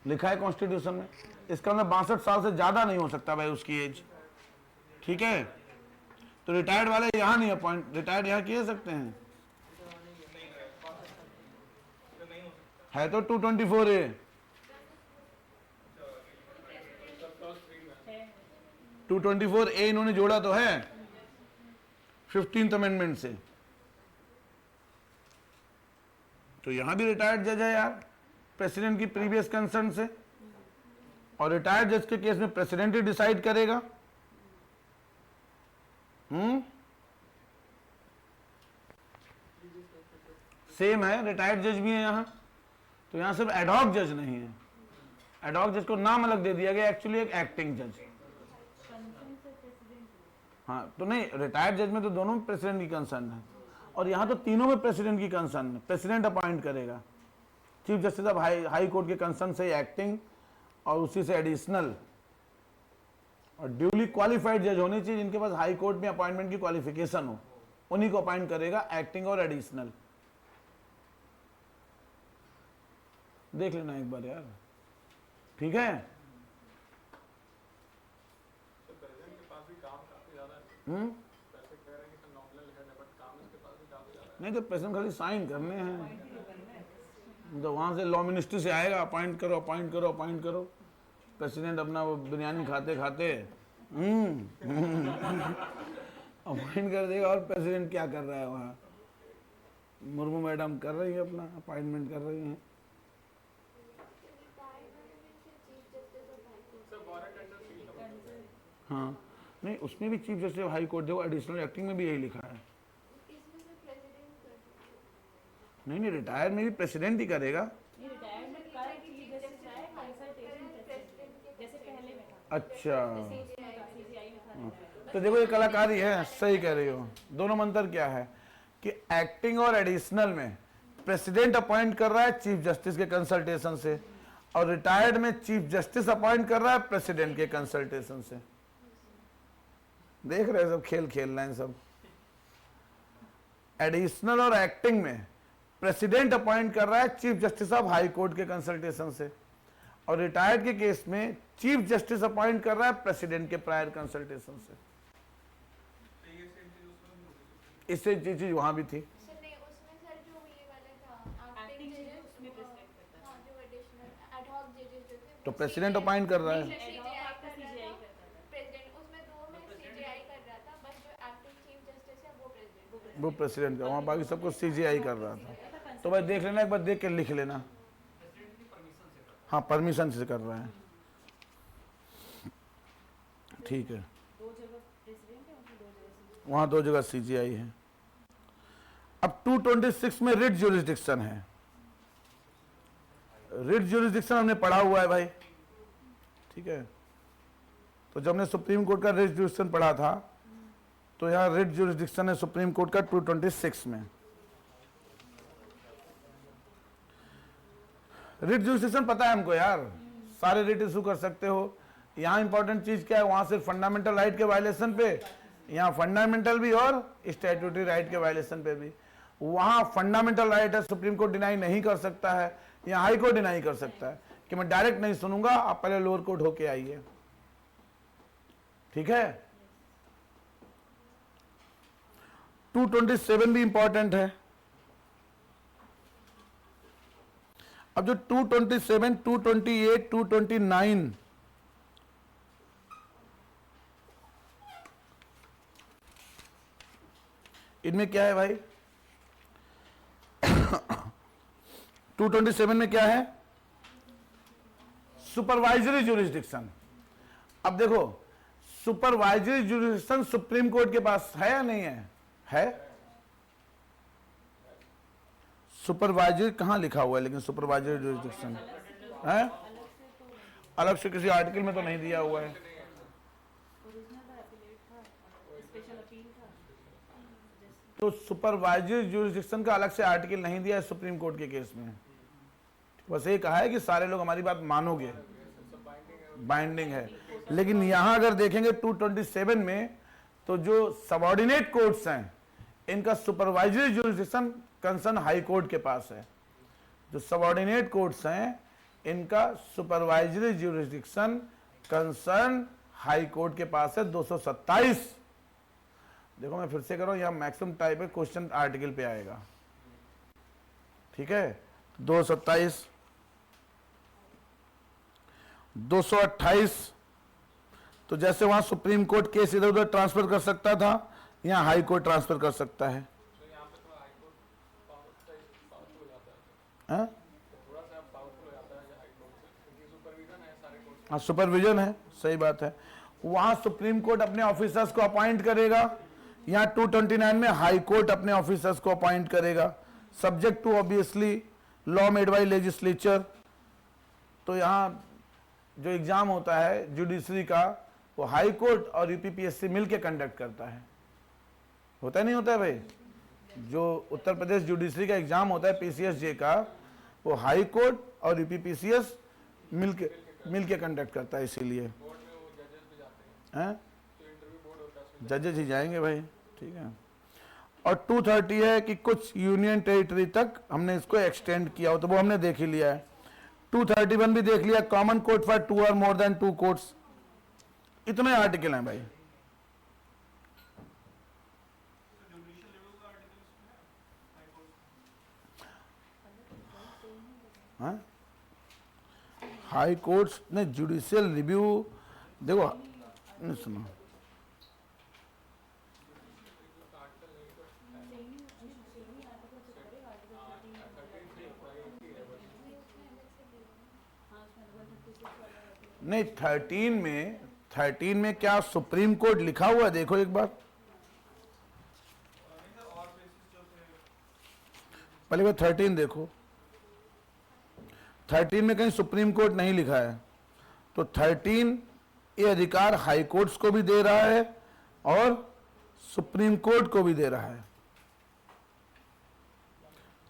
Speaker 1: लिखा है कॉन्स्टिट्यूशन में। इसका मतलब 62 साल से ज्यादा नहीं हो सकता भाई उसकी एज। ठीक है, तो रिटायर्ड वाले यहां नहीं अपॉइंट, रिटायर्ड यहां किए सकते हैं, है तो 224 ए, 224 ए इन्होंने जोड़ा तो है 15th अमेंडमेंट से। तो यहां भी रिटायर्ड जज है यार, प्रेसिडेंट की प्रीवियस कंसर्न से। और रिटायर्ड जज के केस में प्रेसिडेंट ही डिसाइड करेगा। सेम है, रिटायर्ड जज भी है यहां। तो यहां सिर्फ एडहॉक जज नहीं है, एडहॉक जज को नाम अलग दे दिया गया, एक्चुअली एक एक्टिंग जज। हाँ, तो नहीं, रिटायर्ड जज में तो दोनों में प्रेसिडेंट की कंसर्न है, और यहां तो तीनों में प्रेसिडेंट की कंसर्न है। प्रेसिडेंट अपॉइंट करेगा, chief justice of high court के कंसर्न से एक्टिंग, और उसी से एडिशनल। और ड्यूली क्वालिफाइड जज होने चाहिए जिनके पास हाई कोर्ट में अपॉइंटमेंट की क्वालिफिकेशन हो, उन्हीं को अपॉइंट करेगा एक्टिंग और एडिशनल। देख लेना एक बार यार, ठीक है। नहीं तो प्रेसिडेंट खाली साइन करने हैं, तो वहां से लॉ मिनिस्ट्री से आएगा, अपॉइंट करो अपॉइंट करो अपॉइंट करो। प्रेसिडेंट अपना वो बिरयानी खाते खाते अपॉइंट कर देगा, और प्रेसिडेंट क्या कर रहा है वहाँ, मुर्मू मैडम कर रही है अपना अपॉइंटमेंट कर रही हैं। हाँ नहीं, उसमें भी chief justice of high court, देखो एडिशनल एक्टिंग में भी यही लिखा है।
Speaker 4: इसमें से प्रेसिडेंट कर दीजिए।
Speaker 1: नहीं नहीं, रिटायर में भी प्रेसिडेंट ही करेगा।
Speaker 5: ये रिटायरमेंट का चीफ जस्टिस है, कंसल्टेशन प्रेसिडेंट, जैसे पहले में था,
Speaker 1: अच्छा,
Speaker 5: जैसे उसमें था, सीजीआई में था रिटायरमेंट।
Speaker 1: तो देखो ये कलाकारी है, सही कह रही हो। दोनों में अंतर क्या है कि एक्टिंग और एडिशनल में प्रेसिडेंट अपॉइंट कर रहा है चीफ जस्टिस के कंसल्टेशन से, और रिटायर्ड में चीफ जस्टिस अपॉइंट कर रहा है प्रेसिडेंट के कंसल्टेशन से। देख रहे हैं सब खेल खेल रहे हैं सब। एडिशनल और एक्टिंग में प्रेसिडेंट अपॉइंट कर रहा है chief justice of high court के कंसल्टेशन से, और रिटायर्ड के केस में चीफ जस्टिस अपॉइंट कर रहा है प्रेसिडेंट के प्रायर कंसल्टेशन से। इससे चीज वहां भी थी।
Speaker 4: सर नहीं, उसमें सर जो ये वाला था
Speaker 5: एक्टिंग
Speaker 4: एक्टिंग
Speaker 5: जजेस उसमें प्रेसिडेंट करता है।
Speaker 4: हाँ, जो एडिशनल एड हॉक जजेस जो थे
Speaker 1: तो प्रेसिडेंट अपॉइंट कर रहा है।
Speaker 4: सीजीआई कर
Speaker 5: सीजीआई
Speaker 4: रहा था,
Speaker 5: करता था।
Speaker 4: प्रेसिडेंट उसमें दो में सीजीआई कर रहा था, बस जो एक्टिंग चीफ जस्टिस है वो प्रेसिडेंट।
Speaker 1: वो प्रेसिडेंट का, वहाँ बाकी सबको सीजीआई कर रहा था। तो भाई देख लेना, एक बार देख के लिख लेना। हाँ, परमिशन से कर रहा है, ठीक है।
Speaker 5: दो जगह प्रेसिडेंट है, उसमें दो जगह सीजीआई।
Speaker 1: वहाँ 2 जगह सीजीआई है। अब 226 में रिट ज्यूरिसडिक्शन है। रिट ज्यूरिसडिक्शन हमने पढ़ा हुआ है भाई, ठीक है। तो जब हमने सुप्रीम कोर्ट का रिट ज्यूरिसडिक्शन पढ़ा था, तो यहाँ रिट ज्यूरिसडिक्शन है सुप्रीम कोर्ट का 226 में। रिट ज्यूरिसडिक्शन पता है हमको यार, सारे रिट इशू कर सकते हो। यहाँ इंपॉर्टेंट चीज क्या है, वहां सिर्फ फंडामेंटल राइट के वायलेशन पे, यहाँ फंडामेंटल भी और स्टैट्यूटरी राइट के वायलेशन पे भी। वहां फंडामेंटल राइट है, सुप्रीम कोर्ट डिनाई नहीं कर सकता है, यहाँ हाई कोर्ट डिनाई कर सकता है कि मैं डायरेक्ट नहीं सुनूंगा, आप पहले लोअर कोर्ट होके आइए, ठीक है। 227 भी इंपॉर्टेंट है। अब जो 227, 228, 229 इनमें क्या है भाई? 227 में क्या है? Supervisory jurisdiction. अब देखो, सुपरवाइजरी ज्यूरिसडिक्शन सुप्रीम कोर्ट के पास है या नहीं है? है। सुपरवाइजरी कहां लिखा हुआ है लेकिन सुपरवाइजरी ज्यूरिसडिक्शन है? अलग से किसी आर्टिकल में तो नहीं दिया हुआ है।
Speaker 5: ओरिजिनल था, एपिलेट था, स्पेशल अपील था,
Speaker 1: तो सुपरवाइजरी ज्यूरिसडिक्शन का अलग से आर्टिकल नहीं दिया है सुप्रीम कोर्ट के केस में। बस ये कहा है कि सारे लोग हमारी बात मानोगे, बाइंडिंग है। लेकिन यहां अगर देखेंगे 227 में, तो जो सबऑर्डिनेट कोर्ट्स हैं इनका supervisory jurisdiction concern high court के पास है। जो सबऑर्डिनेट कोर्ट्स हैं इनका supervisory jurisdiction concern high court के पास है। 227 देखो, मैं फिर से कर रहा हूं, यहां मैक्सिमम टाइप है, क्वेश्चन आर्टिकल पे आएगा, ठीक है। 227, 228, तो जैसे वहां सुप्रीम कोर्ट केस इधर उधर ट्रांसफर कर सकता था, यहां हाई कोर्ट ट्रांसफर कर सकता है।
Speaker 3: तो यहाँ पे थोड़ा हाई कोर्ट पावरफुल हो जाता है,
Speaker 1: हाँ?
Speaker 3: थोड़ा सा पावरफुल हो जाता है हाई कोर्ट से, क्योंकि सुपरविजन है सारे कोर्ट।
Speaker 1: हाँ, सुपरविजन है, सही बात है। वहां सुप्रीम कोर्ट अपने ऑफिसर्स को अपॉइंट करेगा, यहाँ 229 में हाई कोर्ट अपने ऑफिसर्स को अपॉइंट करेगा, subject to obviously law made by legislature. तो यहाँ जो एग्जाम होता है जुडिशरी का, वो हाई कोर्ट और यूपीपीएससी मिलके कंडक्ट करता है। होता नहीं होता है भाई? जो उत्तर प्रदेश जुडिशरी का एग्जाम होता है पीसीएसजे का, वो हाई कोर्ट और यूपीपीसीएस मिलके कंडक्ट करता है, इसीलिए
Speaker 3: बोर्ड में वो जजेस भी जाते हैं,
Speaker 1: हैं
Speaker 3: तो इंटरव्यू बोर्ड होता है उसमें।
Speaker 1: जजेस ही जाएंगे भाई, ठीक है। और 230 है कि कुछ यूनियन टेरिटरी तक हमने इसको एक्सटेंड किया हो, तो वो हमने देख ही लिया है। 231 भी देख लिया, कॉमन कोर्ट फॉर 2 और मोर देन 2 कोर्ट्स। इतने आर्टिकल हैं भाई। हाँ, हाई कोर्ट्स ने जुडिशियल रिव्यू, देखो नहीं सुनो, नहीं 13 में 13 में क्या सुप्रीम कोर्ट लिखा हुआ है? देखो एक बार, पहले वो 13 देखो। 13 में कहीं सुप्रीम कोर्ट नहीं लिखा है। तो 13 ये अधिकार हाई कोर्ट्स को भी दे रहा है और सुप्रीम कोर्ट को भी दे रहा है।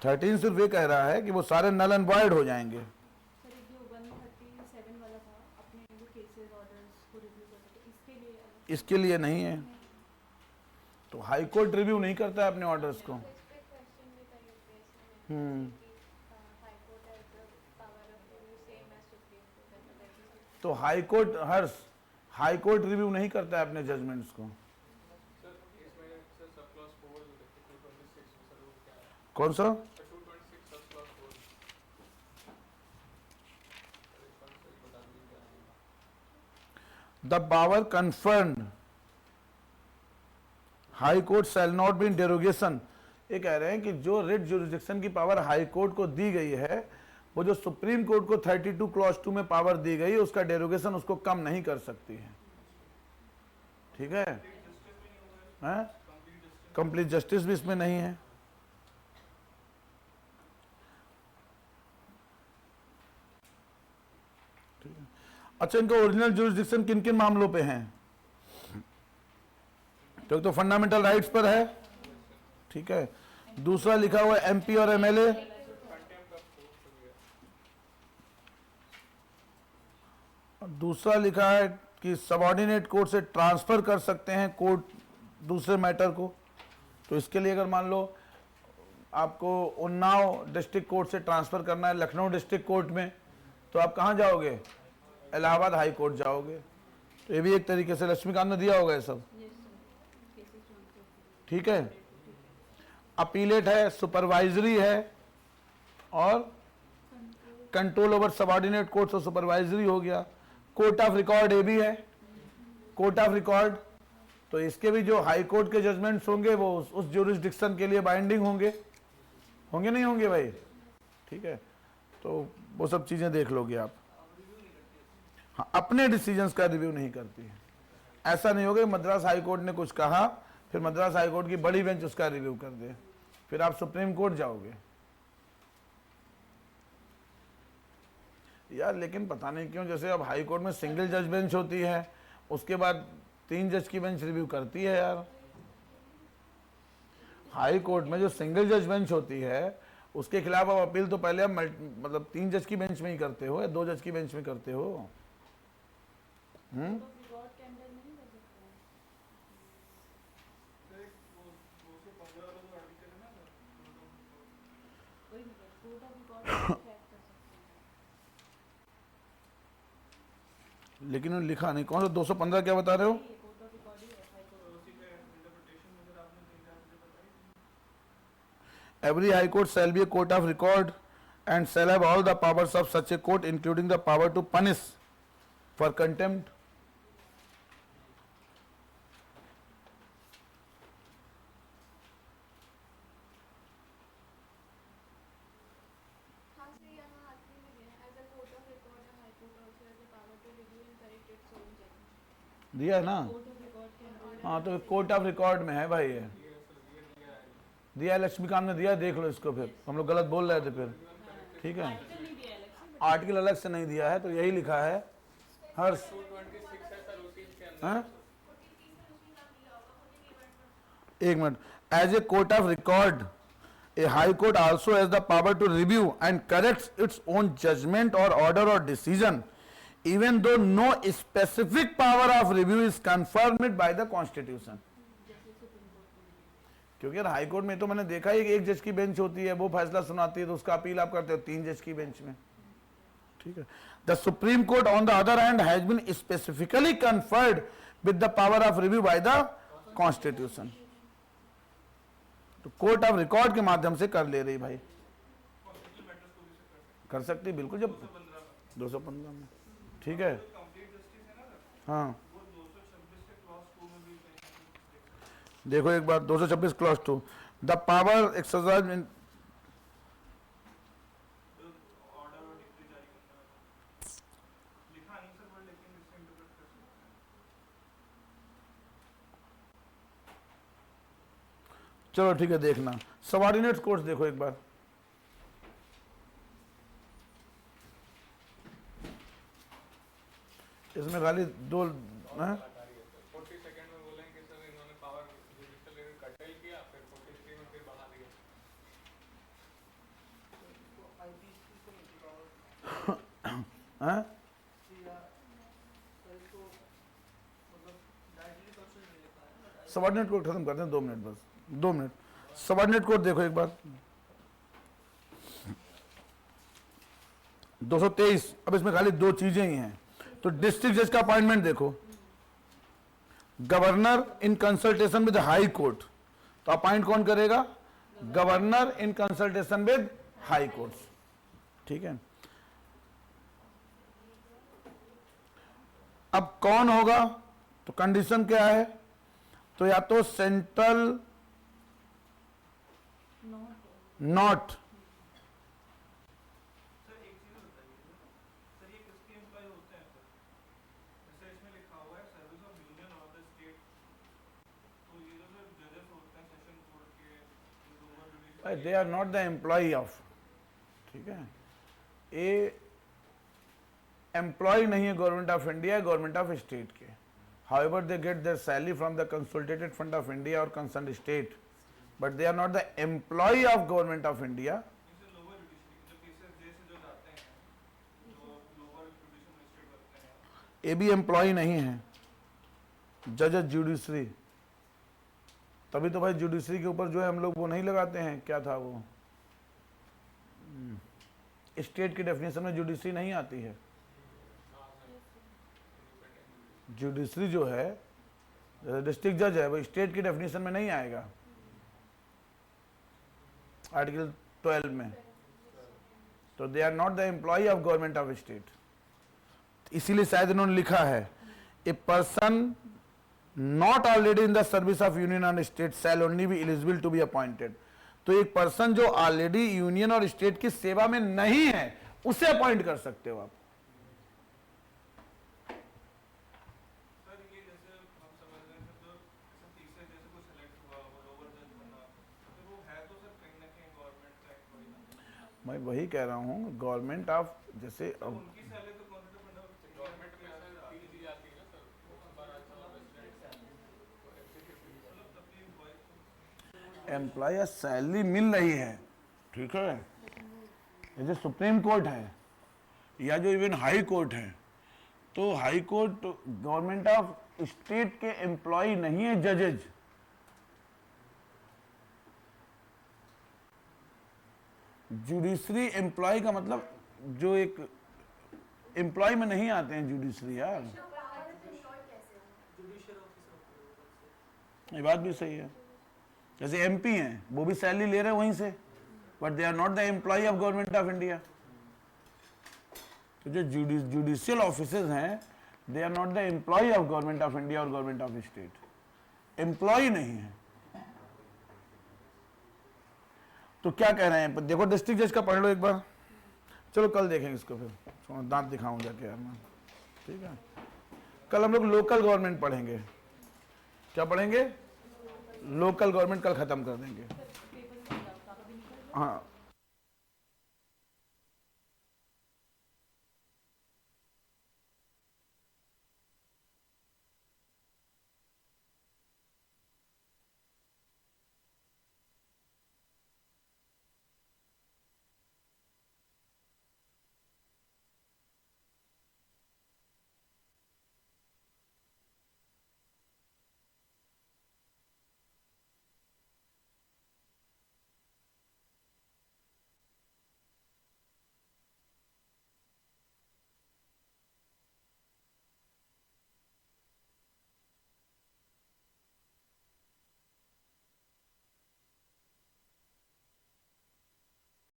Speaker 1: 13 सिर्फ ये कह रहा है कि वो सारे नल एंड वॉइड हो जाएंगे।
Speaker 5: सर एक जो 137 वाला था, अपने जो केसेस ऑर्डर्स को रिव्यू कर सकते, इसके लिए अलग
Speaker 1: इसके लिए नहीं है। तो हाई कोर्ट रिव्यू नहीं करता है अपने ऑर्डर्स को।
Speaker 4: स्पेसिफिक क्वेश्चन भी था यूपीएससी में
Speaker 1: hmm.
Speaker 4: High court has the power of review same as supreme court.
Speaker 1: तो हाई कोर्ट रिव्यू नहीं करता है अपने जजमेंट्स को।
Speaker 3: सर इसमें सर सब क्लॉज 4 जो देखते 226 में सर वो क्या है?
Speaker 1: कौन सा?
Speaker 3: 226 सब क्लॉज 4 सर बता दीजिए क्या है?
Speaker 1: The power conferred high court shall not be in derogation. ये कह रहे हैं कि जो रिट जुरिस्डिक्शन की पावर हाई कोर्ट को दी गई है, वो जो सुप्रीम कोर्ट को 32 क्लॉज 2 में पावर दी गई है, उसका डेरोगेशन उसको कम नहीं कर सकती है। ठीक है? कंप्लीट जस्टिस भी इसमें नहीं है। ठीक है। अच्छा, इनका ओरिजिनल जुरिस्डिक्शन किन किन मामलों पे हैं? तो एक तो फंडामेंटल राइट्स पर है, ठीक है। दूसरा लिखा हुआ है एमपी और एमएलए। दूसरा लिखा है कि सबऑर्डिनेट कोर्ट से ट्रांसफर कर सकते हैं कोर्ट दूसरे मैटर को। तो इसके लिए अगर मान लो आपको उन्नाव डिस्ट्रिक्ट कोर्ट से ट्रांसफर करना है लखनऊ डिस्ट्रिक्ट कोर्ट में, तो आप कहाँ जाओगे? इलाहाबाद हाई कोर्ट जाओगे। तो ये भी एक तरीके से लक्ष्मीकांत ने दिया होगा ये सब। ठीक है। अपीलेट है, सुपरवाइजरी है और कंट्रोल ओवर सबऑर्डिनेट कोर्ट से सुपरवाइजरी हो गया। कोर्ट ऑफ रिकॉर्ड ये भी है, कोर्ट ऑफ रिकॉर्ड। तो इसके भी जो हाई कोर्ट के जजमेंट्स होंगे वो उस ज्यूरिसडिक्शन के लिए बाइंडिंग होंगे नहीं होंगे भाई? ठीक है। तो वो सब चीजें देख लोगे आप। हाँ, अपने डिसीजंस का रिव्यू नहीं करती है। ऐसा नहीं होगा मद्रास हाई कोर्ट ने कुछ कहा फिर मद्रास हाई कोर्ट की बड़ी बेंच उसका रिव्यू कर दे, फिर आप सुप्रीम कोर्ट जाओगे यार। लेकिन पता नहीं क्यों, जैसे अब हाई कोर्ट में सिंगल जज बेंच होती है, उसके बाद 3 जज की बेंच रिव्यू करती है यार। हाई कोर्ट में जो सिंगल जज बेंच होती है उसके खिलाफ आप अपील तो पहले आप मतलब 3 जज की बेंच में ही करते हो या 2 जज की बेंच में करते हो।
Speaker 5: रिकॉर्ड के अंदर नहीं कर सकते हैं। कोई नहीं, कोर्ट ऑफ रिकॉर्ड चेक कर सकते हैं।
Speaker 1: लेकिन लिखा नहीं। कौन सा 215 क्या बता रहे हो?
Speaker 5: ये कोर्ट ऑफ रिकॉर्ड ही है high court.
Speaker 1: Every high court shall be a court of record and shall have all the powers of such a court including the power to punish for contempt.
Speaker 4: हाँ sir, यहाँ आखिरी में दिया है as a court of record the high court also has the power to review and correct its own judgment.
Speaker 1: दिया है ना?
Speaker 5: Court of record के अंदर
Speaker 1: हाँ, तो कोर्ट ऑफ रिकॉर्ड में है भाई ये। दिया है, लक्ष्मीकांत ने दिया, देख लो इसको। फिर हम लोग गलत बोल रहे थे फिर। ठीक है,
Speaker 5: आर्टिकल नहीं दिया अलग से।
Speaker 1: आर्टिकल अलग से नहीं दिया है, तो यही लिखा है हर्ष।
Speaker 3: 226 है सर उसी के अंदर।
Speaker 1: हाँ? एक minute. As a court of record a high court also has the power to review and corrects its own judgment और ऑर्डर और decision even though no specific power of review is confirmed by the constitution. क्योंकि यार high court में तो मैंने देखा है कि एक जज की बेंच होती है, वो फैसला सुनाती है, तो उसका अपील आप करते हो 3 जज की बेंच में। ठीक है। The supreme court on the other hand has been specifically conferred with the power of review by the constitution. तो कोर्ट ऑफ रिकॉर्ड के माध्यम से कर ले रही भाई, कर सकती बिल्कुल, जब 215 में। ठीक है। हाँ, देखो एक बार 226 क्लॉज 2 द पावर एक्सरसाइज चलो ठीक है, देखना सबऑर्डिनेट कोर्स देखो एक बार। इसमें खाली दो हैं?
Speaker 3: 42 में बोलेंगे कि सर इन्होंने पावर जुडिशियल कर्टेल किया, फिर 43 में फिर बढ़ा दिया।
Speaker 2: आईपीसी से पावर
Speaker 1: हैं?
Speaker 2: या सर इसको मतलब डायरेक्टली क्वेश्चन नहीं लिखा है बट
Speaker 1: सबऑर्डिनेट कोड खत्म करते हैं, 2 मिनट बस, 2 मिनट। सबऑर्डिनेट कोड देखो एक बार, 223। अब इसमें खाली दो चीजें ही हैं। तो डिस्ट्रिक्ट जज का अपॉइंटमेंट देखो, governor in consultation with high court. तो अपॉइंट कौन करेगा? Governor in consultation with high court. ठीक है, अब कौन होगा? तो कंडीशन क्या है? तो या तो सेंट्रल नॉट,
Speaker 2: सर एक चीज बताइए सर, ये किसके एम्प्लॉय होते हैं सर? जैसे इसमें लिखा हुआ है सर्विस ऑफ यूनियन और द स्टेट, तो ये जो सर जजेस होते हैं सेशन कोर्ट के, lower judicial,
Speaker 1: they are not the employ of, ठीक है, ये एम्प्लॉय नहीं है government of India, government of state के। However they get their salary from the consolidated fund of India और concern state, but they are not the employ of government of India.
Speaker 2: इनसे lower judicial जो cases जैसे जो जाते हैं, जो lower judicial magistrate बनते हैं,
Speaker 1: ये भी एम्प्लॉय नहीं है, जज जुडिशरी। तभी तो भाई जुडिशरी के ऊपर जो है हम लोग वो नहीं लगाते हैं, क्या था वो, स्टेट की डेफिनेशन में जुडिशरी नहीं आती है। जुडिशरी जो है, जैसे डिस्ट्रिक्ट जज है, वो स्टेट की डेफिनेशन में नहीं आएगा आर्टिकल 12 में। तो they are not the employ of government of state. इसीलिए शायद इन्होंने लिखा है a person not already in the service of union और state shall only be eligible to be appointed. तो एक पर्सन जो ऑलरेडी यूनियन और स्टेट की सेवा में नहीं है, उसे अपॉइंट कर सकते हो आप।
Speaker 2: सर ये जैसे हम समझ रहे हैं तो जैसे तीसरे जैसे को सिलेक्ट हुआ वो लोअर जज बना, तो वो है तो सर कहीं ना कहीं गवर्नमेंट का एम्प्लॉय ना,
Speaker 1: मैं वही कह रहा हूँ, गवर्नमेंट ऑफ जैसे
Speaker 2: तो उनकी सैलरी तो कौन सा बना
Speaker 3: गवर्नमेंट में सर दी दी जाती है ना सर, सुपरवाइजर प्रेसिडेंट, तो एग्जीक्यूटिव
Speaker 2: मतलब तब भी एम्प्लॉय
Speaker 1: एम्प्लॉय सैलरी मिल रही है, ठीक है। जैसे सुप्रीम कोर्ट है या जो इवन हाई कोर्ट है, तो high court government of state के एम्प्लॉय नहीं है जजेज। जुडिशरी एम्प्लॉय का मतलब जो एक एम्प्लॉय में नहीं आते हैं जुडिशरी यार,
Speaker 2: जुडिशियल ऑफिसर,
Speaker 1: ये बात भी सही है। जैसे एमपी हैं, वो भी सैलरी ले रहे हैं वहीं से, but they are not the employ of government of India. तो जो जुडिशियल ऑफिसर्स हैं, they are not the employ of government of India और गवर्नमेंट ऑफ स्टेट, एम्प्लॉय नहीं है। तो क्या कह रहे हैं, देखो डिस्ट्रिक्ट जज का पढ़ लो एक बार, चलो कल देखेंगे इसको, फिर दांत दिखाऊं जाके यार मैं, ठीक है। कल हम लोग लोकल गवर्नमेंट पढ़ेंगे। क्या पढ़ेंगे? लोकल गवर्नमेंट कल खत्म कर देंगे। हाँ,